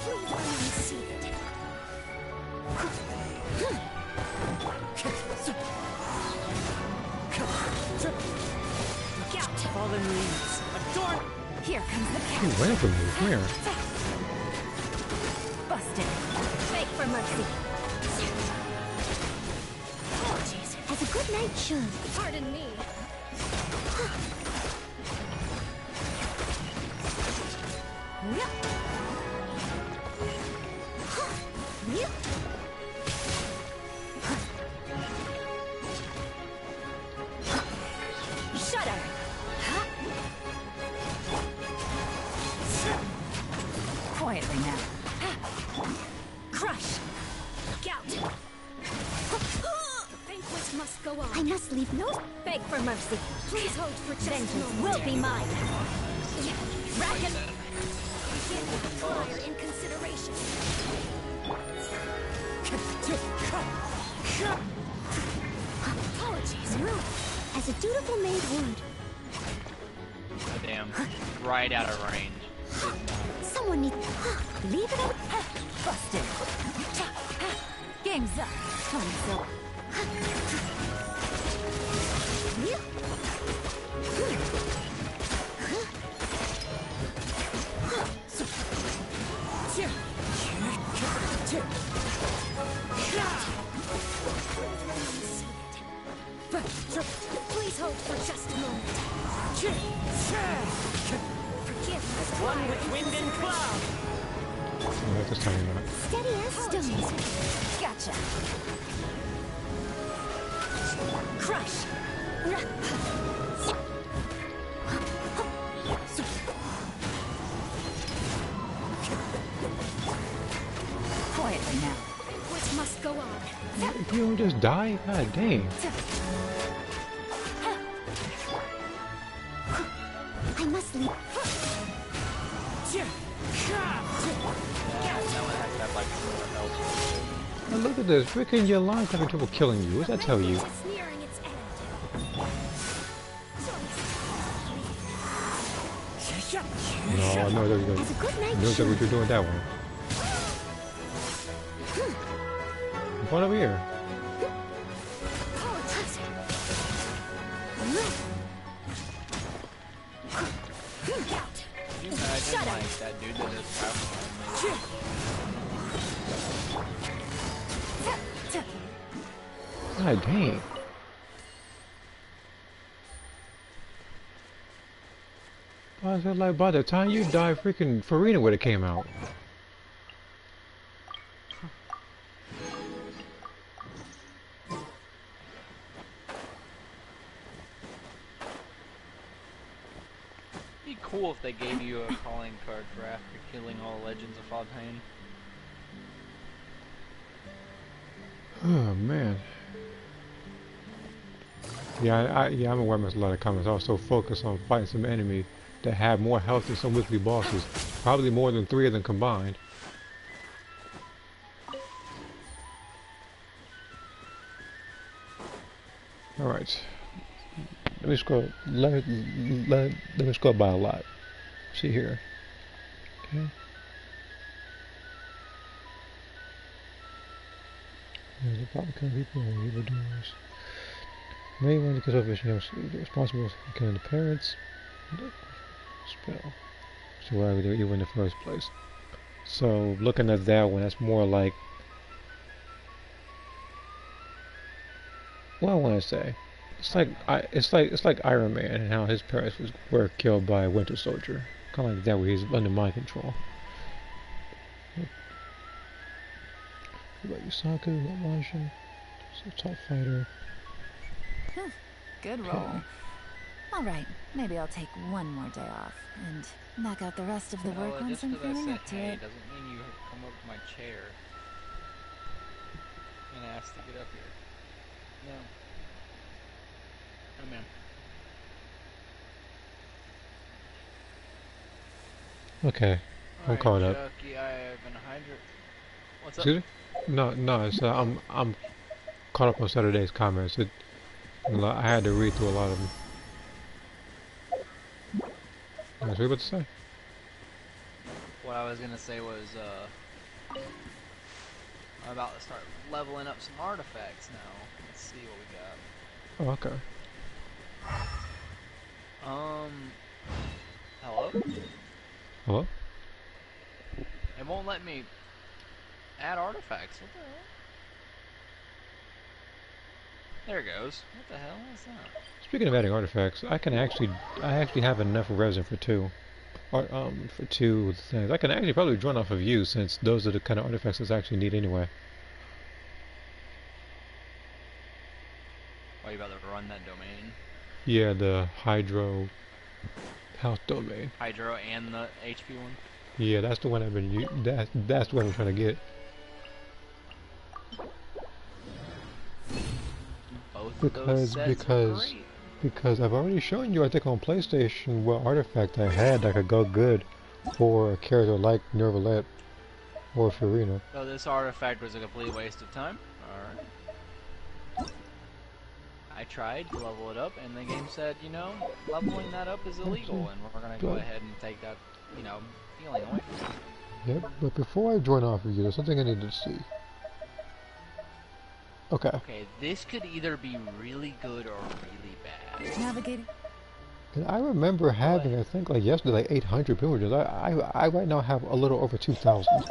Please unsee it. Gout. Fallen leaves. Adorn. Here comes the She catch. ran from me, come here. Busted. Beg for mercy. Oh, jeez. As a good knight should. Pardon me. Shudder. Quietly now. Crush. Gout. The banquet must go on. I must leave no... Beg for mercy. Please hold for just a Vengeance moment. will be mine. Racket. Begin with prior in consideration. Apologies. As a dutiful maid would. Oh, damn. Right out of range. Someone needs... Leave it up... Busted. Game's up. Come on, Sil. Please hold for just a moment. Forgive us. One with wind and cloud. No, this time you're not. Steady as stones. Gotcha. Crush. Quietly now. Banquet must go on. If you don't just die, god dang. I must leave... Now look at this, freaking your line's having trouble killing you. What's that tell you? It's nearing its end. No, I know that you're As a good knight know should. what you're doing with that one. Come on over here. Can you imagine like that dude that just passed on me? God dang. I said, like, by the time you die, freaking Farina would have came out. It'd be cool if they gave you a calling card for after killing all Legends of Fontaine. Oh man. Yeah, I'm aware of a lot of comments. I was so focused on fighting some enemy that had more health than some weekly bosses. Probably more than 3 of them combined. Alright. Let me scroll. Let me scroll by a lot. See here. Okay. Yeah, the problem killing people or evildoers. Maybe one because of it, responsible for killing the parents. Spell. So why were they evil in the first place? So looking at that one, that's more like, what I want to say. It's like Iron Man and how his parents were killed by a Winter Soldier. Kind of like that, where he's under mind control. What about Yusaku? What Martian? He's a tough fighter. Good roll. Alright, maybe I'll take one more day off and knock out the rest of the work once I'm feeling up to it. Doesn't mean you come over to my chair and ask to get up here. No. Oh, man. Okay, I'm caught up. Chucky, I have an hydrant. What's up? Excuse me? No, it's I'm caught up on Saturday's comments. I had to read through a lot of them. What you about to say? What I was gonna say was, I'm about to start leveling up some artifacts now. Let's see what we got. Oh, okay. Hello? Hello? It won't let me add artifacts. What the hell? There it goes. What the hell is that? Speaking of adding artifacts, I actually have enough resin for two. For two things. I can actually probably join off of you, since those are the kind of artifacts that I actually need anyway. Oh, you about to run that domain? Yeah, the Hydro House domain. Hydro and the HP one? Yeah, that's the one I've been that's the one I'm trying to get. Both of those sets are great. Because I've already shown you, I think on PlayStation, what artifact I had that could go good for a character like Nervalette or Furina. So this artifact was a complete waste of time? Alright. I tried to level it up, and the game said, you know, leveling that up is illegal, and we're going to go ahead and take that, you know, feeling away from it. Yep, but before I join off of you, there's something I need to see. Okay. Okay, this could either be really good or really bad. Navigating. And I remember having, I think like yesterday, like 800 villagers. I right now have a little over 2,000.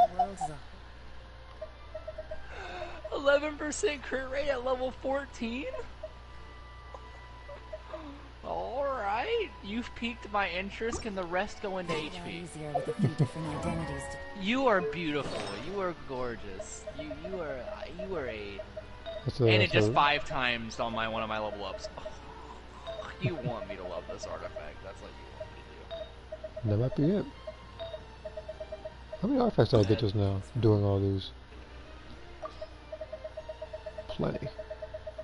11% crit rate at level 14? Alright, you've piqued my interest. Can the rest go into HP? Easier with a few different identities. You are beautiful. You are gorgeous. You are a... And it just 5 times on one of my level ups. Oh, you want me to love this artifact. That's what you want me to do. That might be it. How many artifacts did I get just now doing all these? Plenty.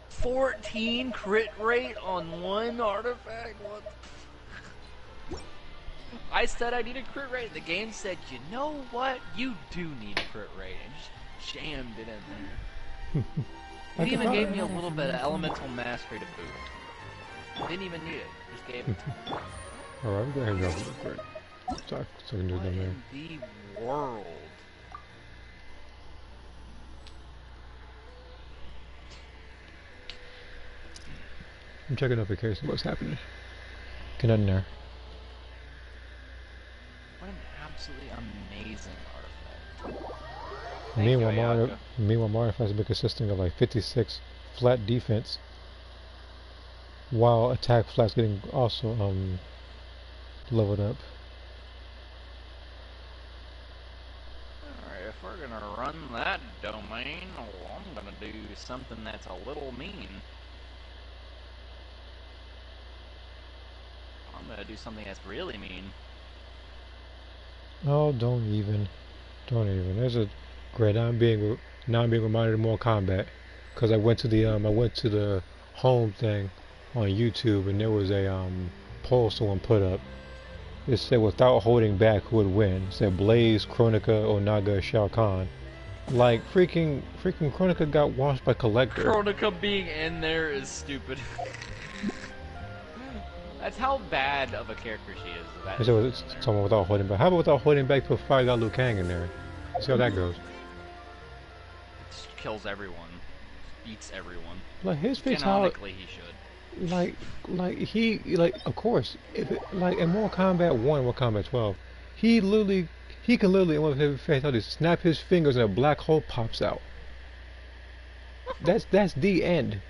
14 crit rate on one artifact? What? I said I needed crit rate. The game said, you know what? You do need crit rate. And just jammed it in there. It even gave me a little bit of elemental mastery to boot. Didn't even need it. Just gave it. Alright, I'm going to drop it real quick. So I can do What them there. in the world? I'm checking notifications. What's happening? Get in there. What an absolutely amazing artifact. Meanwhile, my artifacts have been consisting of like 56 flat defense, while attack flats getting also leveled up. Alright, if we're gonna run that domain, well, I'm gonna do something that's a little mean. I'm gonna do something that's really mean. Oh, don't even. There's a great. Now I'm being reminded of more combat, because I went to the home thing on YouTube, and there was a poll someone put up. It said without holding back who would win. It said Blaze, Kronika, Onaga, Shao Kahn. Like freaking Kronika got washed by Collector. Kronika being in there is stupid. That's how bad of a character she is. So it's someone without holding back. How about without holding back to fire got Liu Kang in there? See how that goes. It just kills everyone. beats everyone. Like his fatality, Canonically, he should. like of course, if it, like in Mortal Kombat 1, Mortal Kombat 12, he can literally in one of his fatalities snap his fingers and a black hole pops out. That's the end.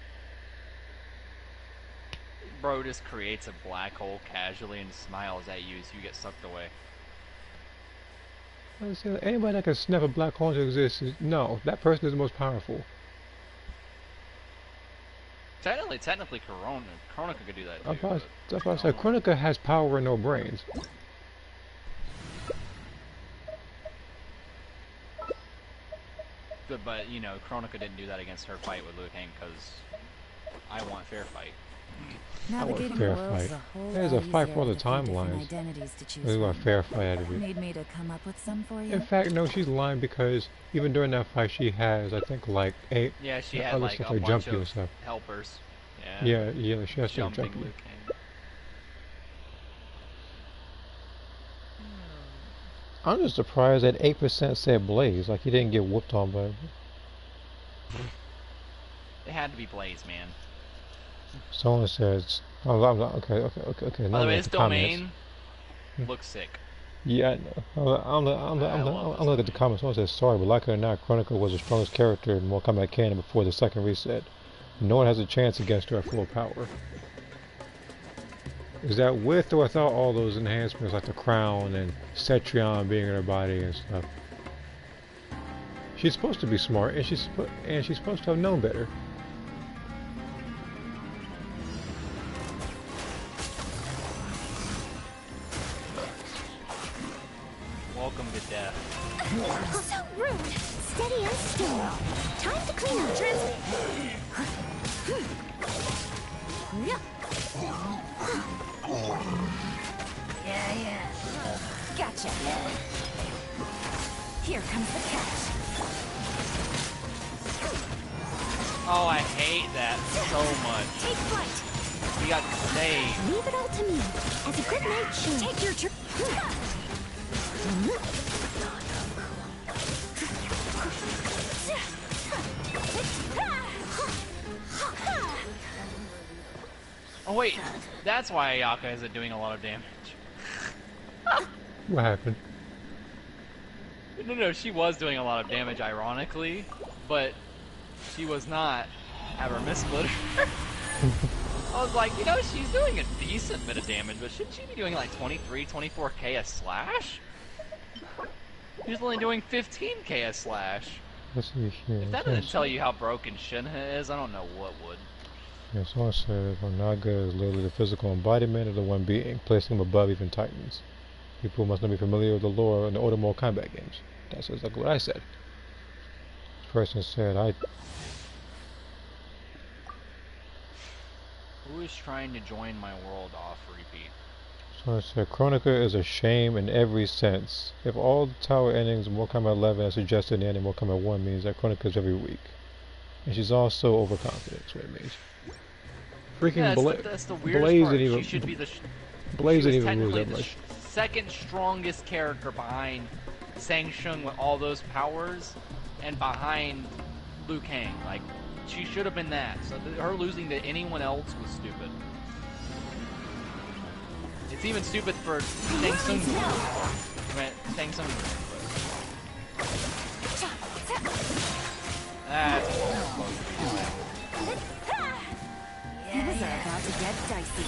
Bro just creates a black hole casually and smiles at you as you get sucked away. Anybody that can snap a black hole into existence, no, that person is the most powerful. Technically, Kronika could do that too. That's why I said Kronika has power and no brains. But you know, Kronika didn't do that against her fight with Liu Kang because I want fair fight. Navigating fair the world's fight. a whole There's a lot fight for easier the with a few different timelines. identities to choose There's a from. fair fight out of it. Need me to come up with some for you? In fact, no, she's lying because even during that fight, she has, I think, like 8 Yeah, she had other like stuff a like bunch jumping and of stuff. helpers. Yeah. Yeah, she has to Jumping jump. Liu Kang. I'm just surprised that 8% said Blaze, like he didn't get whooped on by. It had to be Blaze, man. Someone says, okay. By the way, this comments. domain looks sick. Yeah, I know. I'm looking at the comments. Someone says, sorry, but like it or not, Kronika was the strongest character in Mortal Kombat canon before the second reset. No one has a chance against her at full power. Is that with or without all those enhancements like the crown and Cetrion being in her body and stuff? She's supposed to be smart, and she's supposed to have known better. Welcome to death. So rude. Steady and still. Time to clean up. Yeah. Gotcha. Here comes the catch. Oh, I hate that so much. Take flight. We got saved. Leave it all to me. As a good night should. Take your turn. Oh wait, that's why Ayaka isn't doing a lot of damage. What happened? No, she was doing a lot of damage, ironically, but she was not at her missplitter. I was like, you know, she's doing a decent bit of damage, but shouldn't she be doing like 23, 24k a slash? She's only doing 15k a slash. Let's see here. If that doesn't tell you how broken Shinha is, I don't know what would. Yeah, someone said Onaga is literally the physical embodiment of the one being, placing him above even Titans. People must not be familiar with the lore in the older Mortal Kombat games. That's exactly what I said. This person said, Who is trying to join my world off repeat? Someone said, Kronika is a shame in every sense. If all the tower endings in Mortal Kombat 11 as suggested in the end of Mortal Kombat 1 means that Kronika is very weak. And she's also overconfident, that's what it means. Freaking that's the weirdest Blaze part. didn't even, She should be the Blaze she was didn't even lose technically that the much. second strongest character behind Shang Tsung with all those powers, and behind Liu Kang. Like, she should have been that. So her losing to anyone else was stupid. It's even stupid for Shang Tsung to lose. Shang Tsung to lose. That's Things are about to get dicey.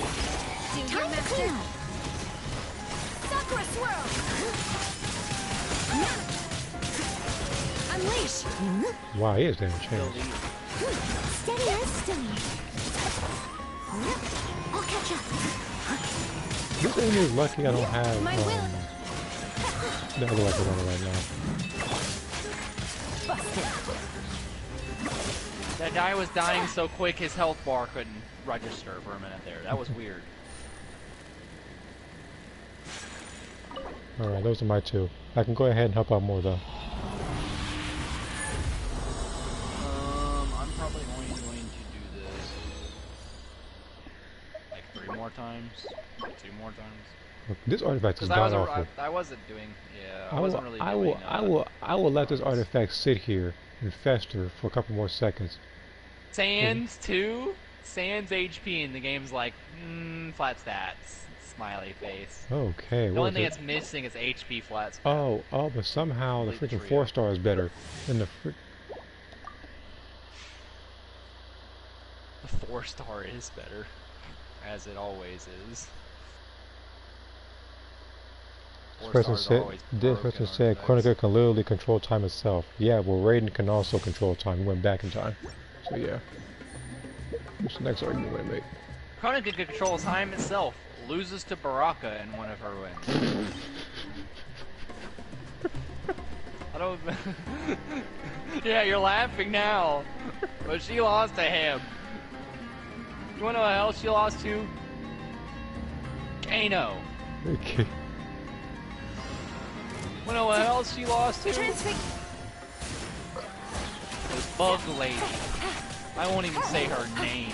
Time to clean up. Sakura swirl. Unleash. Wow, he is damn changed. Steady and steady. I'll catch up. This enemy is lucky I don't have My will. the other weapon on it right now. That guy was dying so quick his health bar couldn't register for a minute there. That was weird. Alright, those are my two. I can go ahead and help out more though. I'm probably going to do this like 3 more times, 2 more times. Look, this artifact is Because god awful. I wasn't doing, I wasn't really doing. I will let this artifact sit here and fester for a couple more seconds Sans too. Sans HP and the game's like, flat stats. Smiley face. Okay, The what only is thing it? that's missing is HP flat stats. Oh, but somehow the Complete freaking trio. 4-star is better than the The 4-star is better, as it always is. This person said Chronica can literally control time itself. Yeah, well Raiden can also control time. He went back in time. So yeah. What's the next argument we're gonna make? Chronica can control time itself. Loses to Baraka in one of her wins. I don't... Yeah, you're laughing now. But she lost to him. You wanna know what else she lost to? Kano. Okay. You know what else she lost to? This bug lady. I won't even say her name.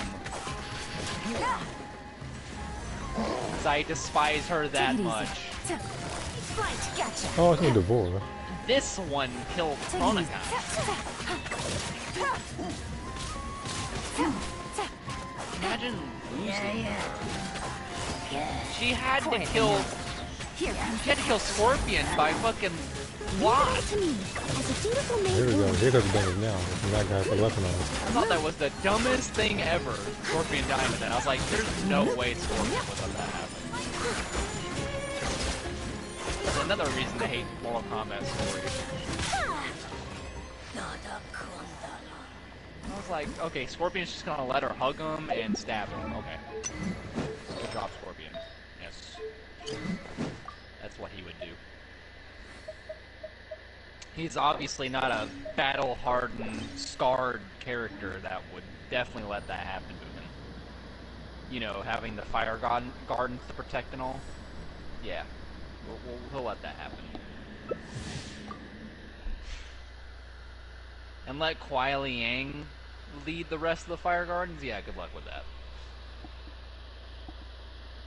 Because I despise her that much. Oh, it's no Devora. This one killed Chronica. Imagine losing her. She had to kill... She had to kill Scorpion by fucking Wasp. Here we go. Here goes the damage now. That guy with the weapon on. I thought that was the dumbest thing ever. Scorpion dying to that. I was like, there's no way Scorpion would let that happen. That's another reason to hate Mortal Kombat story. I was like, okay, Scorpion's just gonna let her hug him and stab him. Okay. Good job, Scorpion. Yes. That's what he would do. He's obviously not a battle-hardened, scarred character that would definitely let that happen to him. You know, having the fire gardens to protect and all. Yeah, he'll let that happen. And let Kuai Liang lead the rest of the fire gardens? Yeah, good luck with that.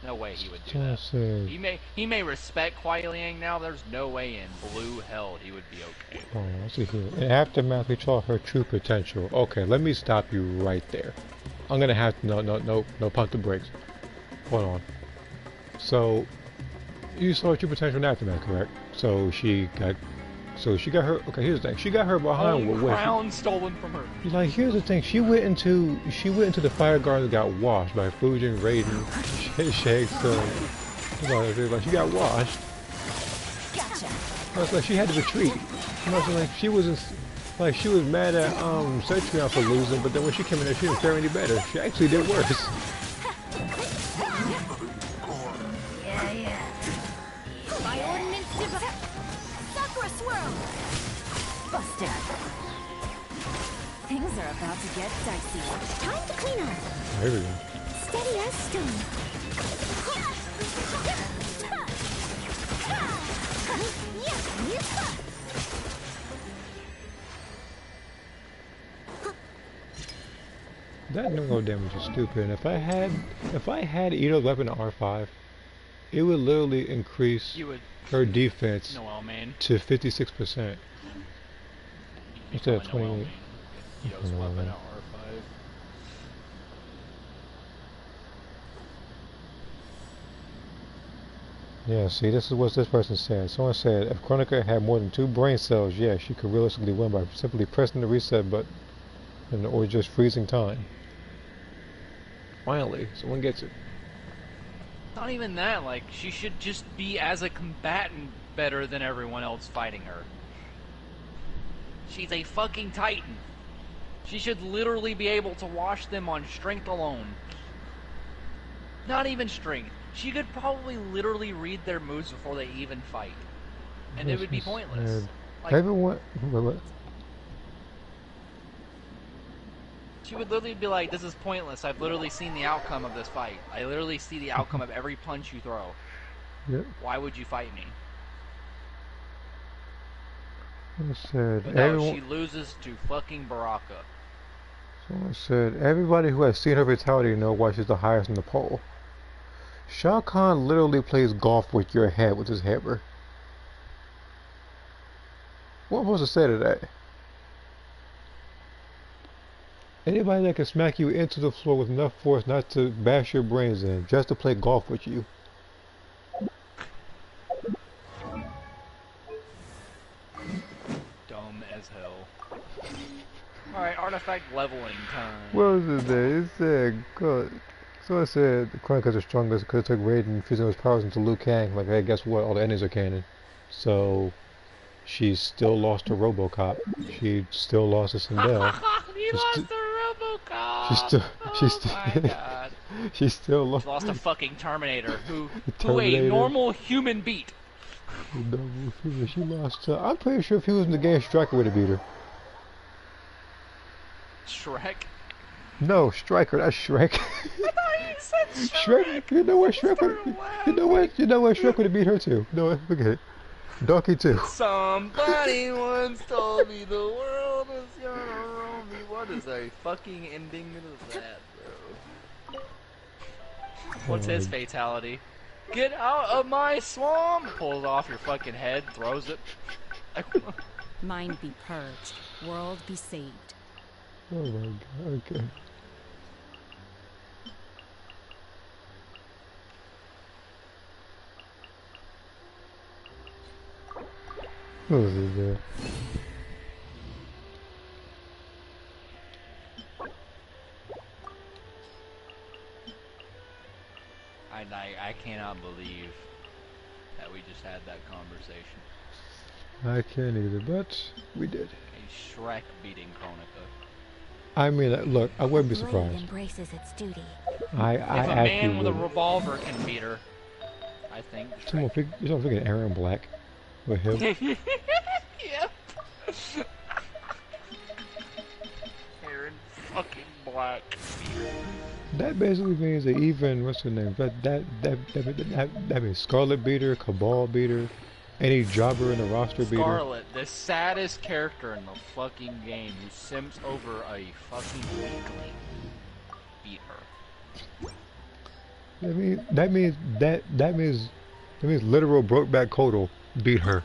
No way he would do that. He may respect Kuai Liang now, but there's no way in blue hell he would be okay. Oh, let's see here. In Aftermath, we saw her true potential. Okay, let me stop you right there. I'm gonna have to no pump the brakes. Hold on. So you saw her true potential in Aftermath, correct? So she got her. Okay, here's the thing. She got her behind with crown stolen from her. Like, here's the thing. She went into the fire garden and got washed by Fujin, Raiden, Shakes. Like, she got washed. Gotcha. I was like, she had to retreat. I was like, she was mad at Cetrion for losing, but then when she came in there, she didn't fare any better. She actually did worse. Busted. Things are about to get dicey. Time to clean up. There we go. Steady as stone. That no damage is stupid. And if I had Ito's weapon R5, it would literally increase her defense to 56%. Instead of 28. Ito's weapon at R5. Yeah, see, this is what this person said. Someone said, if Chronica had more than 2 brain cells, yeah, she could realistically win by simply pressing the reset button or just freezing time. Finally, someone gets it. Not even that, like, she should just be as a combatant better than everyone else fighting her. She's a fucking titan. She should literally be able to wash them on strength alone. Not even strength. She could probably literally read their moves before they even fight. And it would be pointless. Like, everyone... She would literally be like, this is pointless. I've literally seen the outcome of this fight. I literally see the outcome of every punch you throw. Yep. Why would you fight me? Said, no, she loses to fucking Baraka. Someone said, everybody who has seen her fatality knows why she's the highest in the poll. Shao Kahn literally plays golf with your head with his hammer. What was to say to that? Anybody that can smack you into the floor with enough force not to bash your brains in, just to play golf with you. Dumb as hell. Alright, artifact leveling time. What was it there? It said, so it said, the Chronicles are strongest because it took Raiden fusing his powers into Liu Kang. Like, hey, guess what? All the endings are canon. So, she still lost to RoboCop. She still lost to Sindel. He lost to RoboCop! She still, Oh my god. she still lost. She lost to fucking Terminator, who Terminator. a normal human beat. She lost to, I'm pretty sure if he was in the game, Striker would have beat her. Shrek? No, Striker, that's Shrek. I thought you said Shrek, you know what Shrek would, you know what Shrek would have beat her too. No, forget it. Donkey too. Somebody once told me the world was gonna roll me. What is a fucking ending to that, bro? What's his fatality? Get out of my swamp! Pulls off your fucking head, throws it. Mind be purged, world be saved. Oh my god, okay. What was it there? I cannot believe that we just had that conversation. I can't either, but we did. A Shrek beating Kronika. I mean, look, I wouldn't be Blade surprised. embraces its duty. If a man with a revolver can beat her, I think. You're thinking Aaron Black with him. Yep. Aaron fucking Black. That basically means that even what's her name? That means Scarlet beater, Cabal beater, any jobber in the roster beater. Scarlet, the saddest character in the fucking game, who simps over a fucking weakling, beat her. That means literal Brokeback Kotal beat her.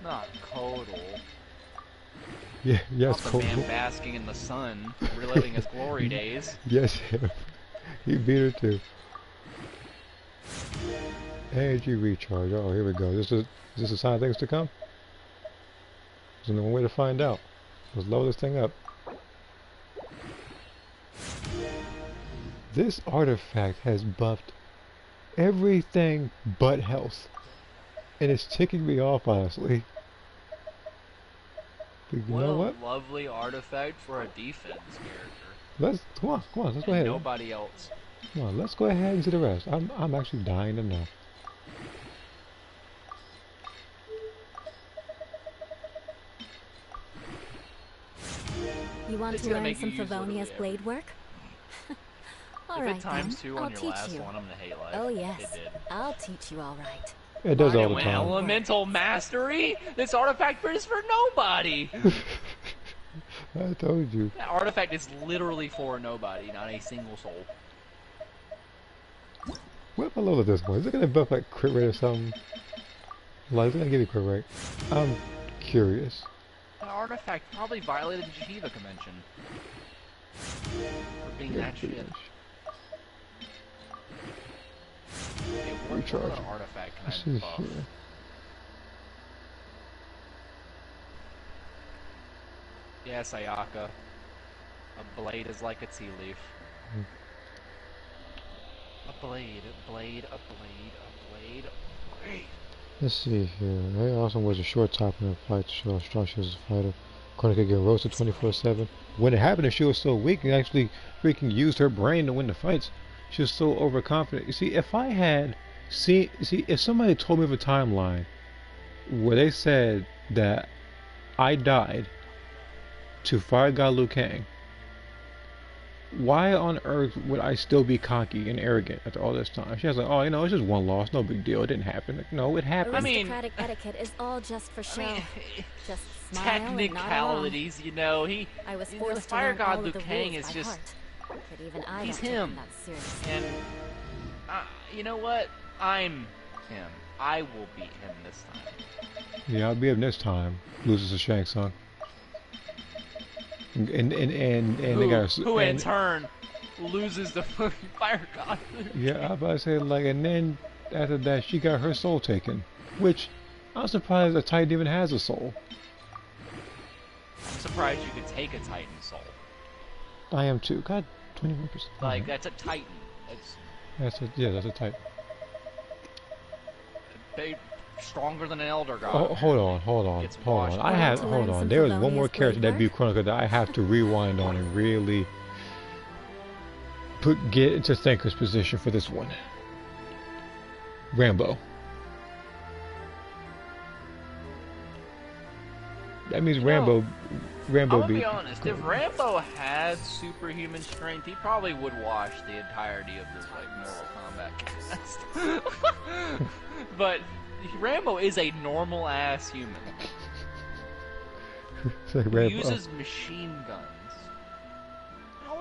Not Kodal. Yeah, yes, Not the man Kotal. basking in the sun, reliving his glory days. Yes, he beat her too. Energy recharge. Oh, here we go. Is this a sign of things to come? There's only one way to find out. Let's load this thing up. This artifact has buffed everything but health. And it's ticking me off, honestly. But you know what? A lovely artifact for a defense character. Come on, let's go ahead. Nobody else. Come on, let's go ahead and see the rest. I'm actually dying to know. You want to learn some Favonia's blade work? Alright then, I'll teach you. One, I'm gonna hate life. Oh yes, I'll teach you alright. It does all the time. Elemental mastery? This artifact is for nobody! I told you. That artifact is literally for nobody, not a single soul. What if I load this one? Is it gonna buff like crit rate or something? Like, is it gonna give you crit rate? I'm curious. That artifact probably violated the Geneva Convention. For being that shit. Recharge. Artifact Let's can I see buff? here. Yes, Ayaka. A blade is like a tea leaf. A blade, a blade, a blade, a blade, a blade. Let's see here. Ray also wears a short top in a fight to show how strong she is as a fighter. Kronika could get roasted 24/7. When it happened, she was so weak and actually freaking used her brain to win the fights. She was so overconfident. You see, if I had if somebody told me of a timeline where they said that I died to Fire God Liu Kang, why on earth would I still be cocky and arrogant after all this time? She was like, oh, you know, it's just one loss, no big deal, it didn't happen. Like, no, it happened. Aristocratic etiquette is all just for show. Just smile technicalities, and you know, I was forced the Fire to God learn Liu all of the Kang rules is by just, heart. But even I he's don't take him. that seriously. And, you know what? I'm him. I will beat him this time. Yeah, I'll beat him this time. Loses to Shang Tsung. and they got who in turn loses the fucking fire god. Yeah, I was about to say, like, and then after that she got her soul taken, which I'm surprised a Titan even has a soul. I'm surprised you could take a Titan soul. I am too. God, 21%. Like, that's a Titan. That's a Titan. They stronger than an Elder God. Oh, hold on. Hold on. There was one more character that beat Chronica that I have to rewind on and really get into Thinker's position for this one. Rambo. That means Rambo I'm gonna beat. be honest, if Rambo had superhuman strength, he probably would wash the entirety of this like Mortal Kombat cast. But Rambo is a normal ass human. Who uses machine guns.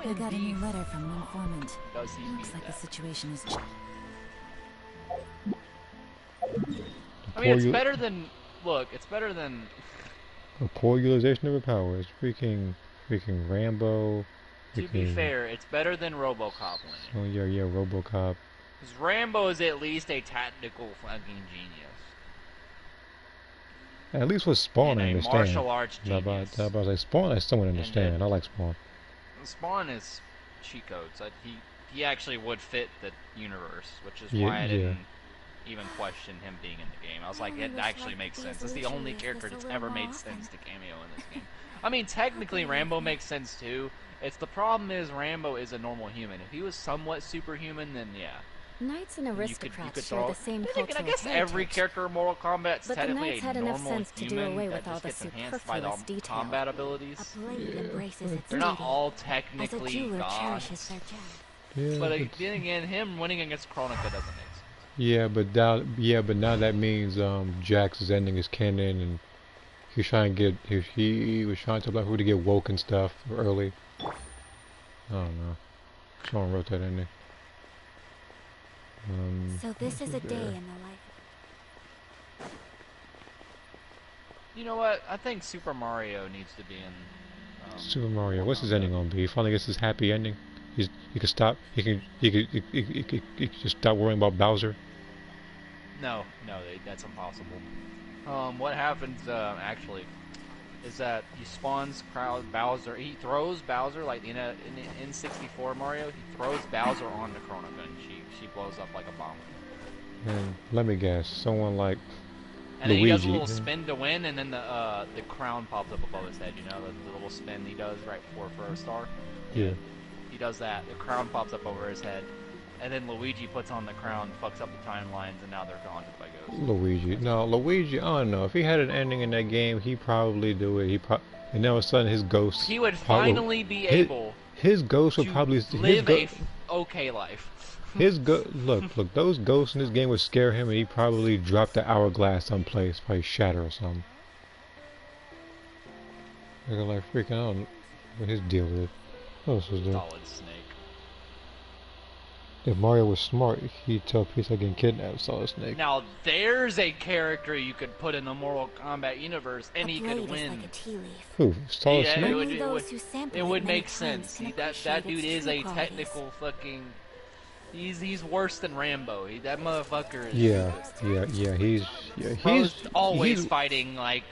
I got a new letter from an informant. Does he Looks like the situation is. I mean, it's better than. Look, it's better than. A poor utilization of her powers. Freaking Rambo. To be fair, it's better than RoboCop winning. Oh yeah, RoboCop. Because Rambo is at least a tactical fucking genius. At least with Spawn, I understand. Martial arts genius. Spawn, I somewhat understand. I like Spawn. Spawn is cheat codes. He actually would fit the universe, which is why I didn't even question him being in the game. I was like, it actually makes sense. It's the only character that's ever made sense to cameo in this game. I mean, technically Rambo makes sense too. The problem is Rambo is a normal human. If he was somewhat superhuman, then yeah. Knights and aristocrats share the same cultural I guess every character in Mortal Kombat is technically a normal human that just gets enhanced by the combat abilities. They're not all technically gods. Yeah, but then again, him winning against Chronica doesn't make sense. Yeah, but now that means Jax is ending his canon, and he's trying to get he was trying to tell people to get woke and stuff early. I don't know. Someone wrote that in there. So this is a day in the life. You know what? I think Super Mario needs to be in. Super Mario. What's his ending gonna be? He finally gets his happy ending. He can stop. He can just stop worrying about Bowser. No, that's impossible. What happens actually is that he spawns Bowser. He throws Bowser like in N64 Mario. He throws Bowser on the Chronica, and she blows up like a bomb. And let me guess, someone like and Luigi. Then he does a little spin to win, and then the crown pops up above his head. You know, the little spin he does right before for a star. Yeah. He does that. The crown pops up over his head, and then Luigi puts on the crown, fucks up the timelines, and now they're haunted by ghosts. Luigi. I don't know. If he had an ending in that game, he'd probably do it. And all of a sudden, his ghost. He would finally be able. His ghost would probably live a okay life. Look. Those ghosts in this game would scare him, and he'd probably drop the hourglass someplace, probably shatter or something. They're like freaking out. What his deal is? What else was there? Solid Snake. If Mario was smart, he'd tell Peach getting kidnapped. Solid Snake. Now there's a character you could put in the Mortal Kombat universe, and he could win. Who? Solid Snake? It would make sense. That dude is a technical fucking. He's worse than Rambo. That motherfucker is. Yeah. He's always fighting like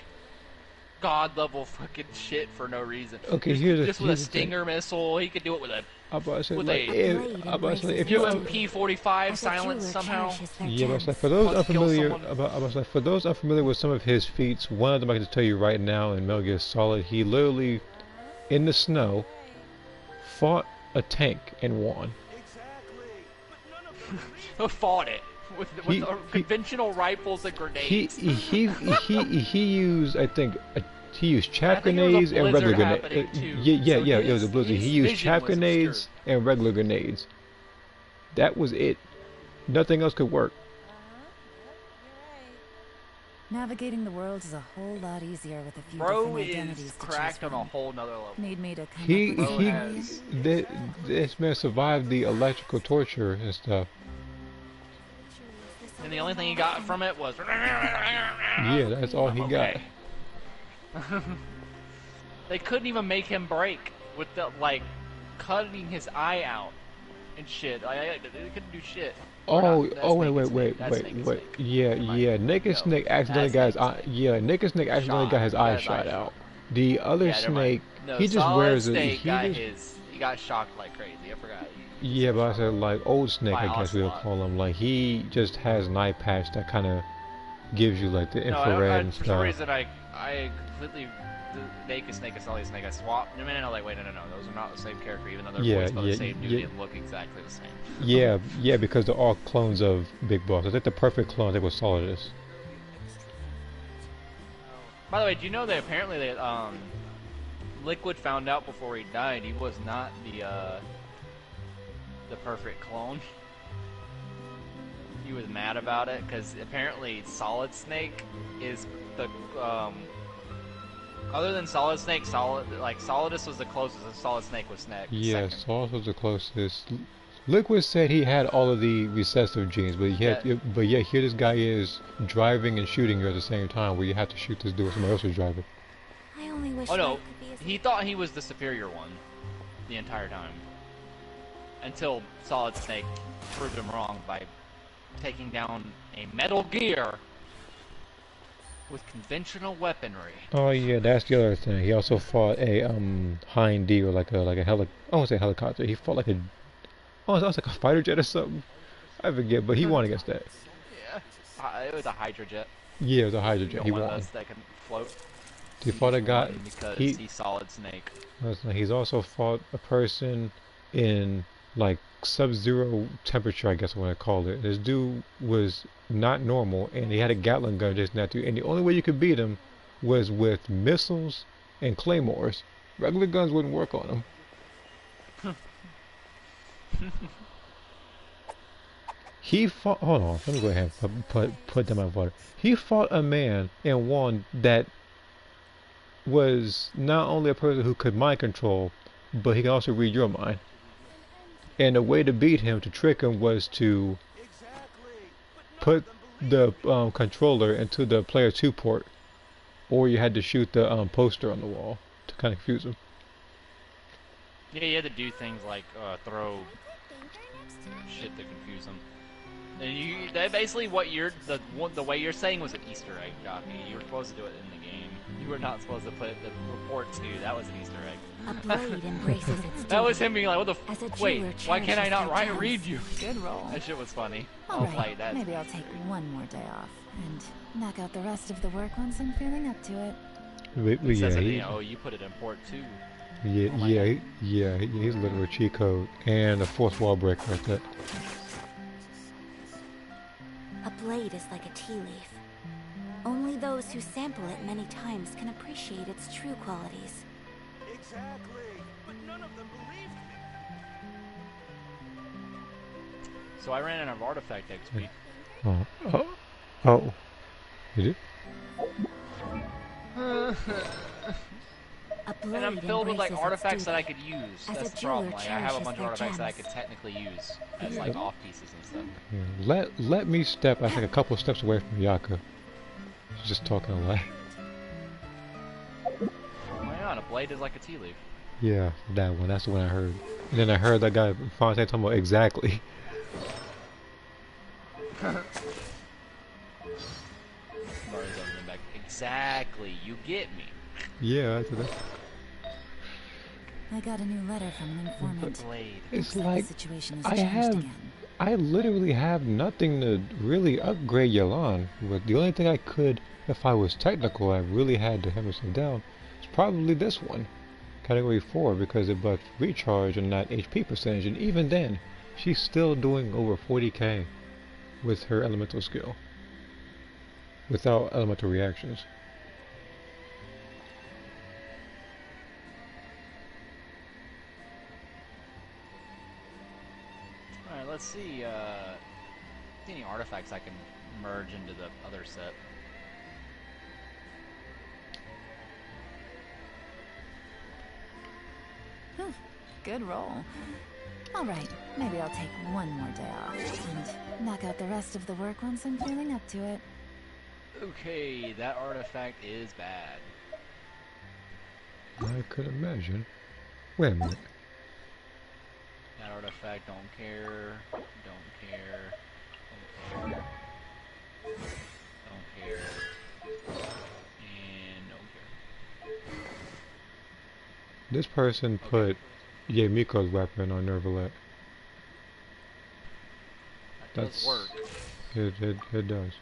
god level fucking shit for no reason. Okay, just with a stinger missile, he could do it with a. If you have P45 silence somehow. Yeah, but like, for those unfamiliar with some of his feats, one of them I can just tell you right now in Metal Gear Solid, he literally in the snow fought a tank and won. Fought it with conventional rifles and grenades. He used, I think, he used chaff grenades and regular grenades. It was a blizzard. He used chaff grenades and regular grenades. That was it. Nothing else could work. Navigating the world is a whole lot easier with a few different identities is cracked on a whole nother level. Need me to come this man survived the electrical torture and stuff. And the only thing he got from it was. Yeah, that's all he got. They couldn't even make him break with the like cutting his eye out and shit. They couldn't do shit. Wait. Yeah. Naked Snake accidentally got his eye. Yeah, Naked Snake accidentally got his eye shot out. The other Snake, no, he just wears it. He got shocked like crazy. I forgot. Yeah, but I said like Old Snake, I guess we would call him. Like he just has an eye patch that kind of gives you like the infrared and stuff. For some reason, I completely. The Naked Snake and Solid Snake, I swapped. No, wait, no. Those are not the same character, even though they're voiced by the same dude and look exactly the same. Yeah, because they're all clones of Big Boss. I think the perfect clone they was Solidus. By the way, do you know that apparently Liquid found out before he died he was not the perfect clone. He was mad about it because apparently Solid Snake is the other than Solid Snake, Solidus was the closest, and Solid Snake was next. Yeah, Solidus was the closest. Liquid said he had all of the recessive genes, but yet here this guy is driving and shooting you at the same time, where you have to shoot this dude when somebody else is driving. I only wish. Oh no, he thought he was the superior one the entire time, until Solid Snake proved him wrong by taking down a Metal Gear with conventional weaponry. Oh yeah, that's the other thing. He also fought a Hind D, or like a I won't say helicopter. He fought like a like a fighter jet or something. I forget, but he won against that. Yeah, it was a Hydra jet. Yeah, it was a Hydra jet. He won. One of those that can float. He fought a guy because he's Solid Snake. He's also fought a person in like sub-zero temperature, I guess I want to call it. This dude was not normal, and he had a Gatling gun just not to. And the only way you could beat him was with missiles and claymores. Regular guns wouldn't work on him. He fought. Hold on, let me go ahead and put down my water. He fought a man and won that was not only a person who could mind control, but he can also read your mind. And the way to beat him, to trick him, was to put the controller into the player 2 port, or you had to shoot the poster on the wall to kind of confuse him. Yeah, you had to do things like throw shit to confuse him. And that basically what the way you're saying was an Easter egg, Jockey. You were supposed to do it in the game. You were not supposed to put the report to. That was an Easter egg. A blade embraces its that was him being like, what the wait, why can't I not read you? Good roll. That shit was funny. Alright, maybe I'll take one more day off and knock out the rest of the work once I'm feeling up to it. You put it in port too. He's a little cheat code and a fourth wall break right there. A blade is like a tea leaf. Only those who sample it many times can appreciate its true qualities. Exactly, but none of them believed me. So I ran out of artifact XP. Oh. You did? And I'm filled with like artifacts that I could use. That's the problem. Like I have a bunch of artifacts that I could technically use as like off pieces and stuff. Let me step, I think, a couple steps away from Yaka. She's just talking a lot. Why not? A blade is like a tea leaf. Yeah, that one. That's the one I heard. And then I heard that guy Fontaine talking about exactly. Exactly. You get me. Yeah, that's it. I got a new letter from an informant. It's like I literally have nothing to really upgrade Yelan, but the only thing I could, if I was technical, I really had to hammer some down, is probably this one, category 4, because it buffed recharge and not HP percentage, and even then, she's still doing over 40k with her elemental skill, without elemental reactions. Let's see, any artifacts I can merge into the other set. Good roll. Alright, maybe I'll take one more day off and knock out the rest of the work once I'm feeling up to it. Okay, that artifact is bad. I could imagine. Wait a minute. That artifact, don't care. Don't care. Don't care. Don't care. And don't care. This person put Yemiko's weapon on Nervalet. That does work. It does.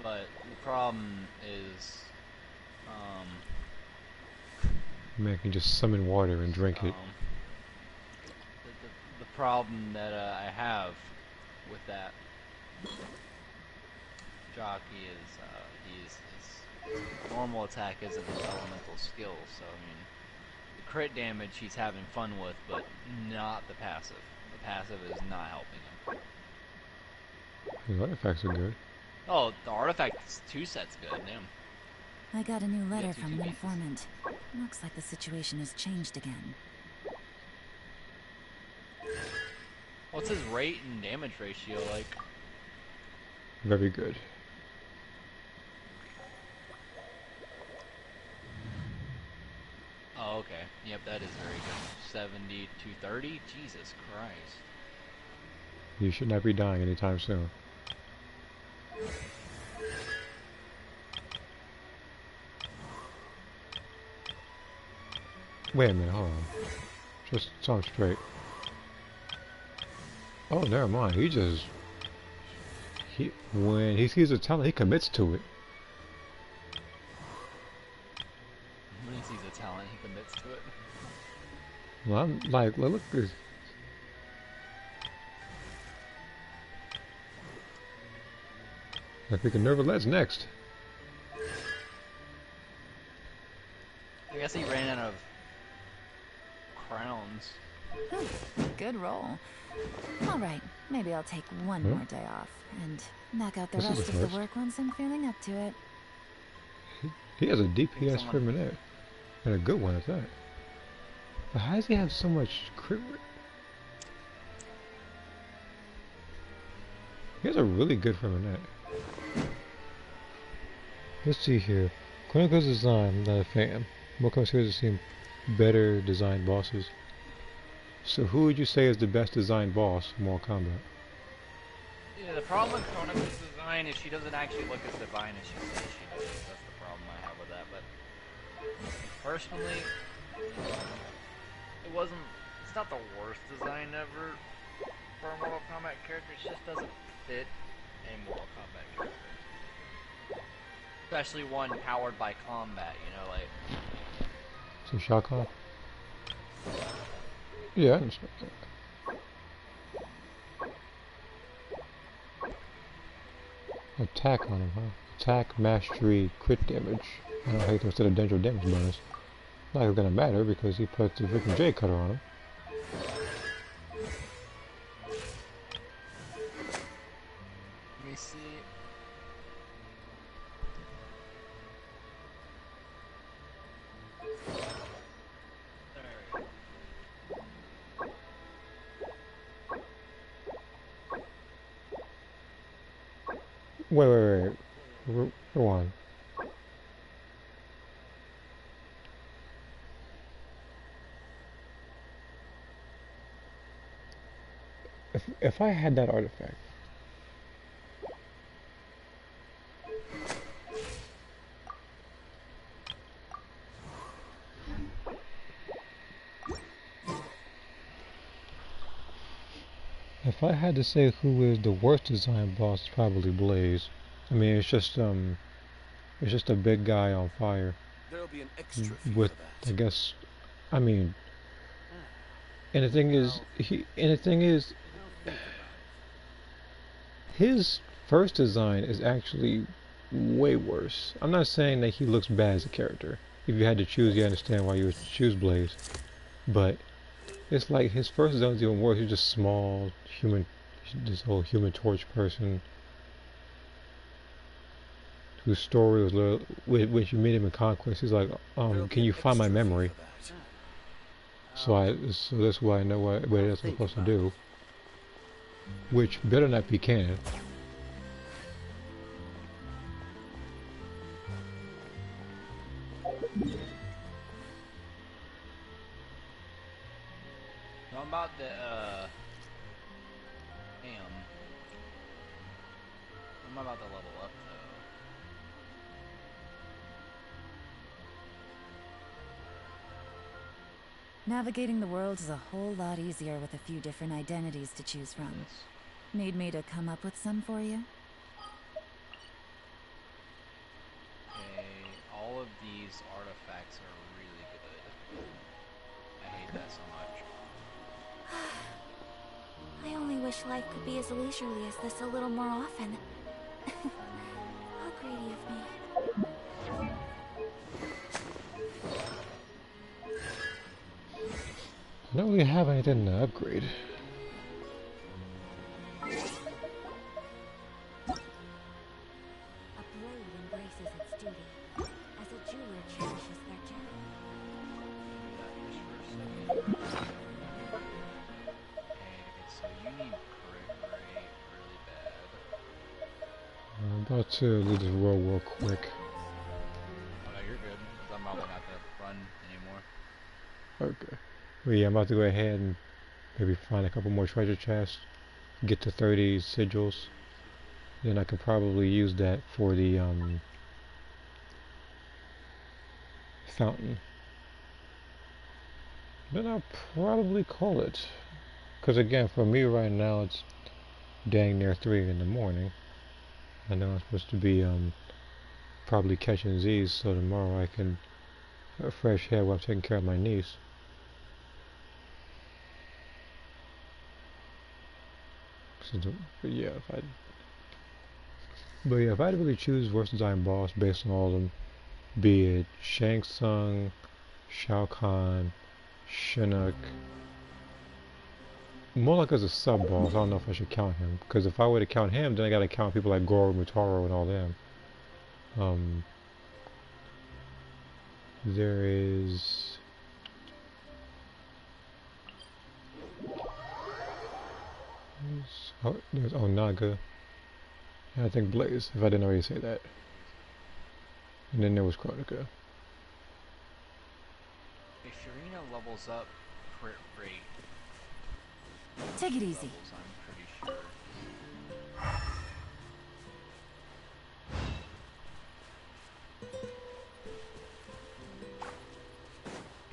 But the problem is, man can just summon water and drink it. The problem that I have with that jockey is his normal attack isn't his elemental skill. So I mean, the crit damage he's having fun with, but not the passive. The passive is not helping him. The artifacts are good. Oh, the artifact 2 set's good, damn. I got a new letter from an informant. Looks like the situation has changed again. What's his rate and damage ratio like? Very good. Oh, okay. Yep, that is very good. 70 to 30? Jesus Christ. You should not be dying anytime soon. Wait a minute, hold on. Just talk straight. Oh, never mind. When he sees a talent, he commits to it. When he sees a talent, he commits to it. Well, I'm like, look at this. I think Nervalet's next. I guess he ran out of crowns. Good roll. All right, maybe I'll take one more day off and knock out the rest of the work once I'm feeling up to it. He has a DPS for Minette. And a good one at that. But how does he have so much crit? He has a really good for Minette. Let's see here. Chronicles design, I'm not a fan. More considered to seem better designed bosses. So who would you say is the best designed boss in Mortal Kombat? Yeah, the problem with Chronicles' design is she doesn't actually look as divine as she says she does. That's the problem I have with that. But personally, it's not the worst design ever for a Mortal Kombat character. It just doesn't fit a Mortal Kombat character. Especially one powered by combat, you know, like... So Shao Kahn? Yeah, I understand that. Attack on him, huh? Attack, mastery, crit damage. I don't hate instead of danger damage bonus. Not gonna matter because he puts the freaking J cutter on him. Let me see. Wait. Go on. If I had that artifact, if I had to say who is the worst designed boss, it's probably Blaze. I mean, it's just a big guy on fire. There'll be an extra fee with, for that. I guess, I mean, and the thing is, his first design is actually way worse. I'm not saying that he looks bad as a character. If you had to choose, you understand why you would choose Blaze. But it's like his first design is even worse. He's just small, human, this whole Human Torch person whose story was when you meet him in Conquest. He's like, can you find my memory? So that's why I know what else I'm supposed to do. Which better not be canon. What about the, damn. I'm about to level up, though. Navigating the world is a whole lot easier with a few different identities to choose from. Need me to come up with some for you? Okay, all of these artifacts are really good. I hate that so much. I only wish life could be as leisurely as this a little more often. How greedy of me. I don't really have anything to upgrade. A blade embraces its duty, as a jeweler cherishes their gem. Okay, so you need crit rate really bad. I'm about to do this real quick. Oh no, you're good, because I'm probably not going to run anymore. Okay. But yeah, I'm about to go ahead and maybe find a couple more treasure chests, get to 30 sigils. Then I can probably use that for the fountain. Then I'll probably call it. Because again, for me right now, it's dang near 3 in the morning. I know I'm supposed to be probably catching Z's, so tomorrow I can have a fresh head while I'm taking care of my niece. But yeah, if I had to really choose versatile boss based on all of them, be it Shang Tsung, Shao Kahn, Shinnok, more like as a sub boss. I don't know if I should count him, because if I were to count him, then I gotta count people like Goro, Mutaro, and all them. There is there's Onaga. I think Blaze, if I didn't already say that. And then there was Chronica. If Shirina levels up crit rate, take it easy. levels, I'm pretty sure.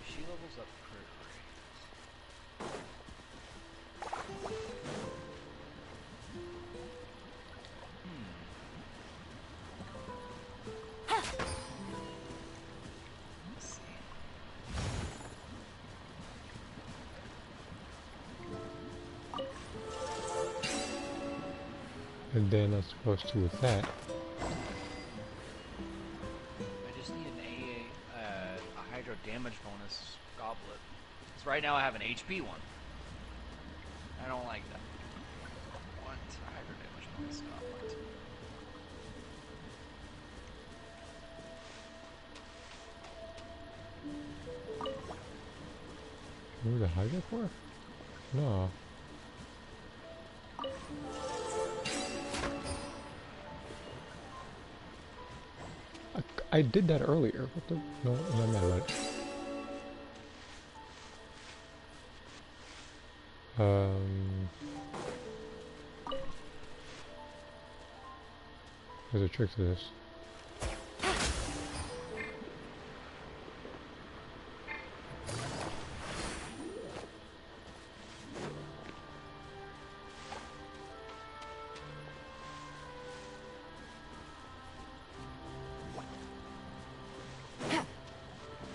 If she levels up crit rate. Let's see. And then I'm supposed to with that. I just need an a hydro damage bonus goblet. Because right now I have an HP one. I don't like that. I want a hydro damage bonus goblet. Who the Hydra for? No. I did that earlier. What the? No, I'm not mad about it. There's a trick to this.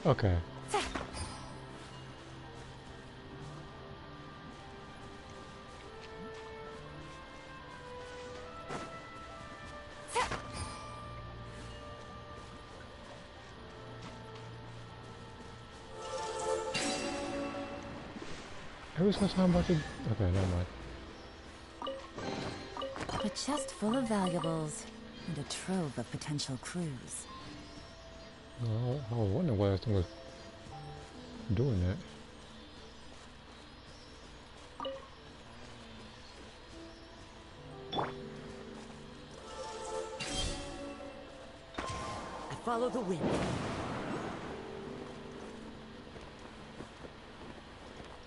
Okay. I was talking about the... Okay, never mind. A chest full of valuables and a trove of potential clues. Well, I was wondering why this thing was doing that. I follow the wind.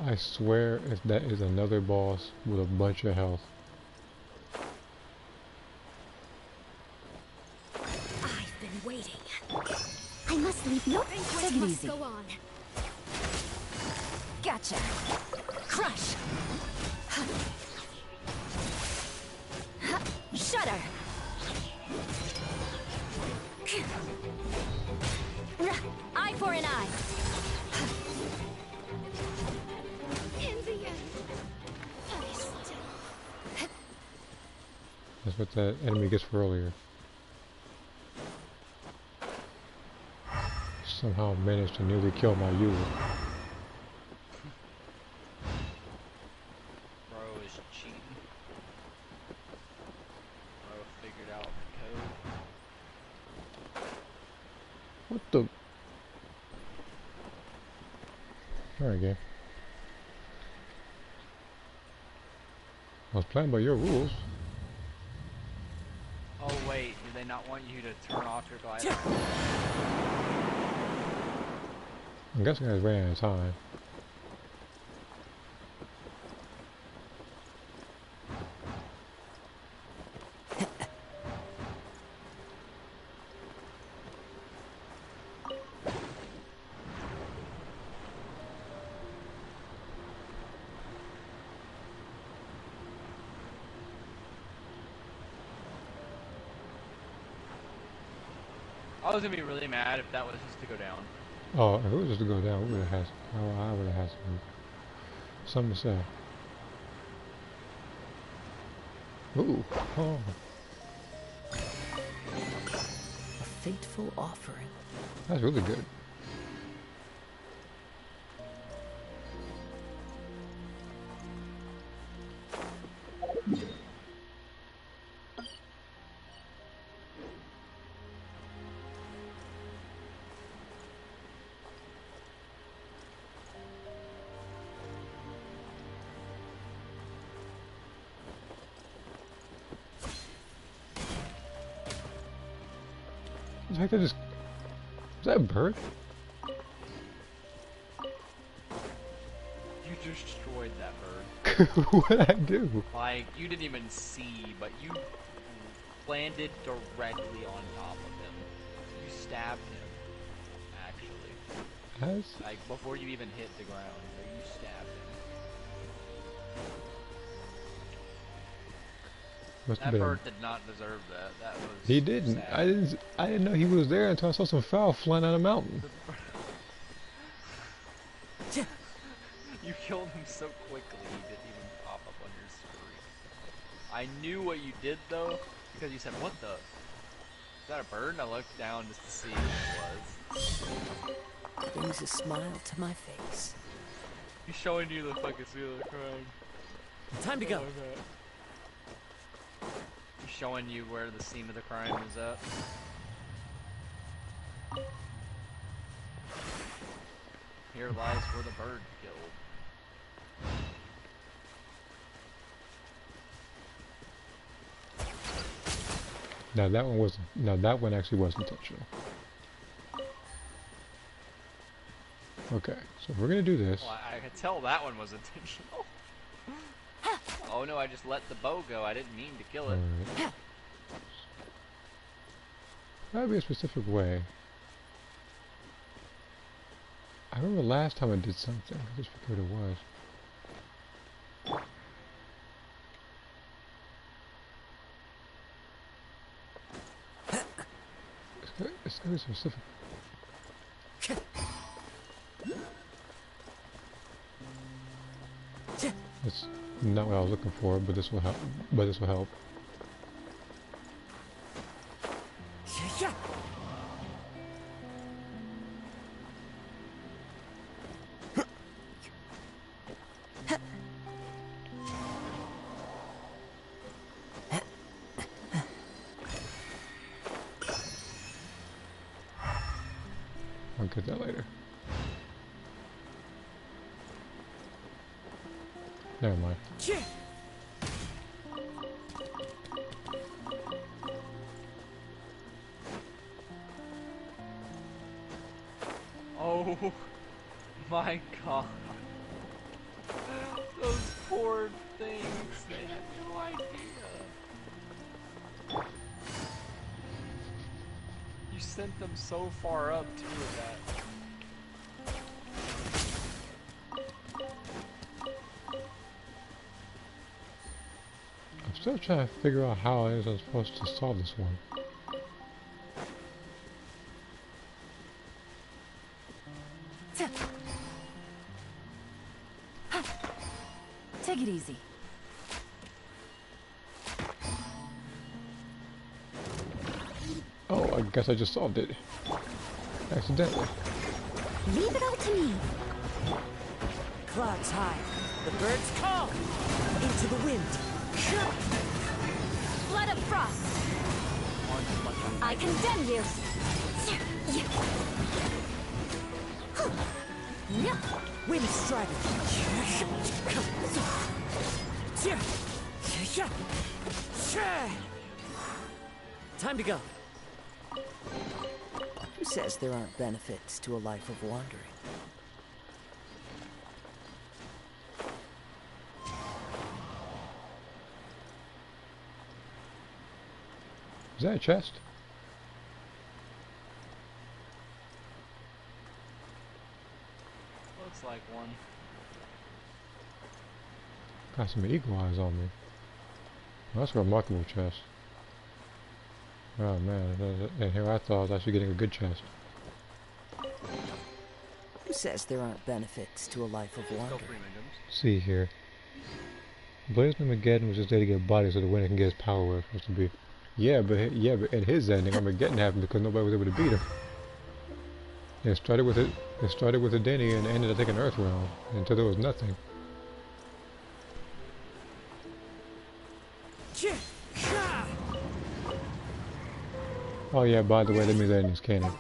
I swear if that is another boss with a bunch of health. I've been waiting. I must leave no Take it Must easy. go on. Gotcha. Crush. Shudder. Eye for an eye. In the end, I still. That's what that enemy gets for earlier. Somehow managed to nearly kill my user. Bro is cheating. Bro figured out the code. What the? Alright, game. I was playing by your rules. Oh wait, do they not want you to turn off your glider? I'm guessing I was running out of time. I was gonna be really mad if that was just to go down. Oh, if it was just to go down, we would have had. I would have had something to say. Ooh, oh, A fateful offering. that's really good. The fact that is that a bird? You destroyed that bird. What'd I do? Like, you didn't even see, but you landed directly on top of him. You stabbed him, actually. As? Like, before you even hit the ground, but you stabbed him. Must have That been. bird did not deserve that. That was He didn't. sad. I didn't know he was there until I saw some fowl flying down a mountain. You killed him so quickly, he didn't even pop up on your screen. I knew what you did, though, because you said, what the? Is that a bird? And I looked down just to see what it was. Brings a smile to my face. He's showing you the fucking scene of the crime. Time to go. Oh, okay. He's showing you where the scene of the crime is at. Here lies where the bird killed. Now that one wasn't. Now that one actually was intentional. Okay, so if we're gonna do this. Well, I could tell that one was intentional. Oh no, I just let the bow go. I didn't mean to kill it. Alright. That'd be a specific way. I remember last time I did something. I just forget what it was. It's gotta be specific. It's not what I was looking for, but this will help. But this will help. I'll get that later. Never mind. Oh my god. sword things. They have no idea. You sent them so far up too with that. I'm still trying to figure out how it is I'm supposed to solve this one. Take it easy. Oh, I guess I just solved it. Accidentally. Leave it all to me. Clouds high. The birds call. Into the wind. Blood of frost. I condemn you. Wind strider. Time to go. Who says there aren't benefits to a life of wandering? Is that a chest? Looks like one. Got some eagle eyes on me. Well, that's a remarkable chest. Oh man, and here I thought I was actually getting a good chest. Who says there aren't benefits to a life of wandering? See here. Blaze-Armageddon was just there to get bodies so the winner can get his power where it's supposed to be. Yeah, but in his ending, Armageddon happened because nobody was able to beat him. It started with a Denny and ended up taking Earth realm until there was nothing. Oh yeah, by the way, that means that ending's canon.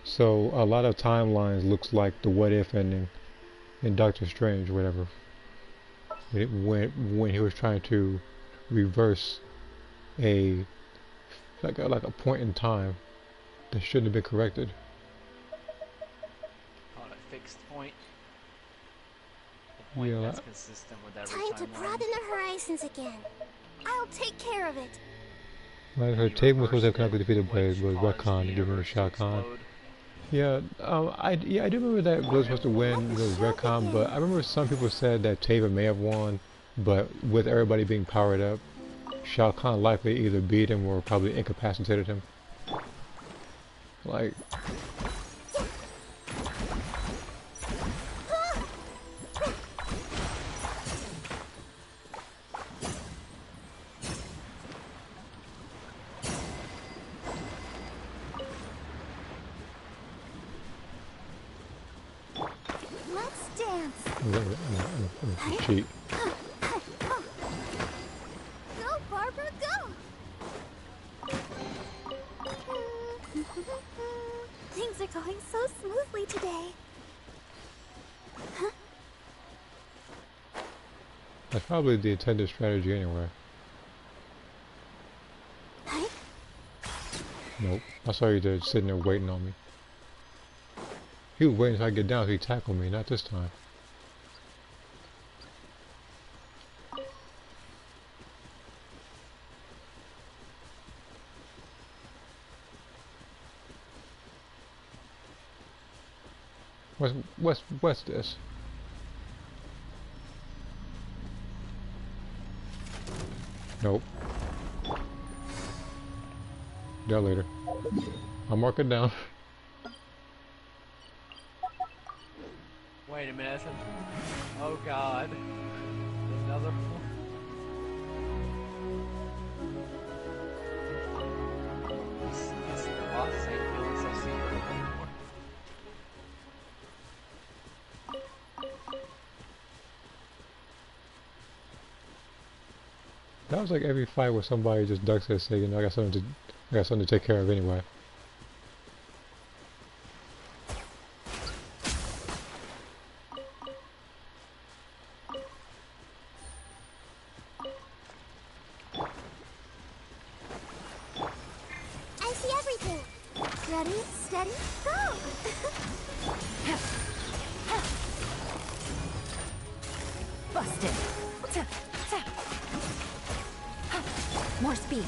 So a lot of timelines looks like the what if ending in Doctor Strange, or whatever. When he was trying to reverse a point in time that shouldn't have been corrected. On a fixed point. The point that's consistent with every time to broaden the horizons again. I'll take care of it. Like her Taven was supposed to have connected defeated Blaze, but retcon to give her a Shao Kahn. Yeah, I do remember that Blaze was supposed to win the retcon, but I remember some people said that Taven may have won, but with everybody being powered up, Shao Kahn likely either beat him or probably incapacitated him. Like... Let's dance. Cheat. Go, Barbara, go! Things are going so smoothly today. Huh? That's probably the intended strategy anyway. Huh? Nope. I saw you there sitting there waiting on me. He was waiting until I get down so he tackled me, not this time. What's this? Nope. That later. I'll mark it down. Wait a minute. Oh god. Another one. These bosses ain't feeling so secret anymore. That was like every fight where somebody just ducks and say, you know, I got something to take care of anyway. I see everything. Ready, steady, go! Busted. More speed.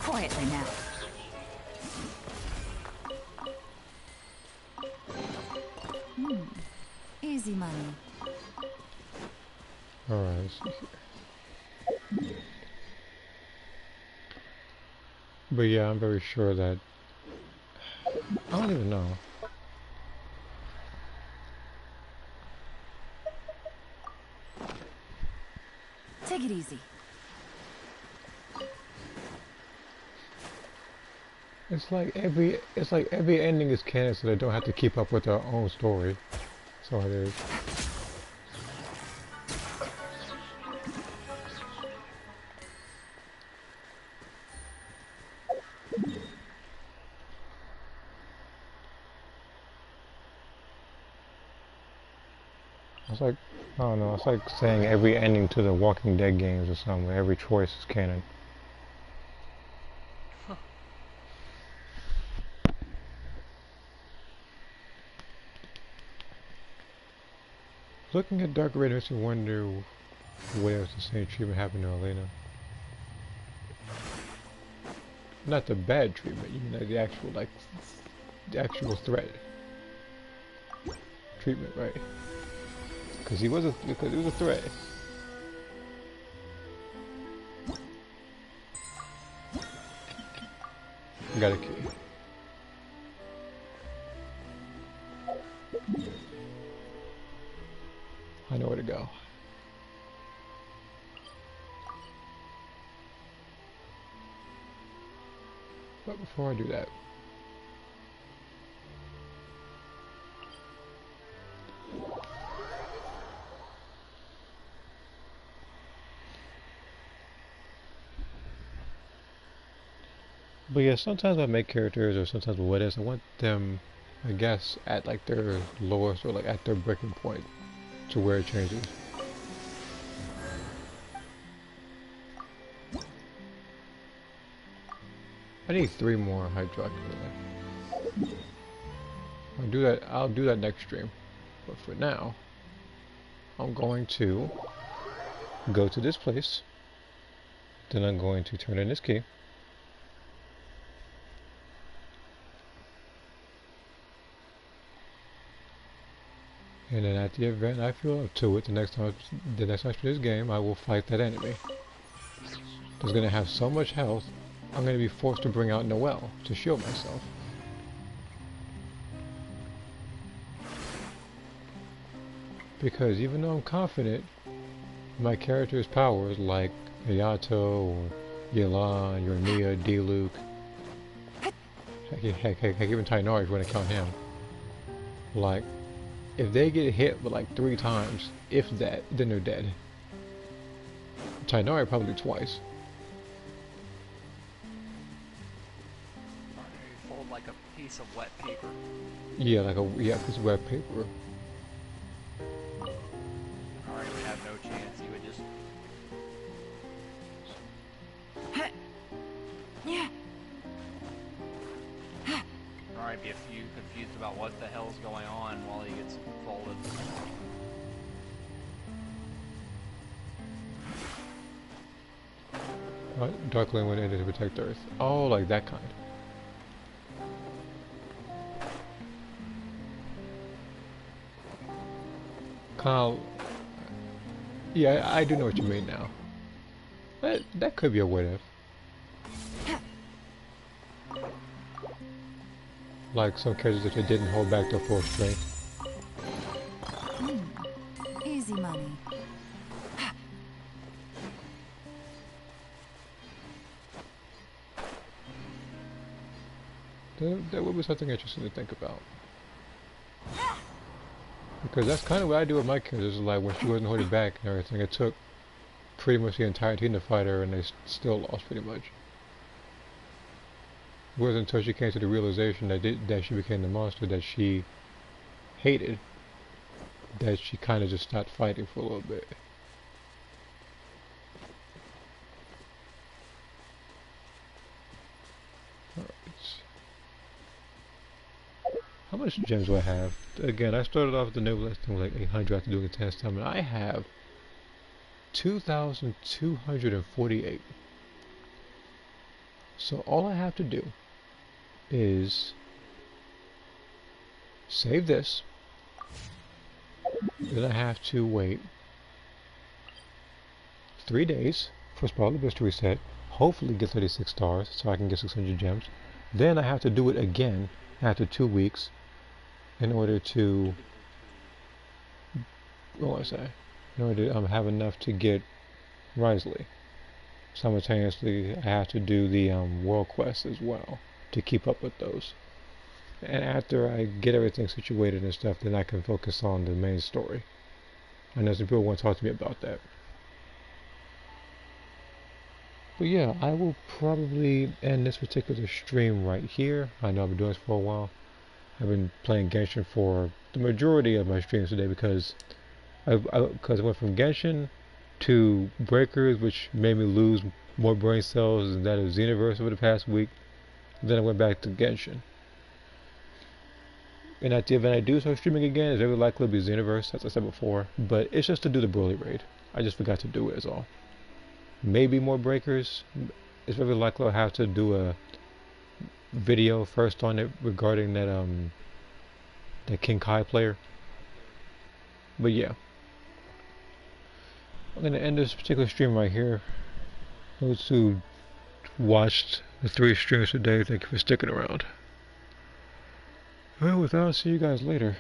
Quietly now. Easy money. Alright, let's see here. But yeah, I'm very sure that... I don't even know. Take it easy. It's like every ending is canon, so they don't have to keep up with their own story. So it is. It's like, I don't know, it's like saying every ending to the Walking Dead games or something, where every choice is canon. Looking at Dark Red makes me wonder what else the same treatment happened to Elena. Not the bad treatment, you know, the actual, like, the actual threat. Treatment, right? Because it was a threat. Got a key. I know where to go. But before I do that, but yeah, sometimes I make characters, or sometimes what is, I want them, I guess, at like their lowest or like at their breaking point to where it changes. I need 3 more hydroxyl. I'll do that next stream. But for now, I'm going to go to this place. Then I'm going to turn in this key. And then at the event I feel up to it, the next time I play this game, I will fight that enemy. That's gonna have so much health, I'm gonna be forced to bring out Noelle to shield myself. Because even though I'm confident my character's powers, like Hayato or Yelan, Yormia, D-Luke, heck, even Tainari if you want to count him. Like, if they get hit with like 3 times, if that, then they're dead. Tainari probably twice. Fold like a piece of wet paper. Yeah, like a piece of wet paper. Alright, we have no chance. You would just. Alright, be a few confused about what the hell's going on while he gets folded. Darkling went in to protect Earth. Oh, like that kind. Kyle, yeah, I do know what you mean now. That could be a what if. Like some characters if they didn't hold back their full strength. Easy money. That would be something interesting to think about. Because that's kind of what I do with my characters, like when she wasn't holding back and everything. It took pretty much the entire team to fight her and they still lost pretty much. It wasn't until she came to the realization that she became the monster that she hated, that she kind of just stopped fighting for a little bit. How much gems do I have? Again, I started off with the noblest thing with like 800 after doing a test time, and I have 2,248. So all I have to do is save this. Then I have to wait 3 days for Spotlight Abyss to reset. Hopefully get 36 stars so I can get 600 gems. Then I have to do it again after 2 weeks in order to, what was I say? In order to have enough to get Risley. Simultaneously, I have to do the world quests as well to keep up with those. And after I get everything situated and stuff, then I can focus on the main story. I know some people want to talk to me about that. But yeah, I will probably end this particular stream right here. I know I've been doing this for a while. I've been playing Genshin for the majority of my streams today because I went from Genshin to Breakers, which made me lose more brain cells than that of Xenoverse over the past week. Then I went back to Genshin. And at the event I do start streaming again, it's very likely to be Xenoverse, as I said before. But it's just to do the Broly raid. I just forgot to do it, is all. Maybe more Breakers. It's very likely I'll have to do a video first on it regarding that that King Kai player. But yeah, I'm gonna end this particular stream right here. Those who watched the 3 streams today, thank you for sticking around. Well, with that, I'll see you guys later.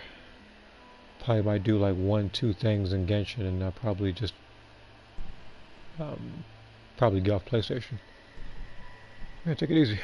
Probably might do like 1-2 things in Genshin, and I'll probably just probably get off PlayStation. Yeah, take it easy.